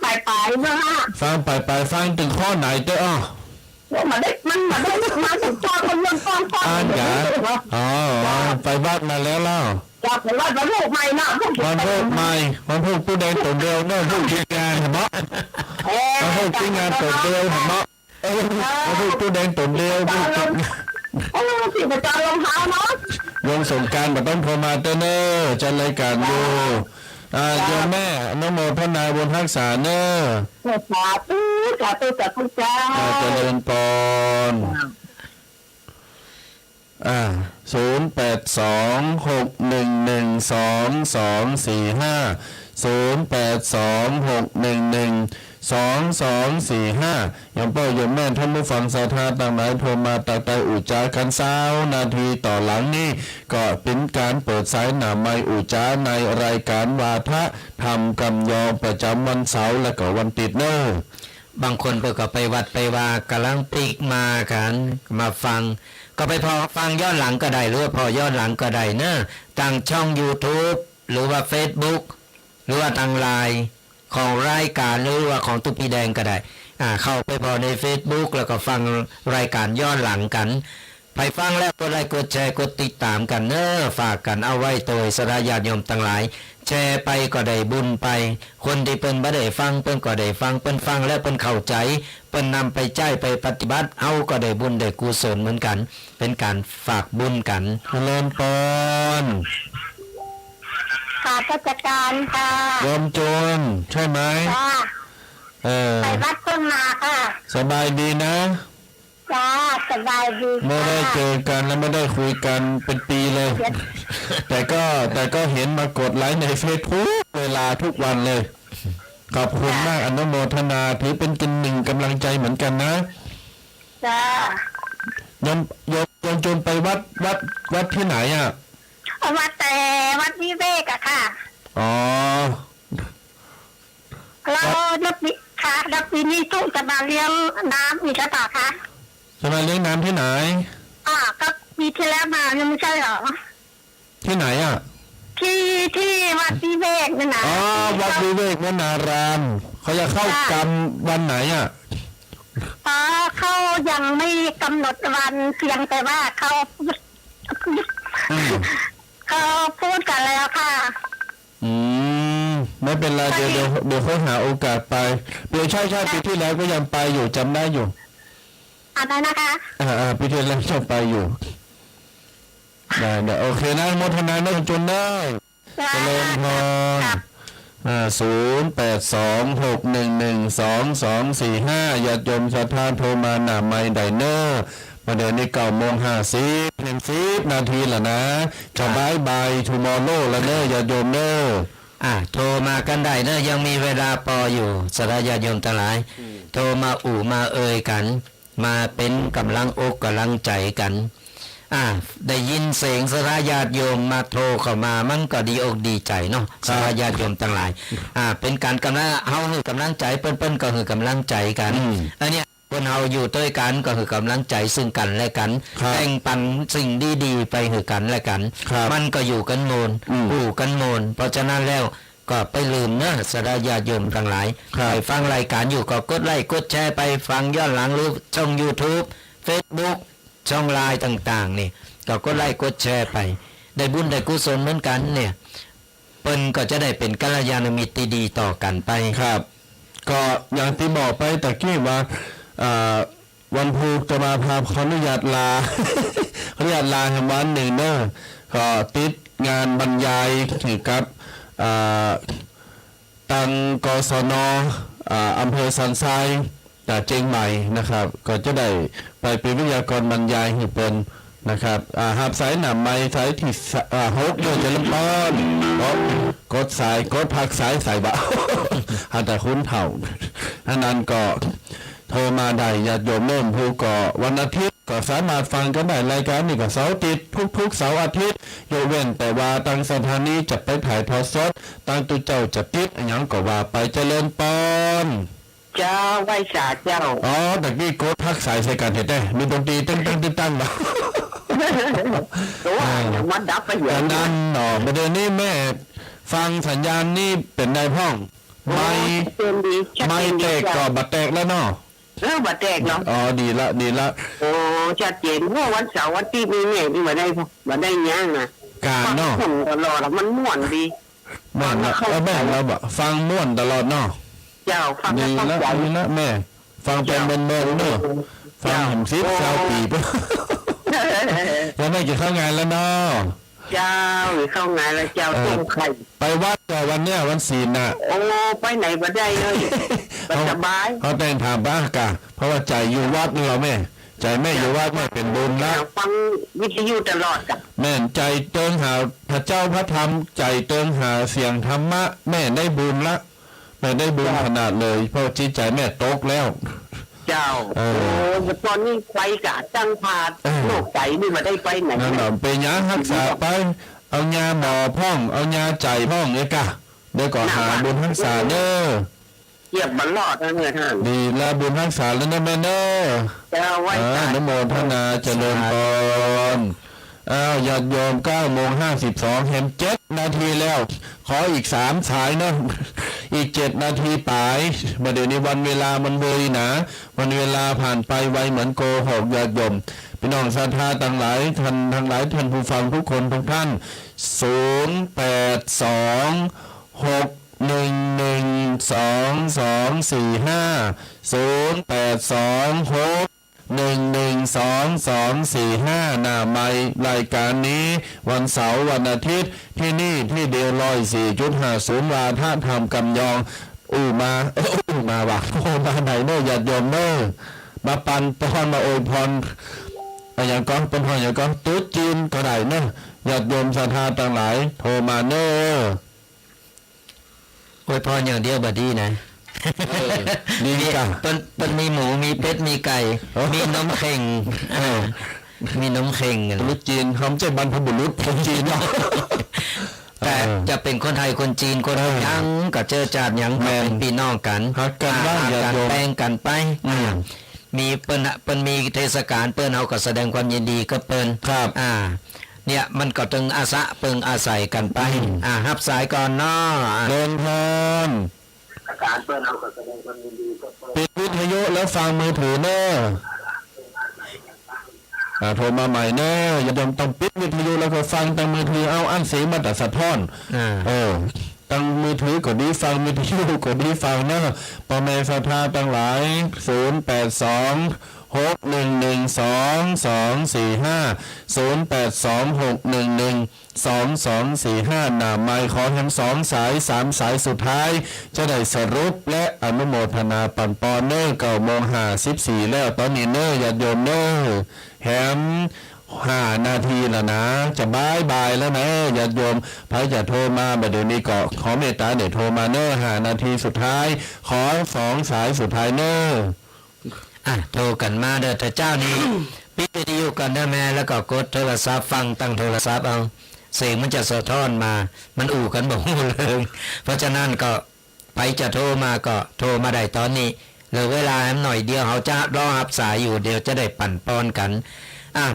ปลายเมื่อฟังปลายฟังถึงข้อไหนเต้มันมาถึงตอนคนยังฟังอ่านกะไปวัดมาแล้วเล่าจากไปวัดวันพวกใหม่นะวันพวกใหม่วันพวกผู้ใดตัวเดียวเนอะพวกทีงานเห็นไหมวันพวกทีงานตัวเดียวเห็นไหมวันพวกผู้ใดตัวเดียวพวกสิประจานรองเท้าเนาะวงสงการมาต้องโทรมาเต้เนอจะรายการอยู่โยมแม่นโมทนาบุญรักษาเนอสาธุ สาธุเจ้า เจริญพร0826112245 ยังเป้าโยมแม่ท่านผู้ฟังศรัทธาต่างหลายโทรมาตักไตอุจจากันเช้านาทีต่อหลังนี้ก็เป็นการเปิดสายหนาไม้อุจจาในรายการวาทะธรรมกำยองประจำวันเสาร์และก็วันติดเนอร์ บางคนเพิ่นก็ไปวัดไปว่ากำลังปิกมากันมาฟัง ก็ไปพอฟังย้อนหลังก็ได้หรือว่าพอย้อนหลังก็ได้เนอะทางช่อง YouTube หรือว่า Facebook หรือว่าทางไลน์ของรายการหรือว่าของตุ๊กปีแดงก็ได้เข้าไปพอใน Facebook แล้วก็ฟังรายการย้อนหลังกันไปฟังแล้วกดไลค์กดแชร์กดติดตามกันเนอะฝากกันเอาไว้โดยสระญาติโยมทั้งหลายแชร์ไปก็ได้บุญไปคนที่เปิ้นบ่ได้ฟังเปิ้นก็ได้ฟังเปิ้นฟังแล้วเปิ้นเข้าใจเปิ้นนำไปใช้ไปปฏิบัติเอาก็ได้บุญได้กุศลเหมือนกัน เป็นการฝากบุญกันเจริญพร ค่ะราชการค่ะ โยมโจรใช่ไหม จ้าไปวัดเพิ่งมาค่ะ สบายดีนะ จ้าสบายดี ไม่ได้เจอกันและไม่ได้คุยกันเป็นปีเลย แต่ก็เห็นมากดไลค์ในเฟซทุกเวลาทุกวันเลย ขอบคุณมากอนุโมทนาถือเป็นกินหนึ่งกำลังใจเหมือนกันนะ จ้า ยมจนไปวัดที่ไหนอ่ะ วัดวิเวกอะค่ะ อ๋อ เรานักวิค่ะนักวินิตุจะมาเลี้ยงน้ำอีกหรือเปล่าคะ จะมาเลี้ยงน้ำที่ไหน ก็ปีที่แล้วมายังไม่ใช่เหรอ ที่ไหนอ่ะ ที่วัดวิเวกนั่นนะ อ๋อวัดวิเวกวนารามเขาจะเข้ากรรมวันไหนอ่ะ เขายังไม่กำหนดวันเพียงแต่ว่าเขาพูดกันแล้วค่ะ ไม่เป็นไรเดี๋ยวเขาหาโอกาสไปเดี๋ยวใช่ปีที่แล้วก็ยังไปอยู่จำได้อยู่อะไรนะคะปีที่แล้วยังไปอยู่ได้โอเคนะโมทนาได้จนได้เจริญพร0826112245ญาติโยมศรัทธาโทรมาหน้าไมค์ไดเนอร์มาเดี๋ยวนี้9:50เพียง10 นาทีละนะจะบายทูมอร์โลแล้วเนอญาติโยมเนอโทรมากันได้เนอะยังมีเวลาพออยู่สระญาติโยมทั้งหลายโทรมามาเอ่ยกันมาเป็นกำลังอกกำลังใจกันได้ยินเสียงสระญาติโยมมาโทรเข้ามามันก็ดีอกดีใจเนาะสระญาติโยมทั้งหลายเป็นการกำลังเฮาคือกำลังใจเปิ้นก็คือกำลังใจกันอันเนี้ยคนเฮาอยู่ด้วยกันก็คือกำลังใจซึ่งกันและกันแบ่งปันสิ่งดีๆไปคือกันและกันมันก็อยู่กันโมนกันโมนเพราะฉะนั้นแล้วก็ไปลืมนะสระญาติโยมทั้งหลายไปฟังรายการอยู่ก็กดไลค์กดแชร์ไปฟังย้อนหลังหรือช่อง YouTube Facebook ช่องไลน์ต่างๆนี่ก็กดไลค์กดแชร์ไปได้บุญได้กุศลเหมือนกันเนี่ยเปิ้นก็จะได้เป็นกัลยาณมิตรที่ดีต่อกันไปครับก็อย่างที่บอกไปตะกี้ว่าวันพุธจะมาพาขออนุญาตลาแห่งวันหนึ่งเนอะก็ติดงานบรรยายเกี่ยวกับตังกศนอำเภอสันทรายเชียงใหม่นะครับก็จะได้ไปเป็นวิทยากรบรรยายให้เป็นนะครับหับสายหนำไม้สายที่6โยนจะลำต้นกดสายกดพักสายสายบ่าหันแต่คุ้นเถ่าอันนั้นก็โทรมาได้ญาติโยมเริ่มผู้ก่อวันอาทิตย์ก็สามารถฟังกันได้รายการนี่ก็เสาร์ติดทุกเสาร์อาทิตย์ยกเว้นแต่ว่าทางสถานีจะไปถ่ายทอดสดทางตุเจ้าจะติดอย่างก็ว่าไปเจริญปอนเจ้าไหวสาเจ้าแต่กี้โกดพักสายใส่กันเห็นได้มีดนตรีตั้งมาตัวมันดับไปอยู่นั่นประเด็นนี้แม่ฟังสัญญาณนี่เป็นนายพ่องไม่แตกก็บัดแตกแล้วเนาะบัดแตกเนาะดีละโอ้ชัดเจนเพราะวันเสาร์วันที่มีเนี่ยที่มาได้ย่างนะการเนาะตลอดมันม่วนดีม่วนแล้วแม่เราแบบฟังม่วนตลอดเนาะเจ้าฟังดีละแม่ฟังเป็นเบิ่งเนาะฟังเห็น10 20 ปีไปแล้วแม่จะเข้างานแล้วเนาะ เจ้าหรือเข้างานแล้วเจ้าต้มไข่ ไปวัดก่อนวันเนี้ยวันศีลน่ะ โอ้ไปไหนมาได้เลยสบาย เขาแต่งถามบ้างกะเพราะว่าใจอยู่วัดนี่เราแม่ใจแม่อยู่วัดแม่เป็นบุญละ ฟังวิทยุตลอดกับ แม่ใจเติงหาพระเจ้าพระธรรมใจเติงหาเสียงธรรมะแม่ได้บุญละแม่ได้บุญขนาดเลยเพราะจิตใจแม่ตกแล้ว เจ้าโอ้ตอนนี้ไปกะจังพาดโลกใจนี่มาได้ไปไหน นั่นแหละไปยารักษาไปเอายาหมอพ่องเอายาใจพ่องเลยกะเดี๋ยวก่อนหาบุญรักษาเด้อ เกียบบันลอดนะเงื่อนท่าน ดีแล้วบุญรักษาแล้วนะแม่เด้อ เจ้าไว้ใจ นโมทนาเจริญพรอ้าวญาติโยม9:52เห็น7 นาทีแล้ว ขออีก3 สายเนาะอีก7 นาทีปลายมาเดี๋ยวนี้วันเวลามันเลยนะวันเวลาผ่านไปไวเหมือนโกหกญาติโยมพี่น้องศรัทธาทั้งหลายท่านผู้ฟังทุกคนทุกท่าน0826112245หน้าไมค์รายการนี้วันเสาร์วันอาทิตย์ที่นี่ที่เดียว104.50วาทะธรรมกำยองมาว่ะโอ้มาไหนเนอะญาติโยมเนอะมาปันพรมาอวยพรอย่างก็เป็นพรอย่างก็ตุ๊ดจีนก็ได้เนอะญาติโยมศรัทธาทั้งหลายโทรมาเนอะ อวยพรอย่างเดียวบดีนะ ดีจ้ะ เป็นมีหมูมีเป็ดมีไก่ มีนมเข่งมีนมเข่ง ตุ๊ดจีนเขาไม่ใช่บรรพบุรุษคนจีนเนาะ แต่จะเป็นคนไทยคนจีนคนยังก็เจอจาดยังก็เป็นพี่น้องกัน ฮักกันบ้างอย่า การ โยม แป้งกันไปมีเปิ้นมีเทศกาลเปิ้นเอาก็แสดงความยินดีก็เปิ้น ครับ เนี่ยมันก็ตึงอาสะเปิงอาศัยกันไปฮับสายก่อนเนาะ เดินพร การเปิ้ลเอาก็แสดงความยินดีก็เปิ้ล ปิดวิทยุแล้วฟังมือถือเนอะโทรมาใหม่เนอะอย่าลืมต้องปิดวิทยุแล้วก็ฟังทางมือถือเอาอันเสียงมาแต่สะท้อนตั้งมือถือก็ดีฟังวิทยุก็ดีฟังเนอะพ่อแม่ศรัทธาทั้งหลาย0826112245 หน้าไมค์ขอทั้ง2 สาย 3 สายสุดท้าย จะได้สรุปและอนุโมทนาปันปอนเนอร์9:54แล้วตอนนี้เนอร์ญาติโยมเนอร์แฮม5 นาทีแล้วนะจะบายแล้วนะญาติโยมพระจะโทรมาแบบเดี๋ยวนี้ก็ขอเมตตาเดี๋ยวโทรมาเนอร์5 นาทีสุดท้าย ขอ2 สายสุดท้ายเนอร์ โทรกันมาเด้อแต่เจ้านี้ ปิดวิทยุกันได้แม่แล้วก็กดโทรศัพท์ฟังตั้งโทรศัพท์เอาเสียงมันจะสะท้อนมามันอู่กันบอกเลยเพราะฉะนั้นก็ไปจะโทรมาก็โทรมาได้ตอนนี้เหลือเวลาหน่อยเดียวเขาจะรอรับสายอยู่เดี๋ยวจะได้ปั่นปอนกัน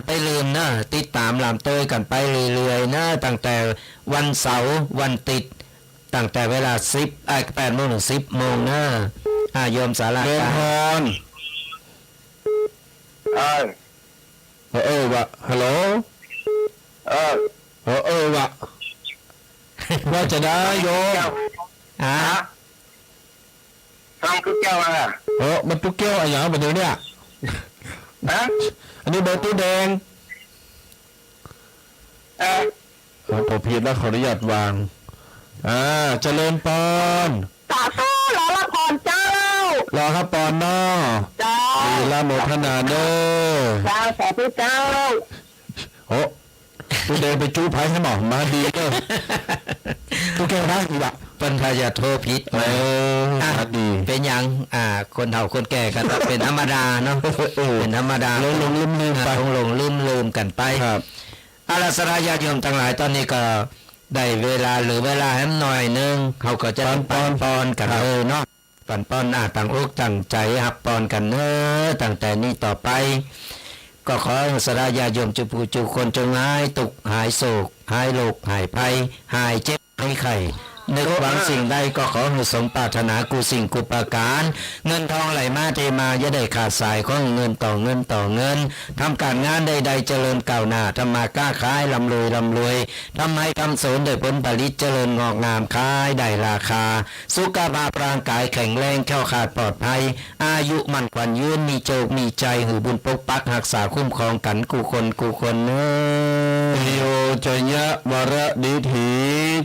ไปลืมนะติดตามลามเตยกันไปเรื่อยๆนะตั้งแต่วันเสาร์วันติดตั้งแต่เวลา8 โมงถึง 10 โมงนะโยมสารา เดิน การ พรวะฮัลโหลวะว่าจะได้โยม ฟังคือเจ้าอ่ะ มันตุ๊กเกี้ยวอะไรอย่างแบบเดี๋ยวเนี่ยอันนี้เบอร์ตู้แดงผมผิดแล้วขออนุญาตวางเจริญปอน สาธุหล่อละพรเจ้าร อครับปอนนอ เจ้า ดีละโมทนาเด้อ เจ้าสาธุเจ้า ตู้แดงไปจู้ไผ่ให้หมอมาดีเด้อตู้แก้วได้ดีละ เปิ้นพายาโทรผิดมาดี เป็นหยังคนเฒ่าคนแก่กันเป็นธรรมดาเนาะเป็นธรรมดาลงลืมไปลืมกันไปครับอาราสรายาโยมทั้งหลายตอนนี้ก็ได้เวลาหรือเวลาให้หน่อยนึงเขาก็จะปอนกันเนาะปันปอนต่างอกตั้งใจหับปอนกันตั้งแต่นี้ต่อไปก็ขอสรายาโยมจุผู้จุคนจงหายตุกหายโศกหายโรคหายภัยหายเจ็บหายไข้นึกหวังสิ่งใดก็ขอให้สมปรารถนากูสิ่งกูประการเงินทองไหลมาเทมาอย่าได้ขาดสายของเงินต่อเงินทำการงานใดๆเจริญก้าวหน้าทำมาค้าขายร่ำรวยทำให้ทำสวนโดยผลผลิตเจริญงอกงามขายได้ราคาสุขภาพร่างกายแข็งแรงแข็งขาดปลอดภัยอายุมั่นขวัญยืนมีโชคมีใจหือบุญปกปักรักษาคุ้มครองกันกูคนเนอ โย จยะวรดิถี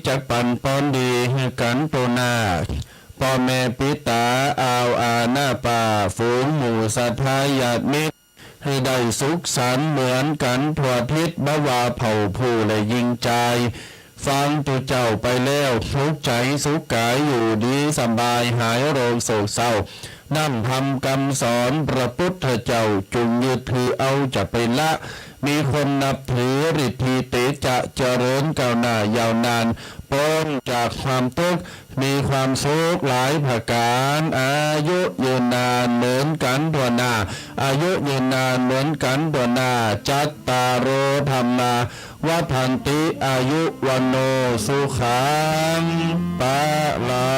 จักปันปอนดีให้กันตัวนาพ่อแม่ปิตาอาวอาหน้าป่าฝูงหมู่สัทธาญาติมิตรให้ได้สุขสันต์เหมือนกันทั่วทิศบวาเผ่าผู้และยิงใจฟังตัวเจ้าไปแล้วทุกใจสุขกายอยู่ดีสบายหายโรคโศกเศร้านั่นทำกรรมสอนพระพุทธเจ้าจุงยึดถือเอาจะไปละมีคนนับถือฤทธิเตจะเจริญก้าวหน้ายาวนานพ้นจากความทุกข์มีความสุขหลายประการอายุยืนนานเหมือนกันทั่วหน้าอายุยืนนานเหมือนกันทั่วหน้าจัตตารโอธรรมาวัฏันติอายุวันโนสุขังปะลา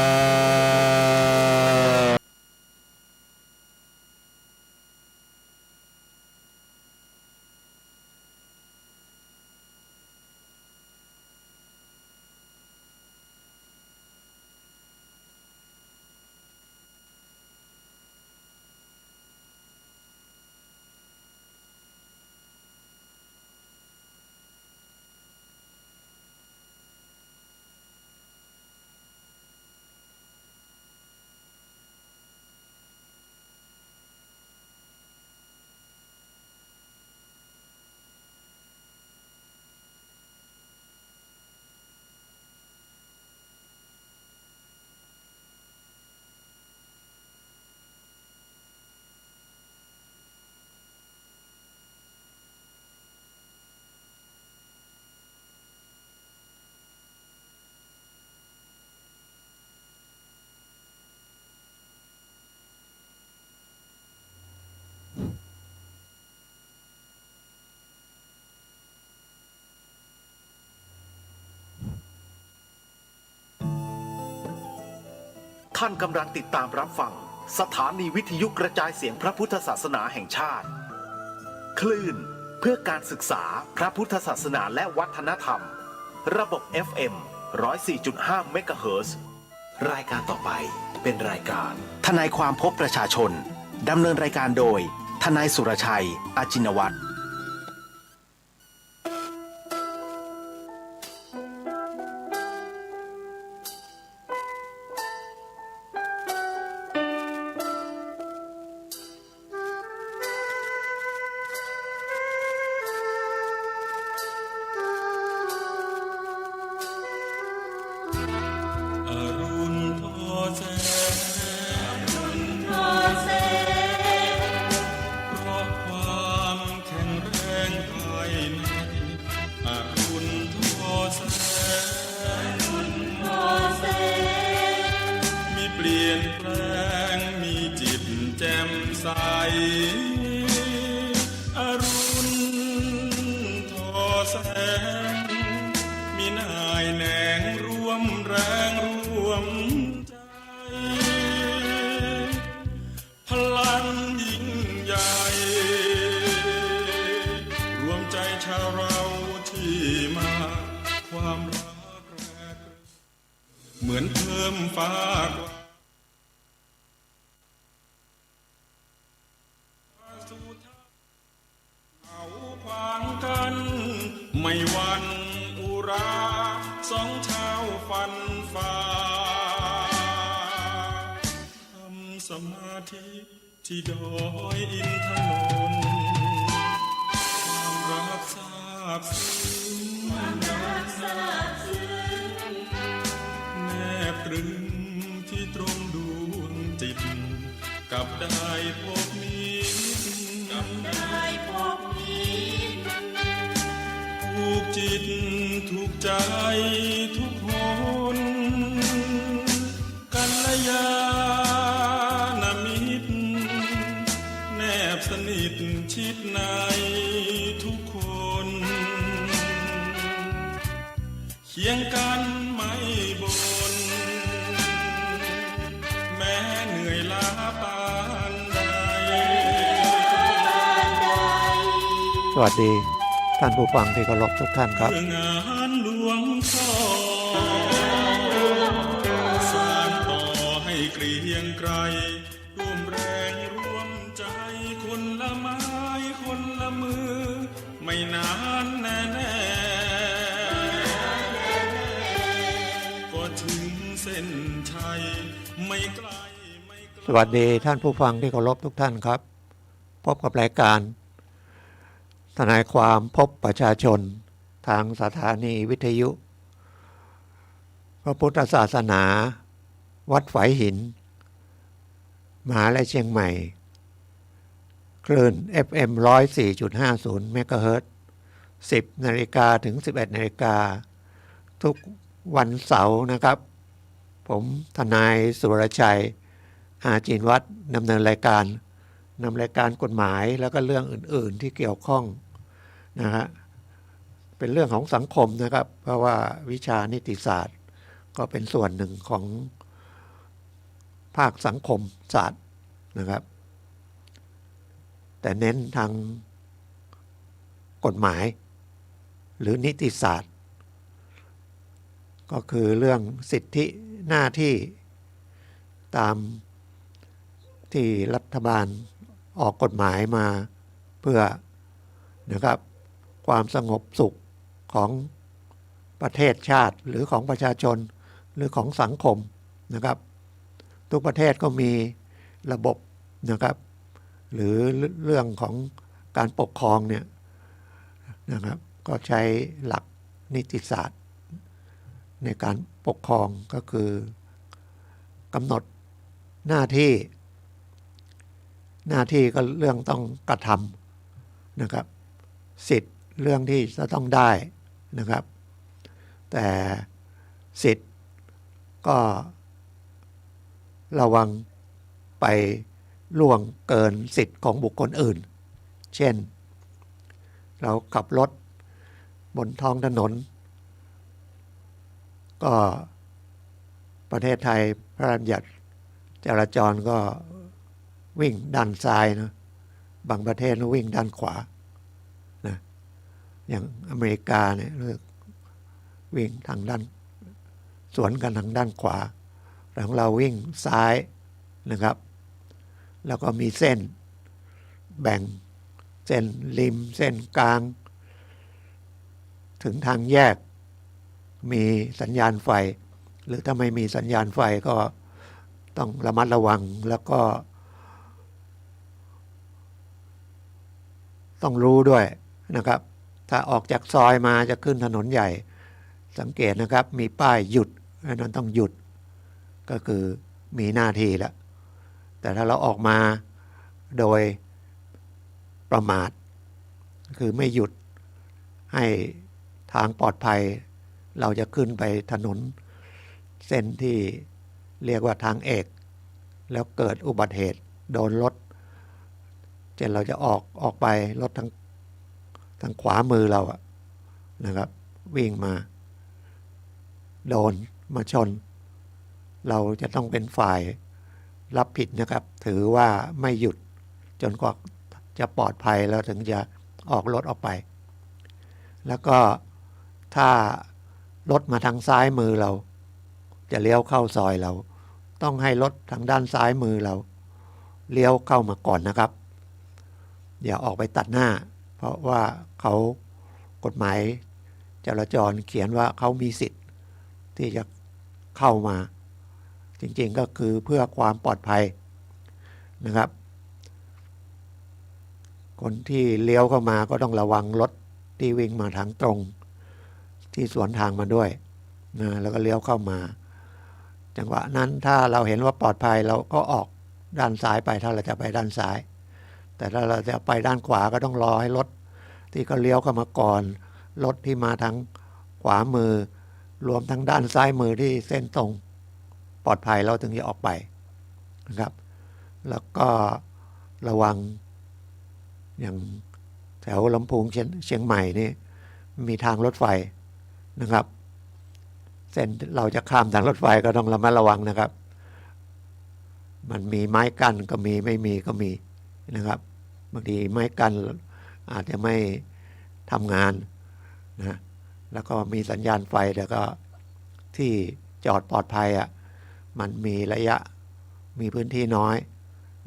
ท่านกำลังติดตามรับฟังสถานีวิทยุกระจายเสียงพระพุทธศาสนาแห่งชาติคลื่นเพื่อการศึกษาพระพุทธศาสนาและวัฒนธรรมระบบ FM 104.5 เมกะเฮิรตซ์รายการต่อไปเป็นรายการทนายความพบประชาชนดำเนินรายการโดยทนายสุรชัยอาจินวัตรอรุณทอแสงมีนายแหนงร่วมแรงร่วมใจพลังยิ่งใหญ่รวมใจชาวเราที่มาความรักแรกเหมือนเพิ่มฟ้าไม่หวั่นอุราสองชาวฟันฝ่าทำสมาธิที่ดอยอินทนนท์ความรักซาบซึ้งแนบตรึงที่ตรงดวงจิตกับได้พบมิตรถูกจิตถูกใจทุกคนกัลยาณมิตรแนบสนิทชิดในทุกคนเคียงกันไม่บ่นแม้เหนื่อยล้าปานใด สวัสดีท่านผู้ฟังที่เคารพทุกท่านครับ งานหลวงพ่อสานต่อให้เกรียงไกรร่วมแรงร่วมใจคนละไม้คนละมือไม่นานแน่ สวัสดีท่านผู้ฟังที่เคารพทุกท่านครับ พบกับรายการทนายความพบประชาชนทางสถานีวิทยุพระพุทธศาสนาวัดฝายหินมหาวิทยาลัยเชียงใหม่คลื่น FM 104.50 เมกะเฮิรตซ์ 10 นาฬิกาถึง 11 นาฬิกาทุกวันเสาร์นะครับ ผมทนายสุรชัยอาจีนวัฒน์ดำเนินรายการนำรายการกฎหมายแล้วก็เรื่องอื่นๆที่เกี่ยวข้องนะฮะเป็นเรื่องของสังคมนะครับเพราะว่าวิชานิติศาสตร์ก็เป็นส่วนหนึ่งของภาคสังคมศาสตร์นะครับแต่เน้นทางกฎหมายหรือนิติศาสตร์ก็คือเรื่องสิทธิหน้าที่ตามที่รัฐบาลออกกฎหมายมาเพื่อนะครับความสงบสุขของประเทศชาติหรือของประชาชนหรือของสังคมนะครับทุกประเทศก็มีระบบนะครับหรือเรื่องของการปกครองเนี่ยนะครับก็ใช้หลักนิติศาสตร์ในการปกครองก็คือกำหนดหน้าที่ก็เรื่องต้องกระทำนะครับสิทธิ์เรื่องที่จะต้องได้นะครับแต่สิทธิ์ก็ระวังไปล่วงเกินสิทธิ์ของบุคคลอื่นเช่นเราขับรถบนท้องถนนก็ประเทศไทยพระราชบัญญัติจราจรก็วิ่งด้านซ้ายนะบางประเทศก็วิ่งด้านขวานะอย่างอเมริกาเนี่ยเลือกวิ่งทางด้านสวนกันทางด้านขวาแต่ของเราวิ่งซ้ายนะครับแล้วก็มีเส้นแบ่งเส้นริมเส้นกลางถึงทางแยกมีสัญญาณไฟหรือถ้าไม่มีสัญญาณไฟก็ต้องระมัดระวังแล้วก็ต้องรู้ด้วยนะครับถ้าออกจากซอยมาจะขึ้นถนนใหญ่สังเกตนะครับมีป้ายหยุดอันนั้นต้องหยุดก็คือมีหน้าที่แล้วแต่ถ้าเราออกมาโดยประมาทคือไม่หยุดให้ทางปลอดภัยเราจะขึ้นไปถนนเส้นที่เรียกว่าทางเอกแล้วเกิดอุบัติเหตุโดนรถเช่นเราจะออกไปรถทางขวามือเราอะนะครับวิ่งมาโดนมาชนเราจะต้องเป็นฝ่ายรับผิดนะครับถือว่าไม่หยุดจนกว่าจะปลอดภัยแล้วถึงจะออกรถออกไปแล้วก็ถ้ารถมาทางซ้ายมือเราจะเลี้ยวเข้าซอยเราต้องให้รถทางด้านซ้ายมือเราเลี้ยวเข้ามาก่อนนะครับอย่าออกไปตัดหน้าเพราะว่าเขากฎหมายจราจรเขียนว่าเขามีสิทธิ์ที่จะเข้ามาจริงๆก็คือเพื่อความปลอดภัยนะครับคนที่เลี้ยวเข้ามาก็ต้องระวังรถที่วิ่งมาทางตรงที่สวนทางมาด้วยนะแล้วก็เลี้ยวเข้ามาจังหวะนั้นถ้าเราเห็นว่าปลอดภัยเราก็ออกด้านซ้ายไปถ้าเราจะไปด้านซ้ายแต่ถ้าเราจะไปด้านขวาก็ต้องรอให้รถที่เขาเลี้ยวเข้ามาก่อนรถที่มาทางขวามือรวมทั้งด้านซ้ายมือที่เส้นตรงปลอดภัยเราถึงจะออกไปนะครับแล้วก็ระวังอย่างแถวลำพูนเชียงใหม่นี่มีทางรถไฟนะครับเส้นเราจะข้ามทางรถไฟก็ต้องระมัดระวังนะครับมันมีไม้กั้นก็มีไม่มีก็มีนะครับบางทีไม้กั้นอาจจะไม่ทำงานนะแล้วก็มีสัญญาณไฟแต่ก็ที่จอดปลอดภัยอ่ะมันมีระยะมีพื้นที่น้อย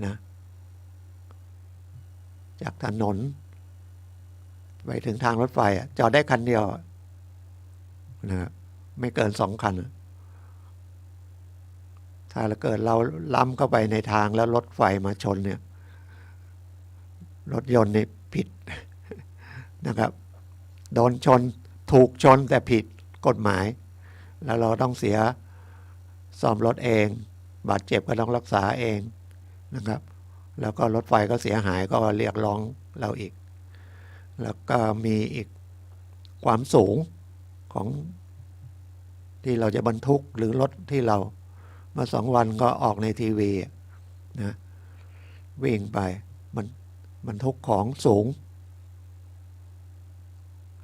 นะจากถนนไปถึงทางรถไฟอ่ะจอดได้คันเดียวนะไม่เกิน2 คัน ถ้าเกิดเราล้ำเข้าไปในทางแล้วรถไฟมาชนเนี่ยรถยนต์นี่ผิด นะครับโดนชนถูกชนแต่ผิดกฎหมายแล้วเราต้องเสียซ่อมรถเองบาดเจ็บก็ต้องรักษาเองนะครับแล้วก็รถไฟก็เสียหายก็เรียกร้องเราอีกแล้วก็มีอีกความสูงของที่เราจะบรรทุกหรือรถที่เรามา2 วันก็ออกในทีวีนะวิ่งไปมันบรรทุกของสูง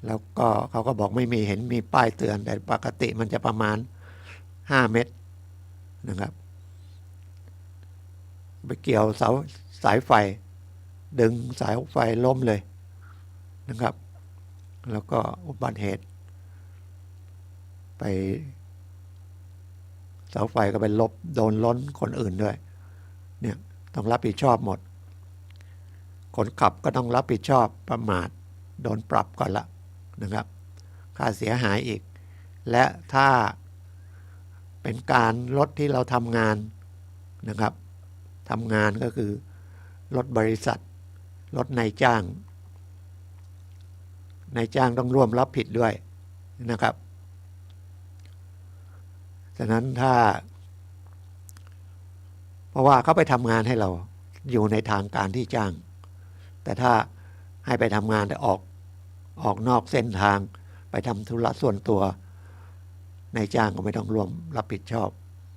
แล้วก็เขาก็บอกไม่มีเห็นมีป้ายเตือนแต่ปกติมันจะประมาณ5 เมตรนะครับไปเกี่ยวเสาสายไฟดึงสายไฟล้มเลยนะครับแล้วก็อุบัติเหตุไปเสาไฟก็ไปลบโดนล้นคนอื่นด้วยเนี่ยต้องรับผิดชอบหมดคนขับก็ต้องรับผิดชอบประมาทโดนปรับก่อนละนะครับค่าเสียหายอีกและถ้าเป็นการรถที่เราทำงานนะครับทำงานก็คือรถบริษัทรถนายจ้างต้องร่วมรับผิดด้วยนะครับฉะนั้นถ้าเพราะว่าเขาไปทำงานให้เราอยู่ในทางการที่จ้างแต่ถ้าให้ไปทำงานแต่ออกนอกเส้นทางไปทำธุระส่วนตัวนายจ้างก็ไม่ต้องร่วมรับผิดชอบ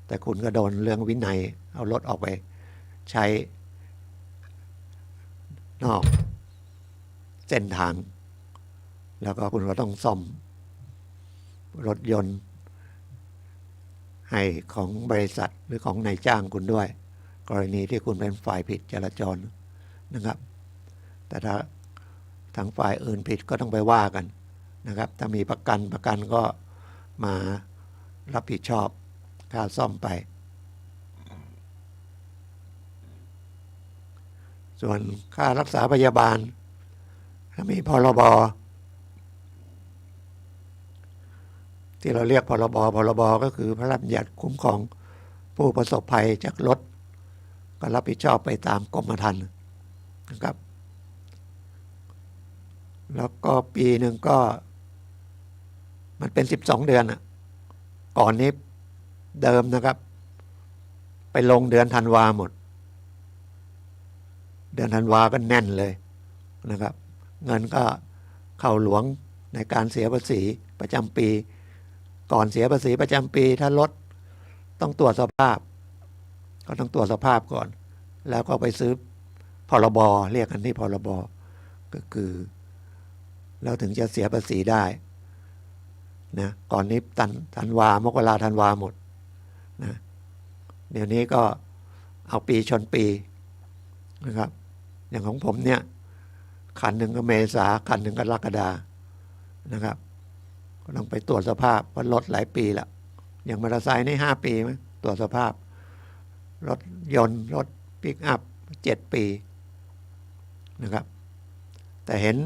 แต่คุณก็โดนเรื่องวินัยเอารถออกไปใช้นอกเส้นทางแล้วก็คุณก็ต้องซ่อมรถยนต์ให้ของบริษัทหรือของนายจ้างคุณด้วยกรณีที่คุณเป็นฝ่ายผิดจราจรนะครับแต่ถ้าทางฝ่ายอื่นผิดก็ต้องไปว่ากันนะครับถ้ามีประกันก็มารับผิดชอบค่าซ่อมไปส่วนค่ารักษาพยาบาลถ้ามีพรบที่เราเรียกพรบก็คือพระราชบัญญัติคุ้มครองผู้ประสบภัยจากรถก็รับผิดชอบไปตามกรมธรรม์นะครับแล้วก็ปีหนึ่งก็มันเป็น12 เดือนก่อนนี้เดิมนะครับไปลงเดือนธันวาหมดเดือนธันวาก็แน่นเลยนะครับเงินก็เข้าหลวงในการเสียภาษีประจำปีก่อนเสียภาษีประจำปีถ้ารถต้องตรวจสภาพก็ต้องตรวจสภาพก่อนแล้วก็ไปซื้อพรบเรียกกันที่พรบก็คือเราถึงจะเสียภาษีได้นะก่อนนี้ธันวามกราธันวาหมดนะเดี๋ยวนี้ก็เอาปีชนปีนะครับอย่างของผมเนี่ยคันหนึ่งก็เมษาคันหนึ่งก็กรกฎานะครับก็ต้องไปตรวจสภาพว่ารถหลายปีละอย่างมอเตอร์ไซค์นี่5 ปีมั้ยตรวจสภาพรถยนต์รถปิกอัพ7 ปีนะครับแต่เห็น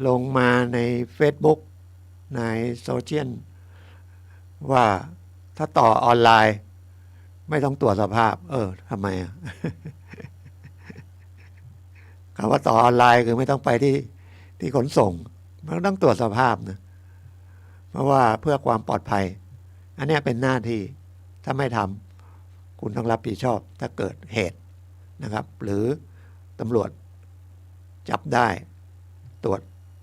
ลงมาใน Facebook ในโซเชียลว่าถ้าต่อออนไลน์ไม่ต้องตรวจสภาพทำไมคำว่าต่อออนไลน์คือไม่ต้องไปที่ขนส่งมันต้องตรวจสภาพนะเพราะว่าเพื่อความปลอดภัยอันนี้เป็นหน้าที่ถ้าไม่ทำคุณต้องรับผิดชอบถ้าเกิดเหตุนะครับหรือตำรวจจับได้ตรวจ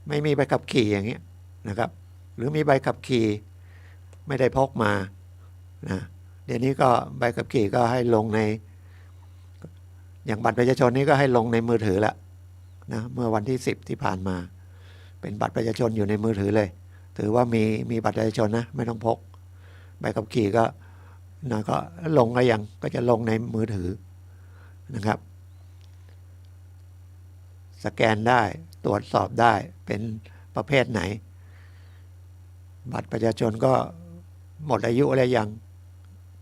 ไม่มีใบขับขี่อย่างเงี้ยนะครับหรือมีใบขับขี่ไม่ได้พกมานะเดี๋ยวนี้ก็ใบขับขี่ก็ให้ลงในอย่างบัตรประชาชนนี้ก็ให้ลงในมือถือแล้วนะเมื่อวันที่10ที่ผ่านมาเป็นบัตรประชาชนอยู่ในมือถือเลยถือว่ามีบัตรประชาชนนะไม่ต้องพกใบขับขี่ก็ลงก็จะลงในมือถือนะครับสแกนได้ตรวจสอบได้เป็นประเภทไหนบัตรประชาชนก็หมดอายุอะไรยัง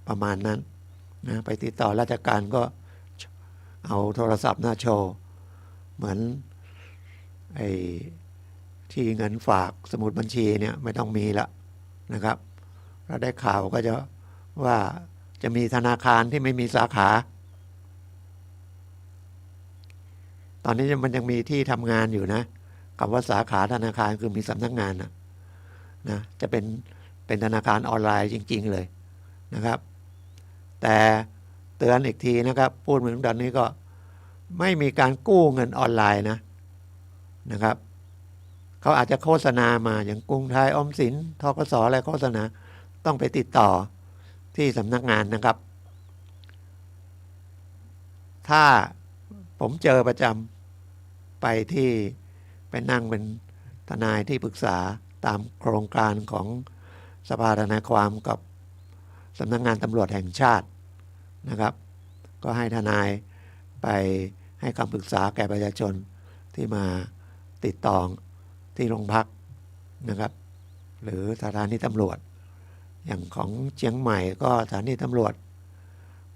ประมาณนั้นนะไปติดต่อราชการก็เอาโทรศัพท์หน้าโชว์เหมือนที่เงินฝากสมุดบัญชีเนี่ยไม่ต้องมีละนะครับเราได้ข่าวก็จะว่า จะมีธนาคารที่ไม่มีสาขาตอนนี้มันยังมีที่ทำงานอยู่นะคำว่าสาขาธนาคารคือมีสำนักงานนะจะเป็นธนาคารออนไลน์จริงๆเลยนะครับแต่เตือนอีกทีนะครับพูดเหมือนตอนนี้ก็ไม่มีการกู้เงินออนไลน์นะครับเขาอาจจะโฆษณามาอย่างกรุงไทยออมสินธกสอะไรโฆษณาต้องไปติดต่อที่สำนักงานนะครับถ้าผมเจอประจำไปนั่งเป็นทนายที่ปรึกษาตามโครงการของสภาทนายความกับสำนักงานตำรวจแห่งชาตินะครับก็ให้ทนายไปให้คำปรึกษาแก่ประชาชนที่มาติดต่อที่โรงพักนะครับหรือสถานีตำรวจอย่างของเชียงใหม่ก็สถานีตำรวจ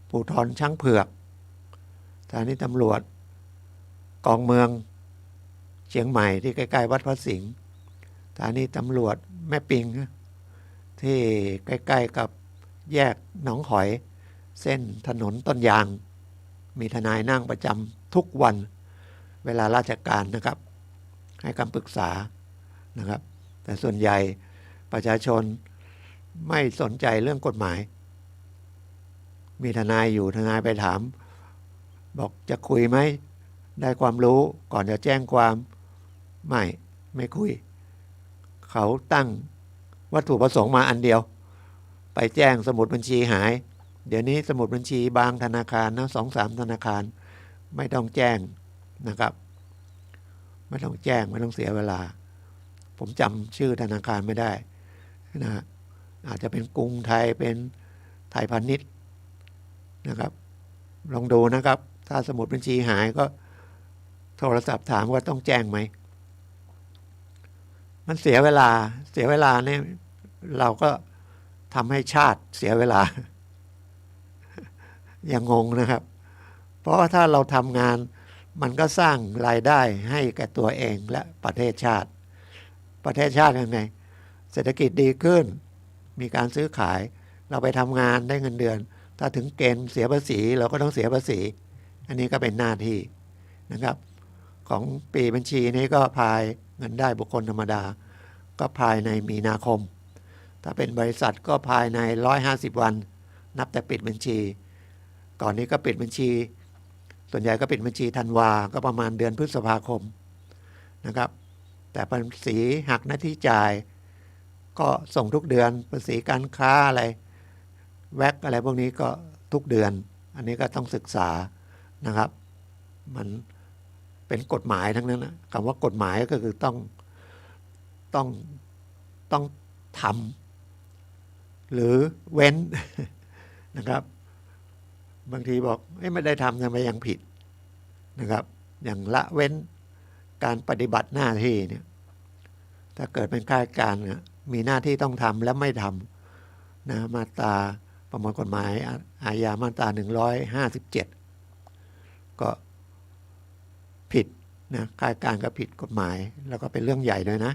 ภูธรช้างเผือกสถานีตำรวจกองเมืองเชียงใหม่ที่ใกล้ๆวัดพระสิงห์สถานีตำรวจแม่ปิงที่ใกล้ๆกับแยกหนองหอยเส้นถนนต้นยางมีทนายนั่งประจำทุกวันเวลาราชการนะครับให้คำปรึกษานะครับแต่ส่วนใหญ่ประชาชนไม่สนใจเรื่องกฎหมายมีทนายอยู่ทนายไปถามบอกจะคุยไหมได้ความรู้ก่อนจะแจ้งความไม่คุยเขาตั้งวัตถุประสงค์มาอันเดียวไปแจ้งสมุดบัญชีหายเดี๋ยวนี้สมุดบัญชีบางธนาคารนะ2-3 ธนาคารไม่ต้องแจ้งนะครับไม่ต้องแจ้งไม่ต้องเสียเวลาผมจำชื่อธนาคารไม่ได้นะอาจจะเป็นกรุงไทยเป็นไทยพาณิชย์นะครับลองดูนะครับถ้าสมุดบัญชีหายก็โทรศัพท์ถามว่าต้องแจ้งไหมมันเสียเวลาเนี่ยเราก็ทำให้ชาติเสียเวลาอย่างงงนะครับเพราะว่าถ้าเราทำงานมันก็สร้างรายได้ให้แก่ตัวเองและประเทศชาติยังไงเศรษฐกิจดีขึ้นมีการซื้อขายเราไปทำงานได้เงินเดือนถ้าถึงเกณฑ์เสียภาษีเราก็ต้องเสียภาษีอันนี้ก็เป็นหน้าที่นะครับของปีบัญชีนี้ก็ภายเงินได้บุคคลธรรมดาก็ภายในมีนาคมถ้าเป็นบริษัทก็ภายใน150 วันนับแต่ปิดบัญชีก่อนนี้ก็ปิดบัญชีส่วนใหญ่ก็ปิดบัญชีธันวาก็ประมาณเดือนพฤษภาคมนะครับแต่ภาษีหักหน้าที่จ่ายก็ส่งทุกเดือนภาษีการค้าอะไรแวกอะไรพวกนี้ก็ทุกเดือนอันนี้ก็ต้องศึกษานะครับมันเป็นกฎหมายทั้งนั้นนะคำว่ากฎหมายก็คือต้องทำหรือเว้นนะครับบางทีบอกไม่ได้ทำทำไมยังผิดนะครับอย่างละเว้นการปฏิบัติหน้าที่เนี่ยถ้าเกิดเป็นข้าราชการเนี่ยมีหน้าที่ต้องทำและไม่ทำนะมาตราประมวลกฎหมายอาญามาตรา157ก็ผิดนะข้าราชการก็ผิดกฎหมายแล้วก็เป็นเรื่องใหญ่ด้วยนะ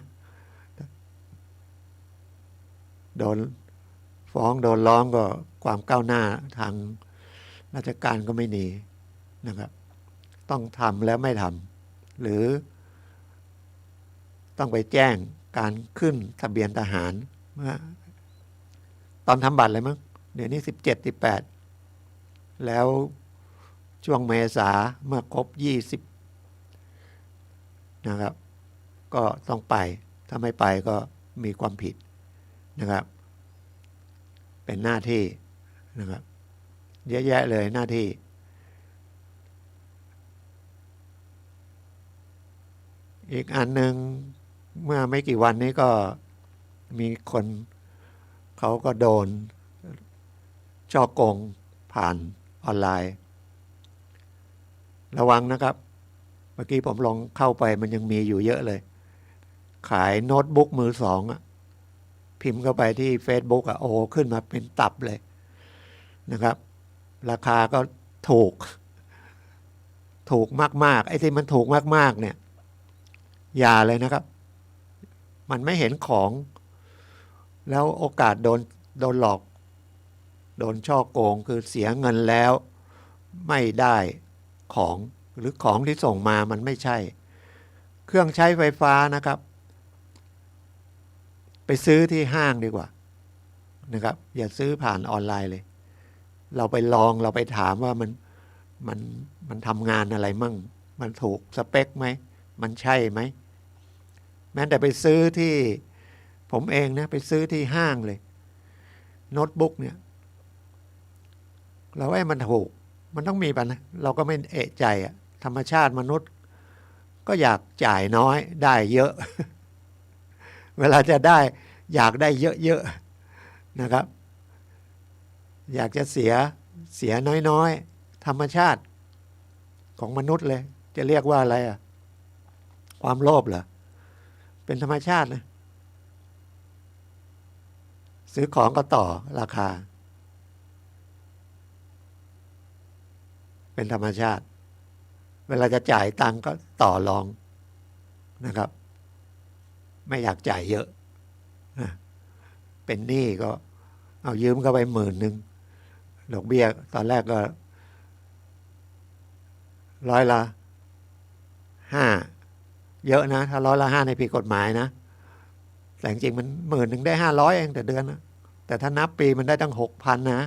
โดนฟ้องโดนร้องก็ความก้าวหน้าทางราชการก็ไม่หนีนะครับต้องทำแล้วไม่ทำหรือต้องไปแจ้งการขึ้นทะเบียนทหารเมื่อตอนทำบัตรเลยมั้งเดี๋ยวนี้17-18แล้วช่วงเมษาเมื่อครบ20นะครับก็ต้องไปถ้าไม่ไปก็มีความผิดนะครับเป็นหน้าที่นะครับเยอะแยะเลยหน้าที่อีกอันหนึ่งเมื่อไม่กี่วันนี้ก็มีคนเขาก็โดนฉ้อโกงผ่านออนไลน์ระวังนะครับเมื่อกี้ผมลองเข้าไปมันยังมีอยู่เยอะเลยขายโน้ตบุ๊กมือสองพิมพ์เข้าไปที่ Facebook โอ้โหขึ้นมาเป็นตับเลยนะครับราคาก็ถูกมากๆไอ้ที่มันถูกมากๆเนี่ยอย่าเลยนะครับมันไม่เห็นของแล้วโอกาสโดนหลอก โดนช่อโกงคือเสียเงินแล้วไม่ได้ของหรือของที่ส่งมามันไม่ใช่เครื่องใช้ไฟฟ้านะครับไปซื้อที่ห้างดีกว่านะครับอย่าซื้อผ่านออนไลน์เลยเราไปลองเราไปถามว่ามันทำงานอะไรมั่งมันถูกสเปคไหมมันใช่ไหมแม้แต่ไปซื้อที่ผมเองนะไปซื้อที่ห้างเลยโน้ตบุ๊กเนี่ยเรามันถูกมันต้องมีปัญหาเราก็ไม่เอะใจอะธรรมชาติมนุษย์ก็อยากจ่ายน้อยได้เยอะ เวลาจะได้อยากได้เยอะๆนะครับอยากจะเสียน้อยๆธรรมชาติของมนุษย์เลยจะเรียกว่าอะไรอ่ะความโลภเหรอเป็นธรรมชาตินะซื้อของก็ต่อราคาเป็นธรรมชาติเวลาจะจ่ายตังค์ก็ต่อรองนะครับไม่อยากจ่ายเยอะนะเป็นหนี้ก็เอายืมเข้าไป10,000ดอกเบี้ยตอนแรกก็5%เยอะนะถ้า5%ในผิดกฎหมายนะแต่จริงๆมัน10,000ได้500เองแต่เดือนนะแต่ถ้านับปีมันได้ตั้ง 6,000 นะ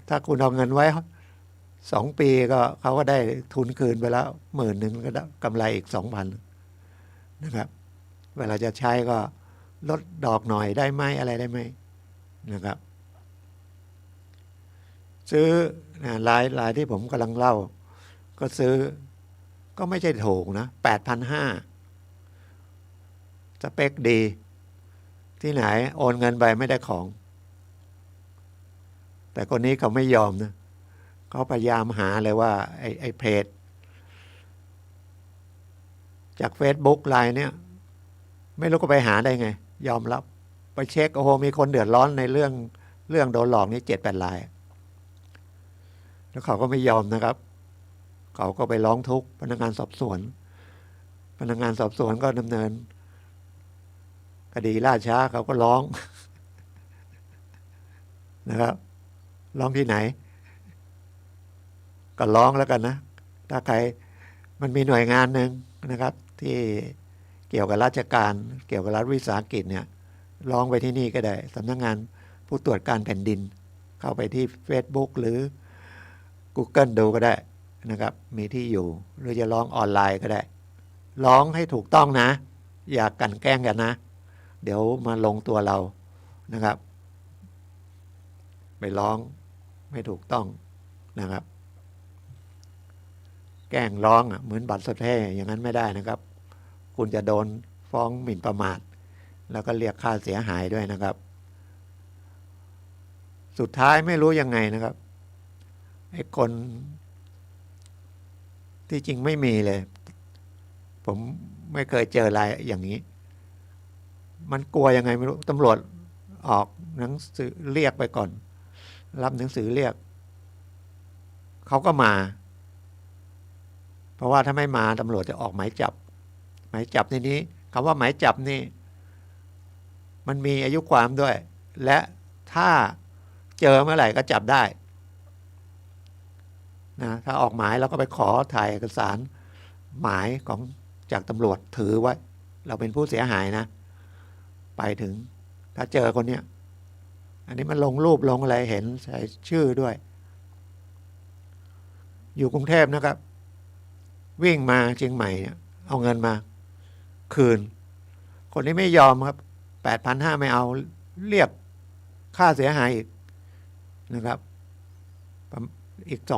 ถ้าคุณเอาเงินไว้2 ปีก็เขาก็ได้ทุนคืนไปแล้ว10,000ก็ได้กำไรอีก 2,000 นะครับเวลาจะใช้ก็ลดดอกหน่อยได้ไหมอะไรได้ไหมนะครับซื้อรายที่ผมกำลังเล่าก็ซื้อก็ไม่ใช่ถูกนะ 8,500 สเปคดีที่ไหนโอนเงินไปไม่ได้ของแต่คนนี้เขาไม่ยอมนะเขาพยายามหาเลยว่าไอ้เพจจาก Facebook ไลน์เนี่ยไม่รู้ก็ไปหาได้ไงยอมรับไปเช็คโอ้โหมีคนเดือดร้อนในเรื่องโดนหลอกนี่ 7-8 รายแล้วเขาก็ไม่ยอมนะครับเขาก็ไปร้องทุกข์พนักงานสอบสวนก็ดำเนินคดีล่าช้าเขาก็ร้อง นะครับร้องที่ไหนก็ร้องแล้วกันนะถ้าใครมันมีหน่วยงานหนึ่งนะครับที่เกี่ยวกับราชการเกี่ยวกับรัฐวิสาหกิจเนี่ยร้องไปที่นี่ก็ได้สำนักงานผู้ตรวจการแผ่นดินเข้าไปที่ Facebook หรือ Google ดูก็ได้นะครับมีที่อยู่หรือจะร้องออนไลน์ก็ได้ร้องให้ถูกต้องนะอย่ากลั่นแกล้งกันนะเดี๋ยวมาลงตัวเรานะครับไปร้องไม่ถูกต้องนะครับแกล้งร้องเหมือนบัตรสดแท้อย่างนั้นไม่ได้นะครับคุณจะโดนฟ้องหมิ่นประมาทแล้วก็เรียกค่าเสียหายด้วยนะครับสุดท้ายไม่รู้ยังไงนะครับไอ้คนที่จริงไม่มีเลยผมไม่เคยเจออะไรอย่างนี้มันกลัวยังไงไม่รู้ตำรวจออกหนังสือเรียกไปก่อนรับหนังสือเรียกเขาก็มาเพราะว่าถ้าไม่มาตำรวจจะออกหมายจับในนี้คำว่าหมายจับนี่มันมีอายุความด้วยและถ้าเจอเมื่อไหร่ก็จับได้นะถ้าออกหมายเราก็ไปขอถ่ายเอกสารหมายของจากตำรวจถือไว้เราเป็นผู้เสียหายนะไปถึงถ้าเจอคนเนี้ยอันนี้มันลงรูปลงอะไรเห็นใส่ชื่อด้วยอยู่กรุงเทพนะครับวิ่งมาเชียงใหม่เนี่ยเอาเงินมาคืนคนนี้ไม่ยอมครับ 8,500 ไม่เอาเรียกค่าเสียหายอีกนะครับอีก 20,000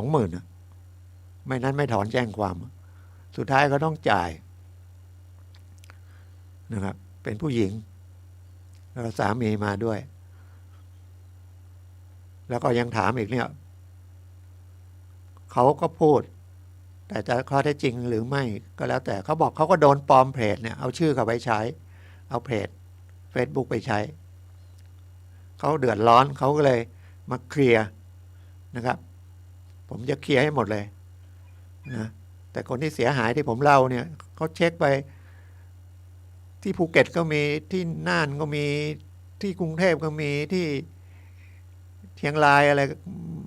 ไม่นั้นไม่ถอนแจ้งความสุดท้ายก็ต้องจ่ายนะครับเป็นผู้หญิงแล้วสามีมาด้วยแล้วก็ยังถามอีกเนี่ยเขาก็พูดแต่จะข้อเท็จจริงหรือไม่ก็แล้วแต่เขาบอกเขาก็โดนปลอมเพจเนี่ยเอาชื่อเขาไปใช้เอาเพจ Facebook ไปใช้เขาเดือดร้อนเขาก็เลยมาเคลียร์นะครับผมจะเคลียร์ให้หมดเลยนะแต่คนที่เสียหายที่ผมเล่าเนี่ยเขาเช็คไปที่ภูเก็ตก็มีที่น่านก็มีที่กรุงเทพก็มีที่ เชียงรายอะไร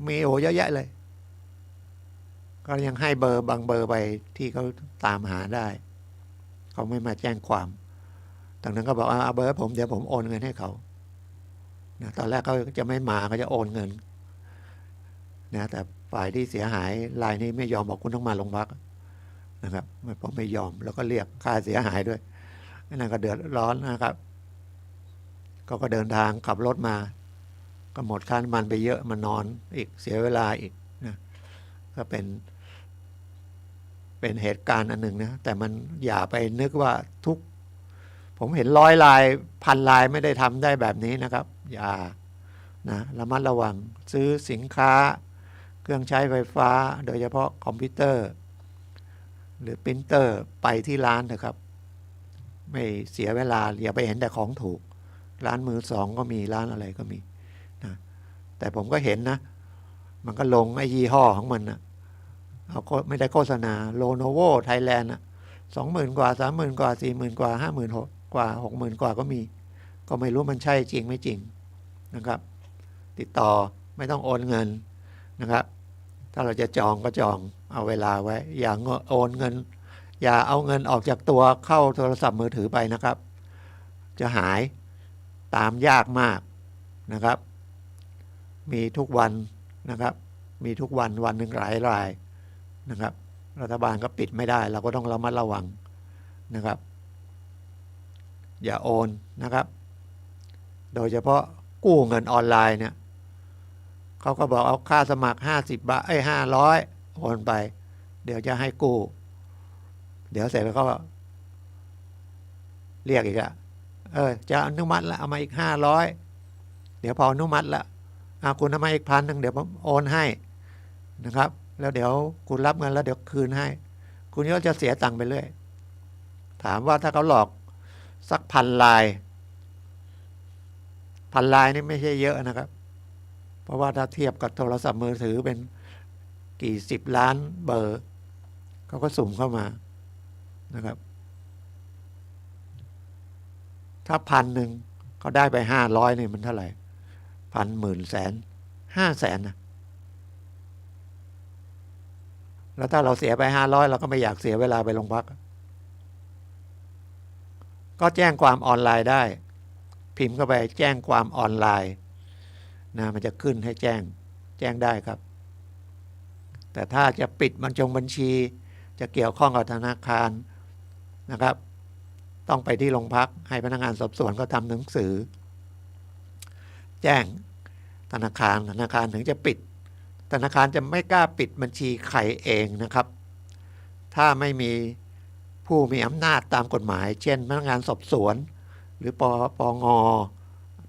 มีโอ้เยอะแยะเลย ก็ยังให้เบอร์บางเบอร์ไปที่เขาตามหาได้เขาไม่มาแจ้งความดังนั้นก็บอกเอาเบอร์ผมเดี๋ยวผมโอนเงินให้เขานะตอนแรกเขาจะไม่มาเขาจะโอนเงินนะแต่ฝ่ายที่เสียหายรายนี้ไม่ยอมบอกคุณต้องมาโรงพักนะครับผมไม่ยอมแล้วก็เรียกค่าเสียหายด้วยนั่นก็เดือดร้อนนะครับก็เดินทางขับรถมาก็หมดค่าน้ำมันไปเยอะมานอนอีกเสียเวลาอีกนะก็เป็นเหตุการณ์อันหนึ่งนะแต่มันอย่าไปนึกว่าผมเห็น100 ลาย1,000 ลายไม่ได้ทำได้แบบนี้นะครับอย่านะระมัดระวังซื้อสินค้าเครื่องใช้ไฟฟ้าโดยเฉพาะคอมพิวเตอร์หรือปรินเตอร์ไปที่ร้านนะครับไม่เสียเวลาอย่าไปเห็นแต่ของถูกร้านมือสองก็มีร้านอะไรก็มีนะแต่ผมก็เห็นนะมันก็ลงไอ้ยี่ห้อของมันนะเขาก็ไม่ได้โฆษณาโลโนโวไทยแลนด์นะ20,000 กว่า 30,000 กว่า 40,000 กว่า 50,000 กว่า 60,000 กว่าก็มีก็ไม่รู้มันใช่จริงไม่จริงนะครับติดต่อไม่ต้องโอนเงินนะครับถ้าเราจะจองก็จองเอาเวลาไว้อย่าโอนเงินอย่าเอาเงินออกจากตัวเข้าโทรศัพท์มือถือไปนะครับจะหายตามยากมากนะครับมีทุกวันนะครับมีทุกวันวันหนึ่งหลายรายนะครับรัฐบาลก็ปิดไม่ได้เราก็ต้องระมัดระวังนะครับอย่าโอนนะครับโดยเฉพาะกู้เงินออนไลน์เนี่ยเขาก็บอกเอาค่าสมัคร50 บาท500โอนไปเดี๋ยวจะให้กู้เดี๋ยวเสร็จแล้วก็เรียกอีกจะอนุมัติแล้วเอามาอีก500เดี๋ยวพออนุมัติแล้วคุณเอามาอีก1,000เดี๋ยวผมโอนให้นะครับแล้วเดี๋ยวคุณรับเงินแล้วเดี๋ยวคืนให้คุณก็จะเสียตังค์ไปเรื่อยถามว่าถ้าเขาหลอกสัก1,000 ลาย1,000 ลายนี่ไม่ใช่เยอะนะครับเพราะว่าถ้าเทียบกับโทรศัพท์มือถือเป็นกี่10 ล้านเบอร์เขาก็สุ่มเข้ามานะครับถ้า1,000เขาได้ไป500นี่มันเท่าไหร่1,000 10,000 แสน500,000นะแล้วถ้าเราเสียไป500เราก็ไม่อยากเสียเวลาไปโรงพักก็แจ้งความออนไลน์ได้พิมพ์เข้าไปแจ้งความออนไลน์นะมันจะขึ้นให้แจ้งได้ครับแต่ถ้าจะปิดบัญชีจะเกี่ยวข้องกับธนาคารนะครับต้องไปที่โรงพักให้พนักงานสอบสวนก็ทำหนังสือแจ้งธนาคารถึงจะปิดธนาคารจะไม่กล้าปิดบัญชีใครเองนะครับถ้าไม่มีผู้มีอำนาจตามกฎหมายเช่นพนักงานสอบสวนหรือปง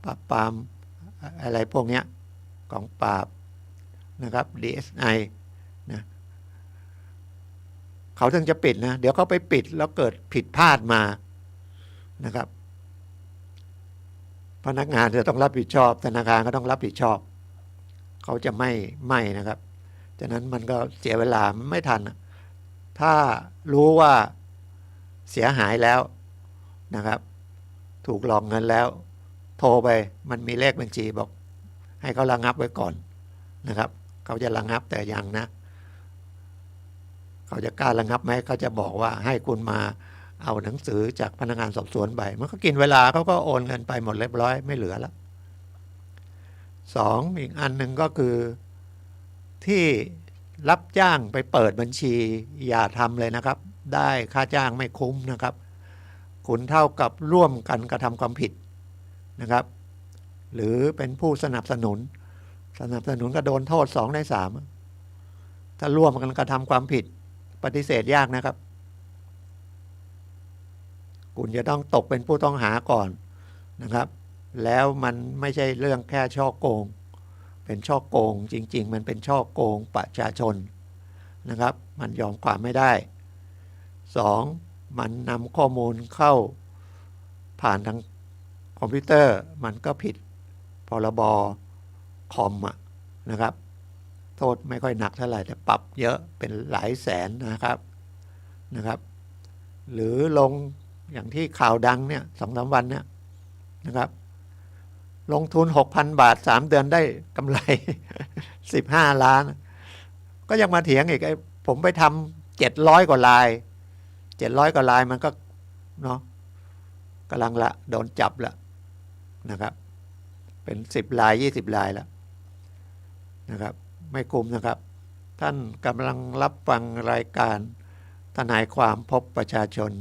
ปราบปรามอะไรพวกนี้กองปราบนะครับ DSI นะเขาถึงจะปิดนะเดี๋ยวเขาไปปิดแล้วเกิดผิดพลาดมานะครับพนักงานจะต้องรับผิดชอบธนาคารก็ต้องรับผิดชอบเขาจะไม่นะครับฉะนั้นมันก็เสียเวลาไม่ทันถ้ารู้ว่าเสียหายแล้วนะครับถูกหลอกเงินแล้วโทรไปมันมีเลขบัญชีบอกให้เขาระงับไว้ก่อนนะครับเขาจะระงับแต่ยังนะเขาจะกล้าระงับไหมเขาจะบอกว่าให้คุณมาเอาหนังสือจากพนักงานสอบสวนไปมันก็กินเวลาเขาก็โอนเงินไปหมดเรียบร้อยไม่เหลือแล้ว2อีกอันหนึ่งก็คือที่รับจ้างไปเปิดบัญชีอย่าทำเลยนะครับได้ค่าจ้างไม่คุ้มนะครับคุณเท่ากับร่วมกันกระทำความผิดนะครับหรือเป็นผู้สนับสนุนก็โดนโทษ2 ใน 3ถ้าร่วมกันกระทำความผิดปฏิเสธยากนะครับคุณจะต้องตกเป็นผู้ต้องหาก่อนนะครับแล้วมันไม่ใช่เรื่องแค่ฉ้อโกงเป็นฉ้อโกงจริงๆมันเป็นฉ้อโกงประชาชนนะครับมันยอมความไม่ได้2มันนำข้อมูลเข้าผ่านทางคอมพิวเตอร์มันก็ผิดพรบคอมนะครับโทษไม่ค่อยหนักเท่าไหร่แต่ปรับเยอะเป็นหลายแสนนะครับหรือลงอย่างที่ข่าวดังเนี่ย2-3 วันเนี่ยนะครับ ลงทุน 6,000 บาท 3 เดือนได้กำไร 15 ล้าน ก็ยังมาเถียงอีกผมไปทำ700 กว่าลาย 700 กว่าลายมันก็เนาะกำลังละโดนจับละนะครับเป็น10 ลาย 20 ลายแล้วนะครับไม่คุ้มนะครับท่านกำลังรับฟังรายการทนายความพบประชาชน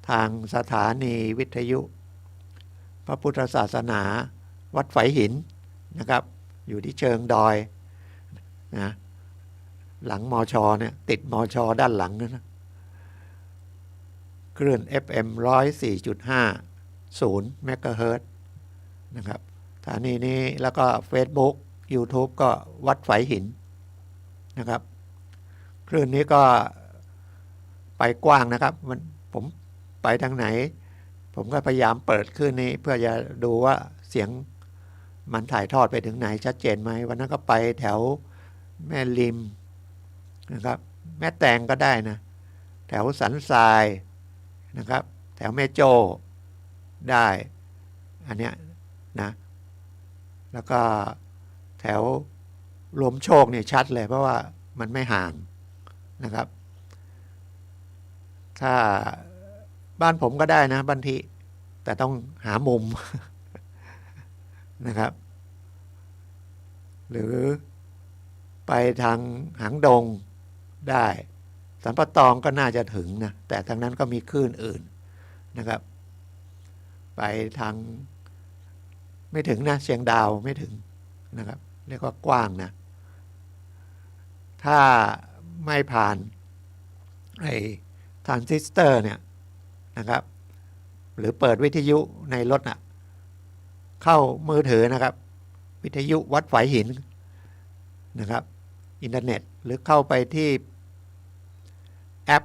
ทางสถานีวิทยุพระพุทธศาสนาวัดไฝหินนะครับอยู่ที่เชิงดอยนะหลังมชเนี่ยติดมชด้านหลังนะคลื่น FM 104.50 เมกะเฮิรตซ์นะครับสถานีนี้แล้วก็ Facebook YouTube ก็วัดไฝหินนะครับคลื่นนี้ก็ไปกว้างนะครับผมไปทางไหนผมก็พยายามเปิดคลื่นนี้เพื่อจะดูว่าเสียงมันถ่ายทอดไปถึงไหนชัดเจนไหมวันนั้นก็ไปแถวแม่ริมนะครับแม่แตงก็ได้นะแถวสันทรายนะครับแถวแม่โจ้ได้อันเนี้ยนะแล้วก็แถวรวมโชคเนี่ยชัดเลยเพราะว่ามันไม่ห่างนะครับถ้าบ้านผมก็ได้นะบางทีแต่ต้องหามุม นะครับหรือไปทางหางดงได้สันปะตองก็น่าจะถึงนะแต่ทางนั้นก็มีคลื่นอื่นนะครับไปทางไม่ถึงนะเชียงดาวไม่ถึงนะครับเรียกว่ากว้างนะถ้าไม่ผ่านไอ้ทรานซิสเตอร์เนี่ยนะครับหรือเปิดวิทยุในรถน่ะเข้ามือถือนะครับวิทยุวัดไฝหินนะครับอินเทอร์เน็ตหรือเข้าไปที่แอป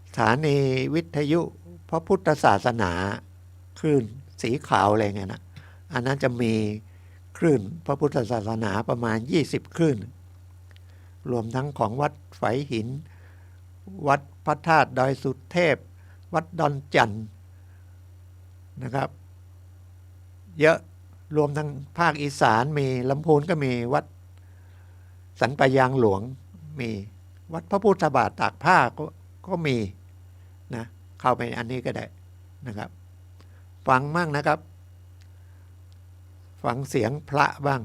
สถานีวิทยุพระพุทธศาสนาคลื่นสีขาวอะไรเงี้ยนะอันนั้นจะมีคลื่นพระพุทธศาสนาประมาณ20คลื่นรวมทั้งของวัดไฝหินวัดพระธาตุดอยสุเทพวัดดอนจันทร์นะครับเยอะรวมทั้งภาคอีสานมีลำพูนก็มีวัดสันปะยางหลวงมีวัดพระพุทธบาทตากผ้าก็มีนะเข้าไปอันนี้ก็ได้นะครับฟังมั่งนะครับฟังเสียงพระบ้าง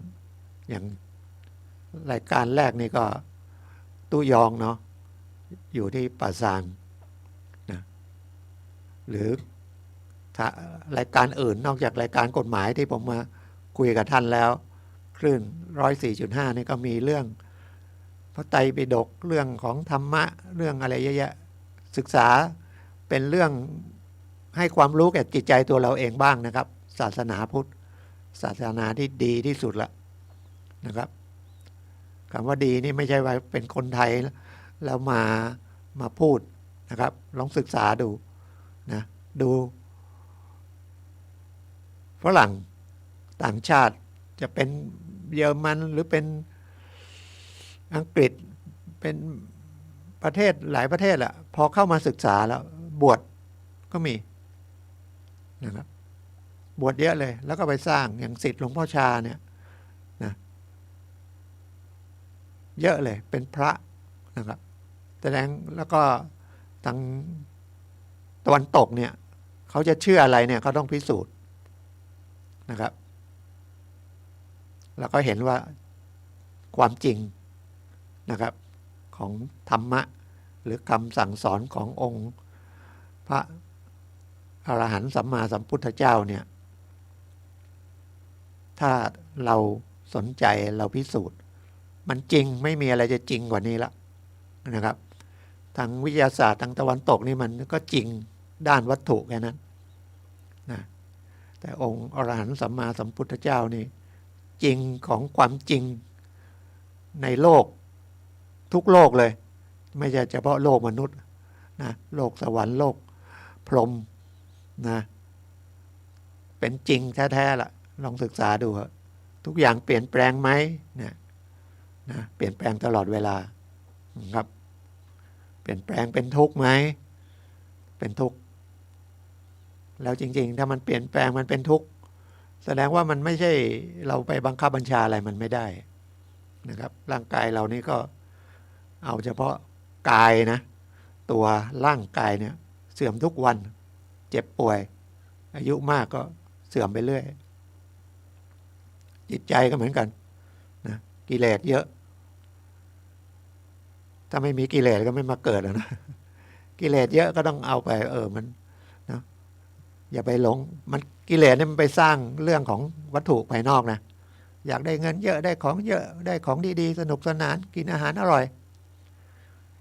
อย่างรายการแรกนี่ก็ตู้ยองเนาะอยู่ที่ป่าซางนะหรือรายการอื่นนอกจากรายการกฎหมายที่ผมมาคุยกับท่านแล้วคลื่น 104.5 นี่ก็มีเรื่องพระไตรปิฎกเรื่องของธรรมะเรื่องอะไรเยอะแยะศึกษาเป็นเรื่องให้ความรู้แก่จิตใจตัวเราเองบ้างนะครับศาสนาพุทธศาสนาที่ดีที่สุดละนะครับคำว่าดีนี่ไม่ใช่ว่าเป็นคนไทยแล้วมาพูดนะครับลองศึกษาดูนะดูฝรั่งต่างชาติจะเป็นเยอรมันหรือเป็นอังกฤษเป็นประเทศหลายประเทศแหละพอเข้ามาศึกษาแล้วบวชก็มีนะครับบวชเยอะเลยแล้วก็ไปสร้างอย่างศิษย์หลวงพ่อชาเนี่ยนะเยอะเลยเป็นพระนะครับแสดงแล้วก็ทางตะวันตกเนี่ยเขาจะเชื่ออะไรเนี่ยเขาต้องพิสูจน์นะครับแล้วก็เห็นว่าความจริงนะครับของธรรมะหรือคำสั่งสอนขององค์พระอรหันต์สัมมาสัมพุทธเจ้าเนี่ยถ้าเราสนใจเราพิสูจน์มันจริงไม่มีอะไรจะจริงกว่านี้ละนะครับทางวิทยาศาสตร์ทางตะวันตกนี่มันก็จริงด้านวัตถุแค่นั้นนะแต่องค์อรหันต์สัมมาสัมพุทธเจ้านี่จริงของความจริงในโลกทุกโลกเลยไม่ใช่เฉพาะโลกมนุษย์นะโลกสวรรค์โลกพรหมนะเป็นจริงแท้ๆล่ะลองศึกษาดูทุกอย่างเปลี่ยนแปลงไหมเนี่ยนะเปลี่ยนแปลงตลอดเวลาครับเปลี่ยนแปลงเป็นทุกข์ไหมเป็นทุกข์ แล้วจริงๆถ้ามันเปลี่ยนแปลงมันเป็นทุกข์แสดงว่ามันไม่ใช่เราไปบังคับบัญชาอะไรมันไม่ได้นะครับร่างกายเรานี่ก็เอาเฉพาะกายนะตัวร่างกายเนี่ยเสื่อมทุกวันเจ็บป่วยอายุมากก็เสื่อมไปเรื่อยจิตใจก็เหมือนกันนะกิเลสเยอะถ้าไม่มีกิเลสก็ไม่มาเกิดนะกิเลสเยอะก็ต้องเอาไปมันนะอย่าไปหลงมันกิเลสเนี่ยมันไปสร้างเรื่องของวัตถุภายนอกนะอยากได้เงินเยอะได้ของเยอะได้ของดีๆสนุกสนานกินอาหารอร่อย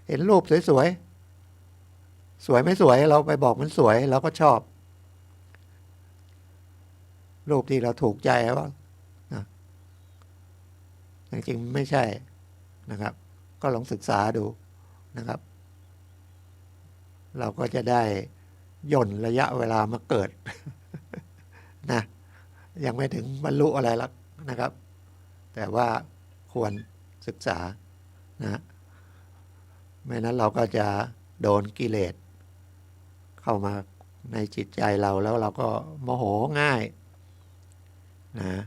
เห็นรูปสวยๆสวยไม่สวยเราไปบอกมันสวยเราก็ชอบรูปที่เราถูกใจว่าจริงๆไม่ใช่นะครับก็ลองศึกษาดูนะครับเราก็จะได้ย่นระยะเวลามาเกิด นะยังไม่ถึงบรรลุอะไรหรอกนะครับแต่ว่าควรศึกษานะไม่นั้นเราก็จะโดนกิเลสเข้ามาในจิตใจเราแล้วเราก็โมโหง่ายนะ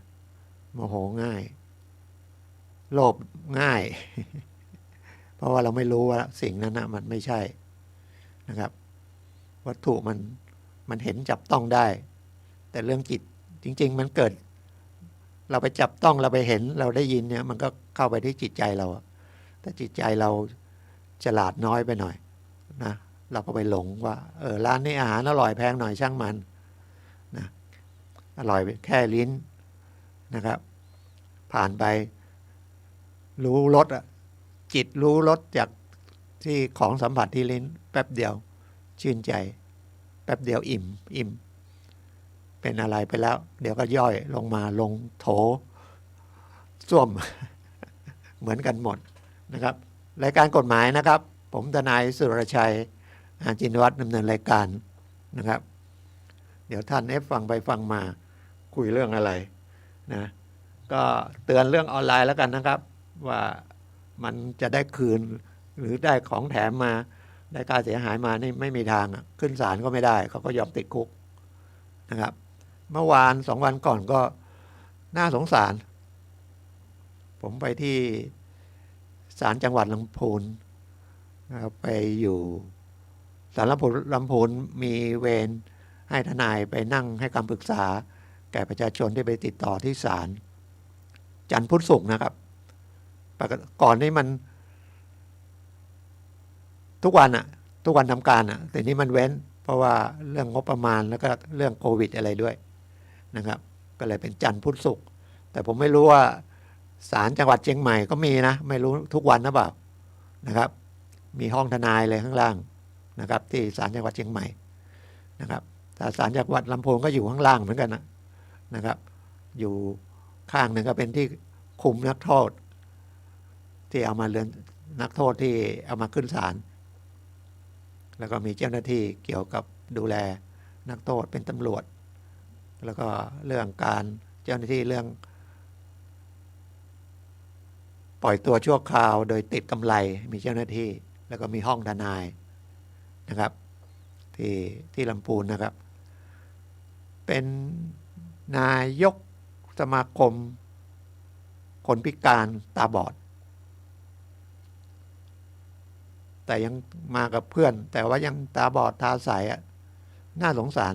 โมโหง่ายโลภง่าย เพราะว่าเราไม่รู้ว่าสิ่งนั้นนะมันไม่ใช่นะครับวัตถุมันเห็นจับต้องได้แต่เรื่องจิตจริงๆมันเกิดเราไปจับต้องเราไปเห็นเราได้ยินเนี่ยมันก็เข้าไปที่จิตใจเราแต่จิตใจเราฉลาดน้อยไปหน่อยนะเราก็ไปหลงว่าร้านนี้อาหารอร่อยแพงหน่อยช่างมันนะอร่อยแค่ลิ้นนะครับผ่านไปรู้รสจิตรู้รสจากที่ของสัมผัสที่ลิ้นแป๊บเดียวชื่นใจแป๊บเดียวอิ่มเป็นอะไรไปแล้วเดี๋ยวก็ย่อยลงมาลงโถส้วม เหมือนกันหมดนะครับรายการกฎหมายนะครับผมทนายสุรชัยจินวัฒน์ดำเนินรายการนะครับเดี๋ยวท่านฟังไปฟังมาคุยเรื่องอะไรนะก็เตือนเรื่องออนไลน์แล้วกันนะครับว่ามันจะได้คืนหรือได้ของแถมมาได้ค่าเสียหายมานี่ไม่มีทางขึ้นศาลก็ไม่ได้เขาก็ยอมติดคุกนะครับเมื่อวาน2 วันก่อนก็น่าสงสารผมไปที่ศาลจังหวัดลำพูนนะครับไปอยู่ศาลลำพูนมีเวรให้ทนายไปนั่งให้คำปรึกษาแก่ประชาชนที่ไปติดต่อที่ศาลจันทร์พุธศุกร์นะครับก่อนนี้มันทุกวันทำการแต่นี้มันเว้นเพราะว่าเรื่องงบประมาณแล้วก็เรื่องโควิดอะไรด้วยนะครับก็เลยเป็นจันทร์พุธศุกร์แต่ผมไม่รู้ว่าศาลจังหวัดเชียงใหม่ก็มีนะไม่รู้ทุกวันนะเปล่านะครับมีห้องทนายเลยข้างล่างนะครับที่ศาลจังหวัดเชียงใหม่นะครับแต่ศาลจังหวัดลำพูนก็อยู่ข้างล่างเหมือนกันนะครับอยู่ข้างหนึ่งก็เป็นที่คุมนักโทษที่เอามาเรือนนักโทษที่เอามาขึ้นศาลแล้วก็มีเจ้าหน้าที่เกี่ยวกับดูแลนักโทษเป็นตำรวจแล้วก็เรื่องการเจ้าหน้าที่เรื่องปล่อยตัวชั่วคราวโดยติดกำไรมีเจ้าหน้าที่แล้วก็มีห้องทนายนะครับที่ลำพูนนะครับเป็นนายกสมาคมคนพิการตาบอดแต่ยังมากับเพื่อนแต่ว่ายังตาบอดตาใสน่าสงสาร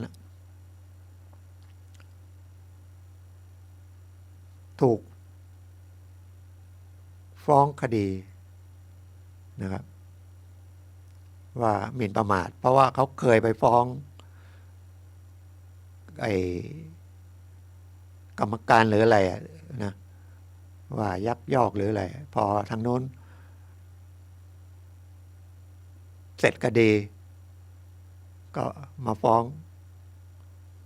ถูกฟ้องคดีนะครับว่าหมิ่นประมาทเพราะว่าเขาเคยไปฟ้องกรรมการหรืออะไรนะว่ายักยอกหรืออะไรพอทางโน้นเสร็จคดีก็มาฟ้อง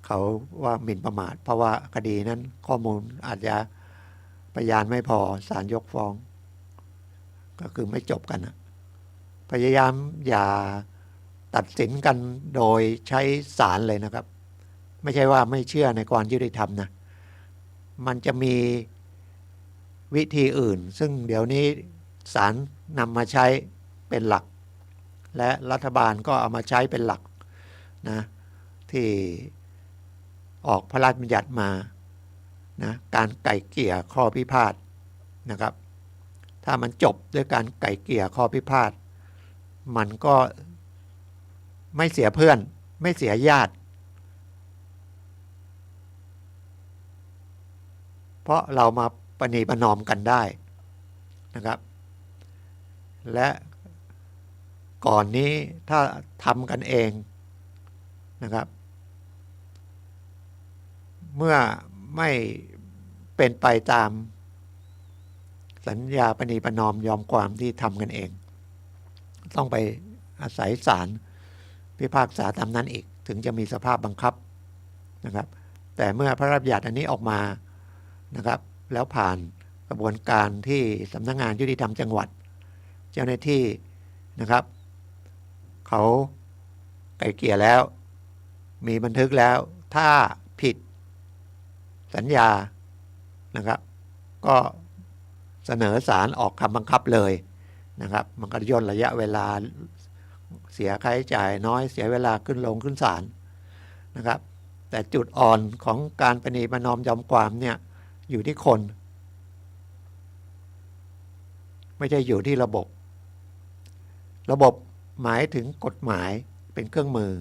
เขาว่าหมิ่นประมาทเพราะว่าคดีนั้นข้อมูลอาจจะพยานไม่พอศาลยกฟ้องก็คือไม่จบกันพยายามอย่าตัดสินกันโดยใช้ศาลเลยนะครับไม่ใช่ว่าไม่เชื่อในความยุติธรรมนะมันจะมีวิธีอื่นซึ่งเดี๋ยวนี้ศาลนำมาใช้เป็นหลักและรัฐบาลก็เอามาใช้เป็นหลักนะที่ ออกพระราชบัญญัติมานะการไก่เกลี่ยข้อพิพาทนะครับถ้ามันจบด้วยการไก่เกลี่ยข้อพิพาทมันก็ไม่เสียเพื่อนไม่เสียญาติเพราะเรามาประนีประนอมกันได้นะครับและก่อนนี้ถ้าทำกันเองนะครับเมื่อไม่เป็นไปตามสัญญาประนีประนอมยอมความที่ทำกันเองต้องไปอาศัยศาลพิพากษาตามนั้นอีกถึงจะมีสภาพบังคับนะครับแต่เมื่อพระราชบัญญัติอันนี้ออกมานะครับแล้วผ่านกระบวนการที่สำนักงานยุติธรรมจังหวัดเจ้าหน้าที่นะครับเขาไกล่เกลี่ยแล้วมีบันทึกแล้วถ้าผิดสัญญานะครับก็เสนอศาลออกคำบังคับเลยนะครับมันก็ย่นระยะเวลาเสียค่าใช้จ่ายน้อยเสียเวลาขึ้นลงขึ้นศาลนะครับแต่จุดอ่อนของการประนีประนอมยอมความเนี่ยอยู่ที่คนไม่ใช่อยู่ที่ระบบหมายถึงกฎหมายเป็นเครื่องมือ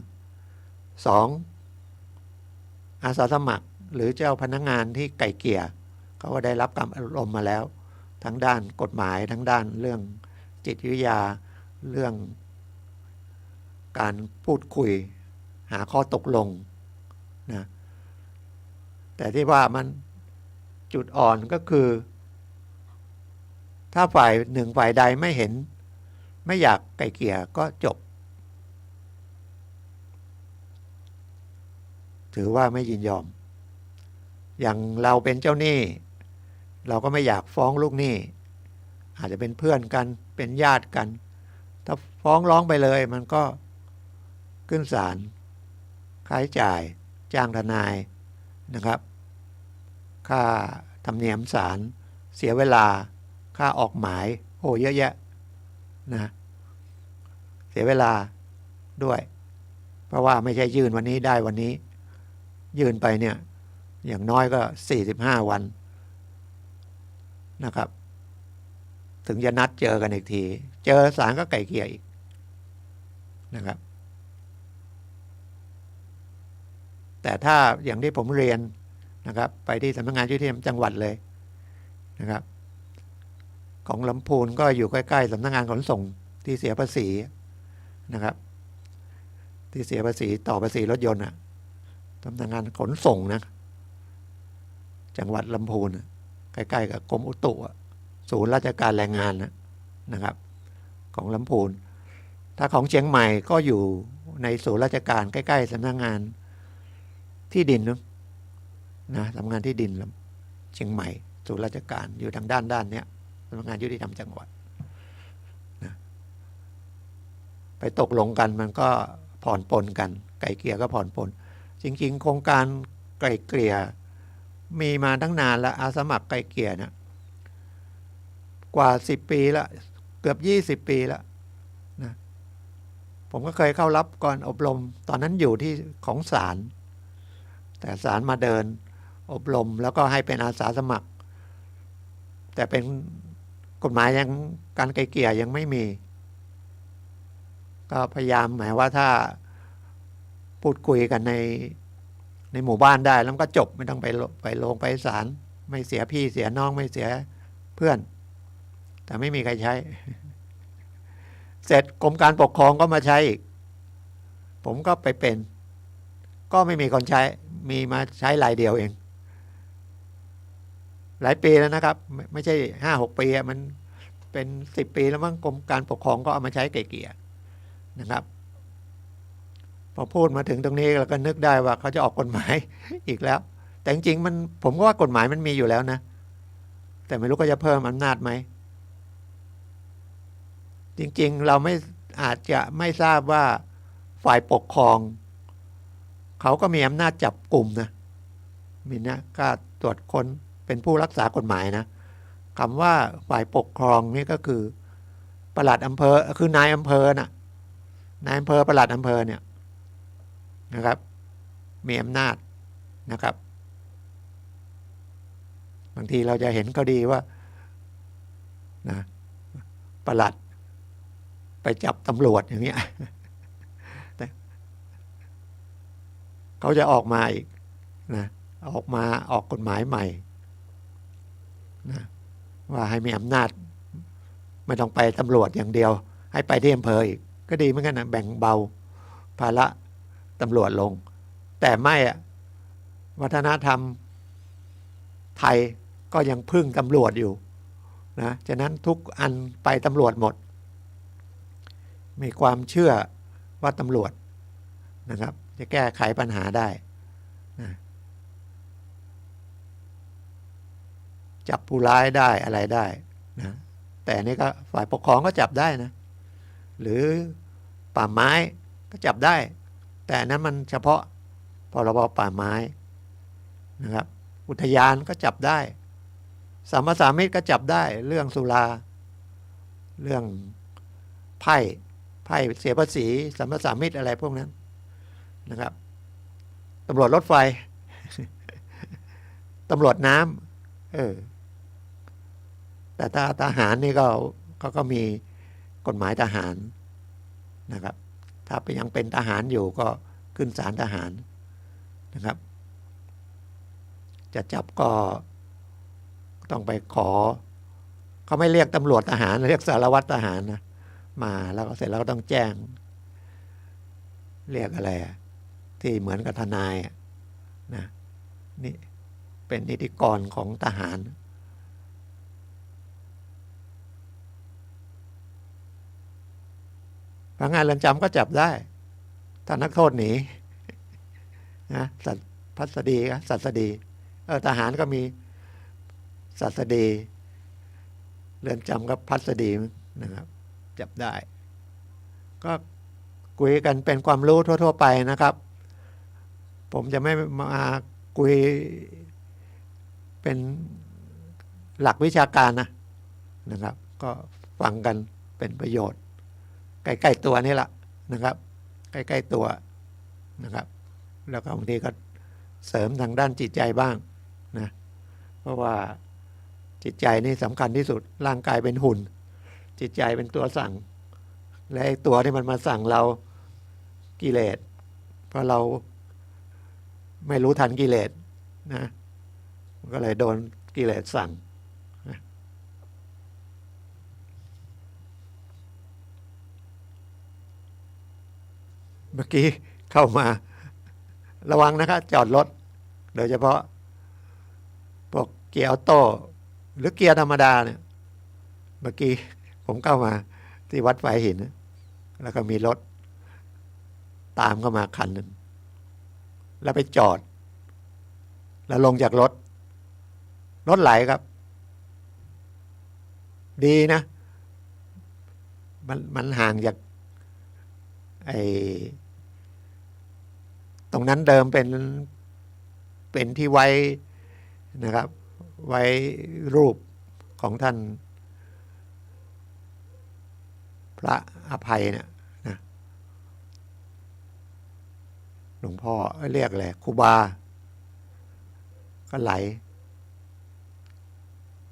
2. อาสาสมัครหรือเจ้าพนักงานที่ไก่เกลี่ยเขาก็ได้รับการอบรมมาแล้วทั้งด้านกฎหมายทั้งด้านเรื่องจิตวิทยาเรื่องการพูดคุยหาข้อตกลงนะแต่ที่ว่ามันจุดอ่อนก็คือถ้าฝ่ายหนึ่งฝ่ายใดไม่เห็นไม่อยากไกล่เกลี่ยก็จบถือว่าไม่ยินยอมอย่างเราเป็นเจ้าหนี้เราก็ไม่อยากฟ้องลูกหนี้อาจจะเป็นเพื่อนกันเป็นญาติกันถ้าฟ้องร้องไปเลยมันก็ขึ้นศาลค่าใช้จ่ายจ้างทนายนะครับค่าธรรมเนียมศาลเสียเวลาค่าออกหมายโอ้เยอะแยะนะเสียเวลาด้วยเพราะว่าไม่ใช่ยื่นวันนี้ได้วันนี้ยื่นไปเนี่ยอย่างน้อยก็45วันนะครับถึงจะนัดเจอกันอีกทีเจอศาลก็ไกล่เกลี่ยอีกนะครับแต่ถ้าอย่างที่ผมเรียนนะครับไปที่สำนักงานยุติธรรมจังหวัดเลยนะครับของลำพูนก็อยู่ใกล้ๆสำนักงานขนส่งที่เสียภาษีนะครับที่เสียภาษีต่อภาษีรถยนต์สำนักงานขนส่งนะจังหวัดลำพูนใกล้ๆกับกรมอุตุศูนย์ราชการแรงงานนะครับของลำพูนถ้าของเชียงใหม่ก็อยู่ในศูนย์ราชการใกล้ๆสำนักงานที่ดินนะสำนักงานที่ดินเชียงใหม่ศูนย์ราชการอยู่ทางด้านเนี้ยสำนักงานยุติธรรมจังหวัดนะไปตกลงกันมันก็ผ่อนปลนกันไกล่เกลี่ยก็ผ่อนปลนจริงๆโครงการไกล่เกลี่ยมีมาตั้งนานแล้วอาสาสมัครไกล่เกลี่ยนะกว่า10ปีละเกือบ20ปีแล้วนะผมก็เคยเข้ารับก่อนอบรมตอนนั้นอยู่ที่ของศาลแต่ศาลมาเดินอบรมแล้วก็ให้เป็นอาสาสมัครแต่เป็นกฎหมายยังการไกล่เกลี่ยยังไม่มีก็พยายามหมายว่าถ้าพูดคุยกันในหมู่บ้านได้แล้วก็จบไม่ต้องไปลงไปศาลไม่เสียพี่เสียน้องไม่เสียเพื่อนแต่ไม่มีใครใช้เสร็จกรมการปกครองก็มาใช้อีกผมก็ไปเป็นก็ไม่มีคนใช้มีมาใช้รายเดียวเองหลายปีแล้วนะครับไม่ใช่5-6 ปีมันเป็น10 ปีแล้วมั้งกรมการปกครองก็เอามาใช้ไกล่เกลี่ยนะครับพอพูดมาถึงตรงนี้เราก็นึกได้ว่าเขาจะออกกฎหมายอีกแล้วแต่จริงๆมันผมก็ว่ากฎหมายมันมีอยู่แล้วนะแต่ไม่รู้ก็จะเพิ่มอำนาจไหมจริงๆเราไม่อาจจะไม่ทราบว่าฝ่ายปกครองเขาก็มีอำนาจจับกลุ่มนะมีนะก็ตรวจค้นเป็นผู้รักษากฎหมายนะคำว่าฝ่ายปกครองนี่ก็คือปลัดอำเภอคือนายอำเภอน่ะนายอำเภอปลัดอำเภอเนี่ยนะครับมีอำนาจ นะครับบางทีเราจะเห็นก็ดีว่านะปลัดไปจับตำรวจอย่างเงี้ยแต่เขาจะออกมาอีกนะออกกฎหมายใหม่นะว่าให้มีอำนาจไม่ต้องไปตำรวจอย่างเดียวให้ไปที่อำเภออีกก็ดีเหมือนกันนะแบ่งเบาภาระตำรวจลงแต่ไม่อะวัฒนธรรมไทยก็ยังพึ่งตำรวจอยู่นะฉะนั้นทุกอันไปตำรวจหมดมีความเชื่อว่าตำรวจนะครับจะแก้ไขปัญหาได้นะจับผู้ร้ายได้อะไรได้นะแต่นี่ก็ฝ่ายปกครองก็จับได้นะหรือป่าไม้ก็จับได้แต่นั้นมันเฉพาะพรบป่าไม้นะครับอุทยานก็จับได้สามสามิตก็จับได้เรื่องสุราเรื่องไพ่เสียภาษีสามสามิตอะไรพวกนั้นนะครับตำรวจรถไฟ ตำรวจน้ำแต่ถ้าทหารนี่ก็มีกฎหมายทหารนะครับถ้ายังเป็นทหารอยู่ก็ขึ้นศาลทหารนะครับจะจับก็ต้องไปขอเขาไม่เรียกตำรวจทหารเรียกสารวัตรทหารนะมาแล้วก็เสร็จแล้วก็ต้องแจ้งเรียกอะไรที่เหมือนกับทนายนะนี่เป็นนิติกรของทหารพนักงานเรือนจำก็จับได้ถ้านักโทษหนีนะพัสดีครับสัสดีทหารก็มีสัสดีเรือนจำก็พัสดีนะครับจับได้ก็คุยกันเป็นความรู้ทั่วๆไปนะครับผมจะไม่มาคุยเป็นหลักวิชาการนะครับก็ฟังกันเป็นประโยชน์ใกล้ๆตัวนี่แหละนะครับใกล้ๆตัวนะครับแล้วก็บางทีก็เสริมทางด้านจิตใจบ้างนะเพราะว่าจิตใจนี่สำคัญที่สุดร่างกายเป็นหุ่นจิตใจเป็นตัวสั่งและตัวที่มันมาสั่งเรากิเลสเพราะเราไม่รู้ทันกิเลสนะก็เลยโดนกิเลสสั่งนะเมื่อกี้เข้ามาระวังนะครับจอดรถโดยเฉพาะพวกเกียร์ออโต้หรือเกียร์ธรรมดาเนี่ยเมื่อกี้ผมเข้ามาที่วัดฝายหินแล้วก็มีรถตามเข้ามาคันหนึ่งแล้วไปจอดแล้วลงจากรถไหลครับดีนะมันห่างจากตรงนั้นเดิมเป็นที่ไว้นะครับไว้รูปของท่านพระอภัยเนี่ยนะหลวงพ่อเรียกอะไรครูบาก็ไหล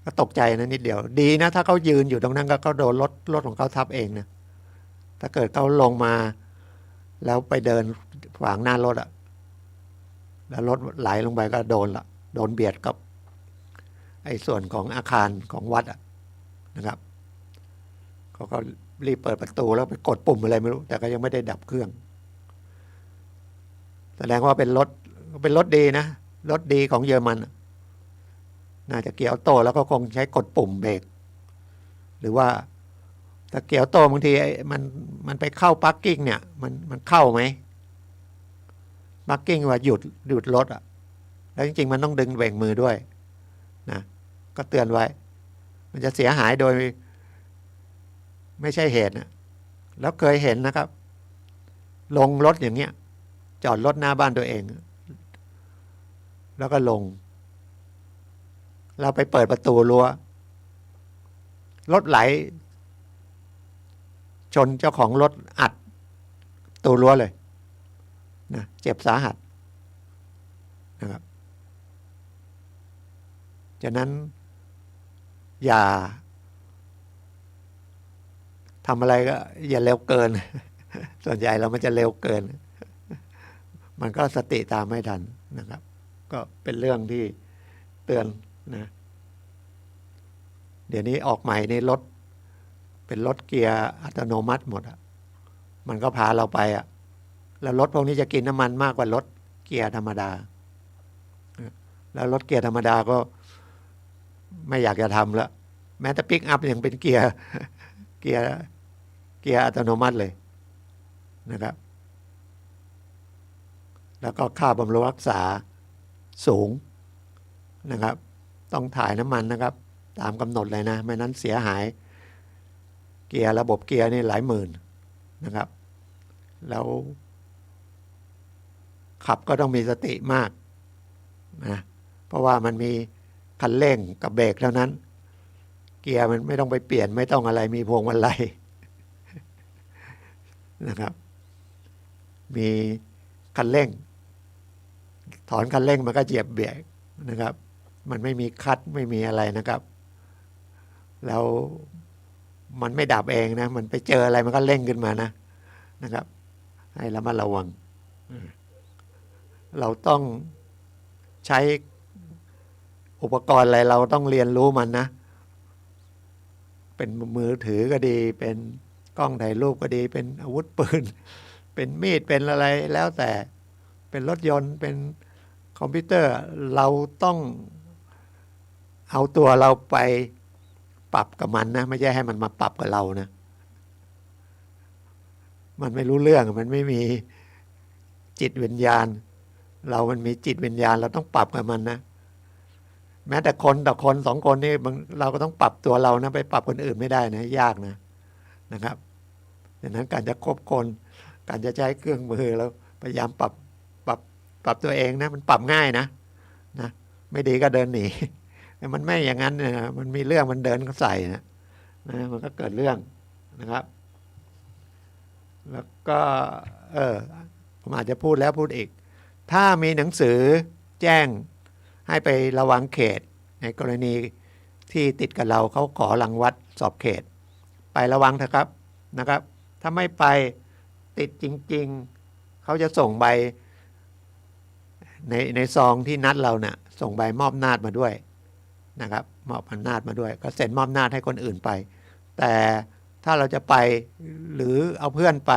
ก็ตกใจนะนิดเดียวดีนะถ้าเขายืนอยู่ตรงนั้นก็เขาโดนรถของเขาทับเองนะถ้าเกิดเขาลงมาแล้วไปเดินขวางหน้ารถแล้วรถไหลลงไปก็โดนเบียดกับไอ้ส่วนของอาคารของวัดนะครับเขาก็รีบเปิดประตูแล้วไปกดปุ่มอะไรไม่รู้แต่ก็ยังไม่ได้ดับเครื่องแสดงว่าเป็นรถดีนะรถดีของเยอรมันน่าจะเกียร์ออโต้แล้วก็คงใช้กดปุ่มเบรกหรือว่าถ้าเกียร์ออโต้บางทีมันไปเข้าพาร์กิ้งเนี่ยมันเข้าไหมพาร์กิ้งว่าหยุดรถแล้วจริงๆมันต้องดึงเบรกมือด้วยนะก็เตือนไว้มันจะเสียหายโดยไม่ใช่เหตุนะแล้วเคยเห็นนะครับลงรถอย่างเงี้ยจอดรถหน้าบ้านตัวเองแล้วก็ลงเราไปเปิดประตูรั้วรถไหลชนเจ้าของรถอัดตัวรั้วเลยนะเจ็บสาหัสนะ นะครับฉะนั้นอย่าทำอะไรก็อย่าเร็วเกิน ส่วนใหญ่เรามันจะเร็วเกิน มันก็สติตามไม่ทันนะครับ ก็เป็นเรื่องที่เตือนนะเดี๋ยวนี้ออกใหม่ในรถเป็นรถเกียร์อัตโนมัติหมดอะมันก็พาเราไปอะแล้วรถพวกนี้จะกินน้ำมันมากกว่ารถเกียร์ธรรมดาแล้วรถเกียร์ธรรมดาก็ไม่อยากจะทำแล้วแม้แต่ปิกอัพยังเป็นเกียร์อัตโนมัติเลยนะครับแล้วก็ค่าบำรุงรักษาสูงนะครับต้องถ่ายน้ำมันนะครับตามกำหนดเลยนะไม่นั้นเสียหายเกียร์ระบบเกียร์นี่หลายหมื่นนะครับแล้วขับก็ต้องมีสติมากนะเพราะว่ามันมีคันเร่งกับเบรกเท่านั้นเกียร์มันไม่ต้องไปเปลี่ยนไม่ต้องอะไรมีพวงมาลัยนะครับมีคันเร่งถอนคันเร่งมันก็เหยียบเบรกนะครับมันไม่มีคัดไม่มีอะไรนะครับแล้วมันไม่ดับเองนะมันไปเจออะไรมันก็เร่งขึ้นมานะครับให้ระมัดระวังเราต้องใช้อุปกรณ์อะไรเราต้องเรียนรู้มันนะเป็นมือถือก็ดีเป็นกล้องถ่ายรูปก็ดีเป็นอาวุธปืนเป็นมีดเป็นอะไรแล้วแต่เป็นรถยนต์เป็นคอมพิวเตอร์เราต้องเอาตัวเราไปปรับกับมันนะไม่ใช่ให้มันมาปรับกับเรานะมันไม่รู้เรื่องมันไม่มีจิตวิญญาณมันมีจิตวิญญาณเราต้องปรับกับมันนะแม้แต่คนต่อคนสองคนนี่เราก็ต้องปรับตัวเรานะไปปรับคนอื่นไม่ได้นะยากนะครับดังนั้นการจะคบคนการจะใช้เครื่องมือแล้วพยายามปรับตัวเองนะมันปรับง่ายนะไม่ดีก็เดินหนีแต่มันไม่อย่างนั้นนะมันมีเรื่องมันเดินก็ใส่นะมันก็เกิดเรื่องนะครับแล้วก็ผมอาจจะพูดแล้วพูดอีกถ้ามีหนังสือแจ้งให้ไประวังเขตในกรณีที่ติดกับเราเขาขอรังวัดสอบเขตไประวังเถอะครับนะครับถ้าไม่ไปติดจริงๆเขาจะส่งใบในซองที่นัดเราเนี่ยส่งใบมอบอำนาจมาด้วยนะครับมอบอำนาจมาด้วยก็เซ็นมอบอำนาจให้คนอื่นไปแต่ถ้าเราจะไปหรือเอาเพื่อนไป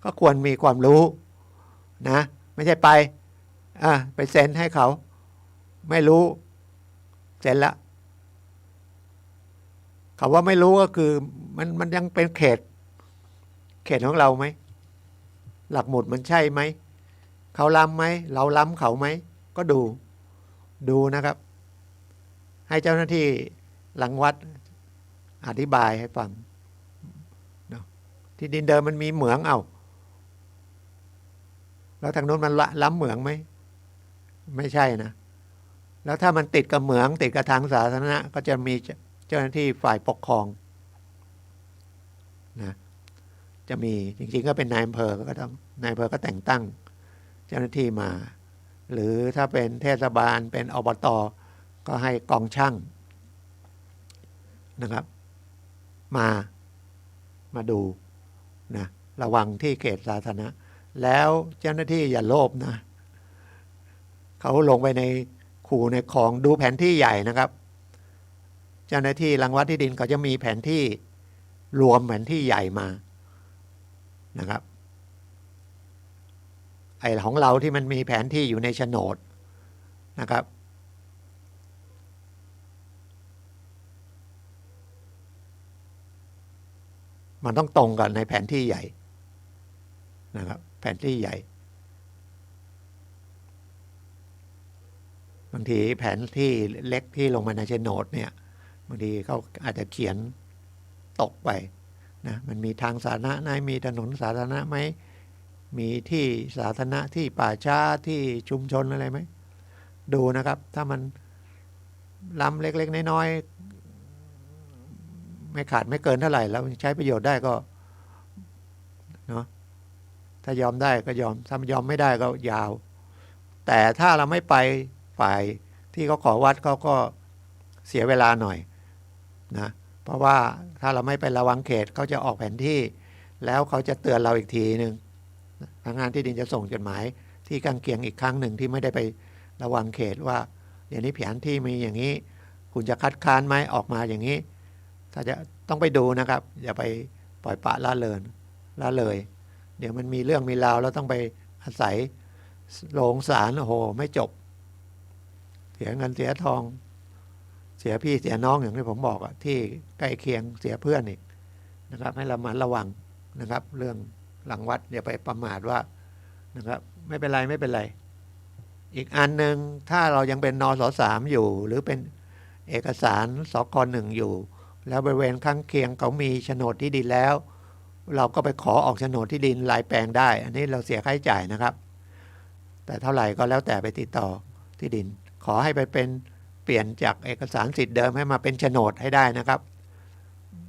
ก็ควรมีความรู้นะไม่ใช่ไปเซ็นให้เขาไม่รู้เซ็นละคำว่าไม่รู้ก็คือมันยังเป็นเขตของเราไหมหลักหมุดมันใช่ไหมเขาล้ำไหมเราล้ำเขาไหมก็ดูนะครับให้เจ้าหน้าที่หลังวัดอธิบายให้ฟังที่ดินเดิมมันมีเหมืองแล้วทางโน้นมันล้ำเหมืองไหมไม่ใช่นะแล้วถ้ามันติดกับเหมืองติดกับทางสาธารณะก็จะมีเจ้าหน้าที่ฝ่ายปกครองนะจะมีจริงๆก็เป็นนายอำเภอก็ต้องนายอำเภอก็แต่งตั้งเจ้าหน้าที่มาหรือถ้าเป็นเทศบาลเป็นอบต.ก็ให้กองช่างนะครับมาดูนะระวังที่เขตสาธารณะแล้วเจ้าหน้าที่อย่าโลภนะเขาลงไปในคูในคลองดูแผนที่ใหญ่นะครับเจ้าหน้าที่รังวัดที่ดินเขาจะมีแผนที่รวมแผนที่ใหญ่มานะครับไอ้ของเราที่มันมีแผนที่อยู่ในโฉนดนะครับมันต้องตรงกันในแผนที่ใหญ่นะครับแผนที่ใหญ่บางทีแผนที่เล็กที่ลงมาในโฉนดเนี่ยบางทีเขาอาจจะเขียนตกไปนะมันมีทางสาธารณะไหมมีถนนสาธารณะไหมมีที่สาธารณะที่ป่าช้าที่ชุมชนอะไรไหมดูนะครับถ้ามันล้ำเล็กๆน้อยๆไม่ขาดไม่เกินเท่าไหร่แล้วใช้ประโยชน์ได้ก็เนาะถ้ายอมได้ก็ยอมถ้ายอมไม่ได้ก็ยาว แต่ถ้าเราไม่ไปฝ่ายที่เขาขอวัดเขาก็เสียเวลาหน่อยนะเพราะว่าถ้าเราไม่ไประวังเขตเขาจะออกแผนที่แล้วเขาจะเตือนเราอีกทีหนึ่งพนักงานที่ดินจะส่งจดหมายที่ข้างเคียงอีกครั้งหนึ่งที่ไม่ได้ไประวังเขตว่าเดี๋ยวนี้แผนที่มีอย่างนี้คุณจะคัดค้านไหมออกมาอย่างนี้ถ้าจะต้องไปดูนะครับอย่าไปปล่อยปละละเลย เดี๋ยวมันมีเรื่องมีราวแล้วต้องไปอาศัยโรงศาลโอ้โหไม่จบเสียเงินเสียทองเสียพี่เสียน้องอย่างที่ผมบอกอะที่ใกล้เคียงเสียเพื่อนอีกนะครับให้ระมัดระวังนะครับเรื่องหลังวัดอย่าไปประมาทว่านะครับไม่เป็นไรอีกอันหนึ่งถ้าเรายังเป็นนส.3 อยู่หรือเป็นเอกสารสก.1 อยู่แล้วบริเวณข้างเคียงเขามีโฉนดที่ดินแล้วเราก็ไปขอออกโฉนดที่ดินรายแปลงได้อันนี้เราเสียค่าใช้จ่ายนะครับแต่เท่าไหร่ก็แล้วแต่ไปติดต่อที่ดินขอให้ไปเป็นเปลี่ยนจากเอกสารสิทธิ์เดิมให้มาเป็นโฉนดให้ได้นะครับ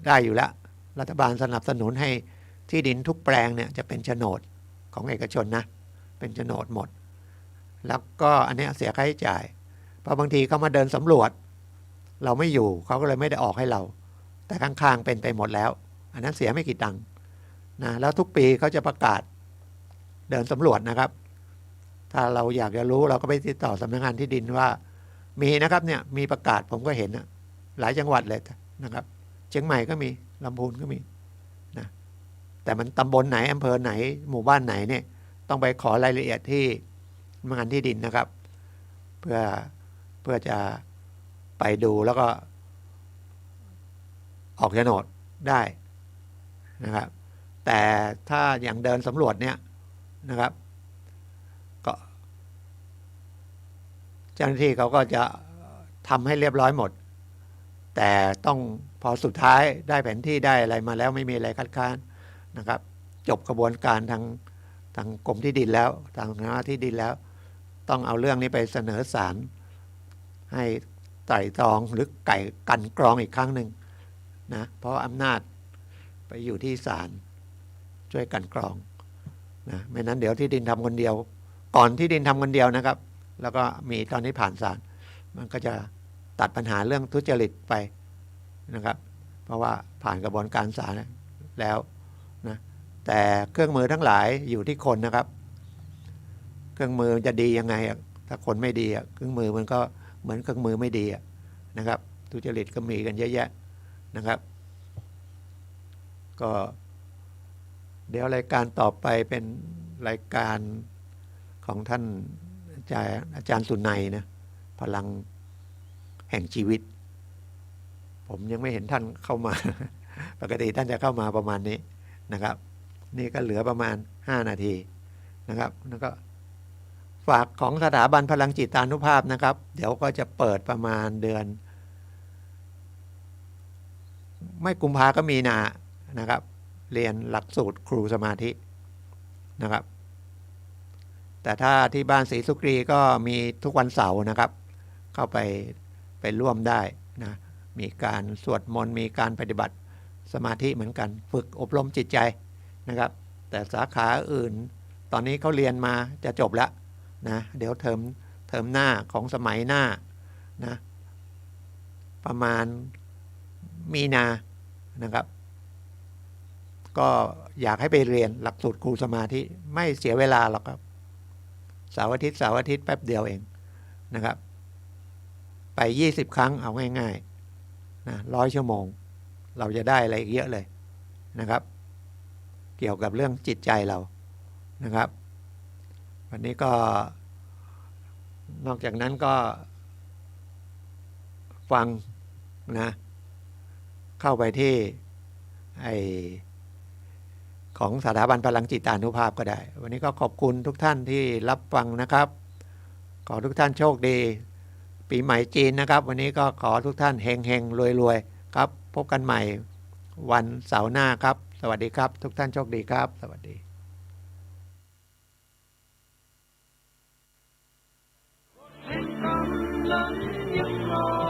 ได้อยู่แล้วรัฐบาลสนับสนุนให้ที่ดินทุกแปลงเนี่ยจะเป็นโฉนดของเอกชนนะเป็นโฉนดหมดแล้วก็อันนี้เสียค่าใช้จ่ายเพราะบางทีเขามาเดินสำรวจเราไม่อยู่เขาก็เลยไม่ได้ออกให้เราแต่ข้างๆเป็นไปหมดแล้วอันนั้นเสียไม่กี่ตังค์นะแล้วทุกปีเขาจะประกาศเดินสำรวจนะครับถ้าเราอยากจะรู้เราก็ไปติดต่อสำนักงานที่ดินว่ามีนะครับเนี่ยมีประกาศผมก็เห็นนะหลายจังหวัดเลยนะครับเชียงใหม่ก็มีลำพูนก็มีนะแต่มันตำบลไหนอำเภอไหนหมู่บ้านไหนเนี่ยต้องไปขอรายละเอียดที่สำนักงานที่ดินนะครับเพื่อจะไปดูแล้วก็ออกโฉนดได้นะครับแต่ถ้าอย่างเดินสำรวจเนี่ยนะครับก็เจ้าหน้าที่เขาก็จะทำให้เรียบร้อยหมดแต่ต้องพอสุดท้ายได้แผนที่ได้อะไรมาแล้วไม่มีอะไรคัดค้านนะครับจบกระบวนการทางกรมที่ดินแล้วทางหน้าที่ดินแล้วต้องเอาเรื่องนี้ไปเสนอศาลให้ไตร่ตรองหรือกันกรองอีกครั้งหนึ่งนะเพราะอำนาจไปอยู่ที่ศาลช่วยกันกรองนะไม่นั้นเดี๋ยวที่ดินทำคนเดียวก่อนที่ดินทำคนเดียวนะครับแล้วก็มีตอนนี้ผ่านศาลมันก็จะตัดปัญหาเรื่องทุจริตไปนะครับเพราะว่าผ่านกระบวนการศาลแล้วนะแต่เครื่องมือทั้งหลายอยู่ที่คนนะครับเครื่องมือจะดียังไงถ้าคนไม่ดีเครื่องมือมันก็เหมือนเครื่องมือไม่ดีนะครับทุจริตก็มีกันเยอะแยะนะครับก็เดี๋ยวรายการต่อไปเป็นรายการของท่านอาจารย์สุนัยนะพลังแห่งชีวิตผมยังไม่เห็นท่านเข้ามา ปกติท่านจะเข้ามาประมาณนี้นะครับนี่ก็เหลือประมาณ5 นาทีนะครับแล้วก็ฝากของสถาบันพลังจิตานุภาพนะครับเดี๋ยวก็จะเปิดประมาณเดือนไม่กุมภาก็มีนะครับเรียนหลักสูตรครูสมาธินะครับแต่ถ้าที่บ้านศรีสุกรีก็มีทุกวันเสาร์นะครับเข้าไปร่วมได้นะมีการสวดมนต์มีการปฏิบัติสมาธิเหมือนกันฝึกอบรมจิตใจนะครับแต่สาขาอื่นตอนนี้เขาเรียนมาจะจบแล้วนะเดี๋ยวเทอมหน้าของสมัยหน้านะประมาณมีนานะครับก็อยากให้ไปเรียนหลักสูตรครูสมาธิไม่เสียเวลาหรอกครับเสาร์อาทิตย์แป๊บเดียวเองนะครับไป20 ครั้งเอาง่ายๆนะ100 ชั่วโมงเราจะได้อะไรอีกเยอะเลยนะครับเกี่ยวกับเรื่องจิตใจเรานะครับวันนี้ก็นอกจากนั้นก็ฟังนะเข้าไปที่ของสถาบันพลังจิตานุภาพก็ได้วันนี้ก็ขอบคุณทุกท่านที่รับฟังนะครับขอทุกท่านโชคดีปีใหม่จีนนะครับวันนี้ก็ขอทุกท่านเฮงๆรวยๆครับพบกันใหม่วันเสาร์หน้าครับสวัสดีครับทุกท่านโชคดีครับสวัสดีกำลังยังรอ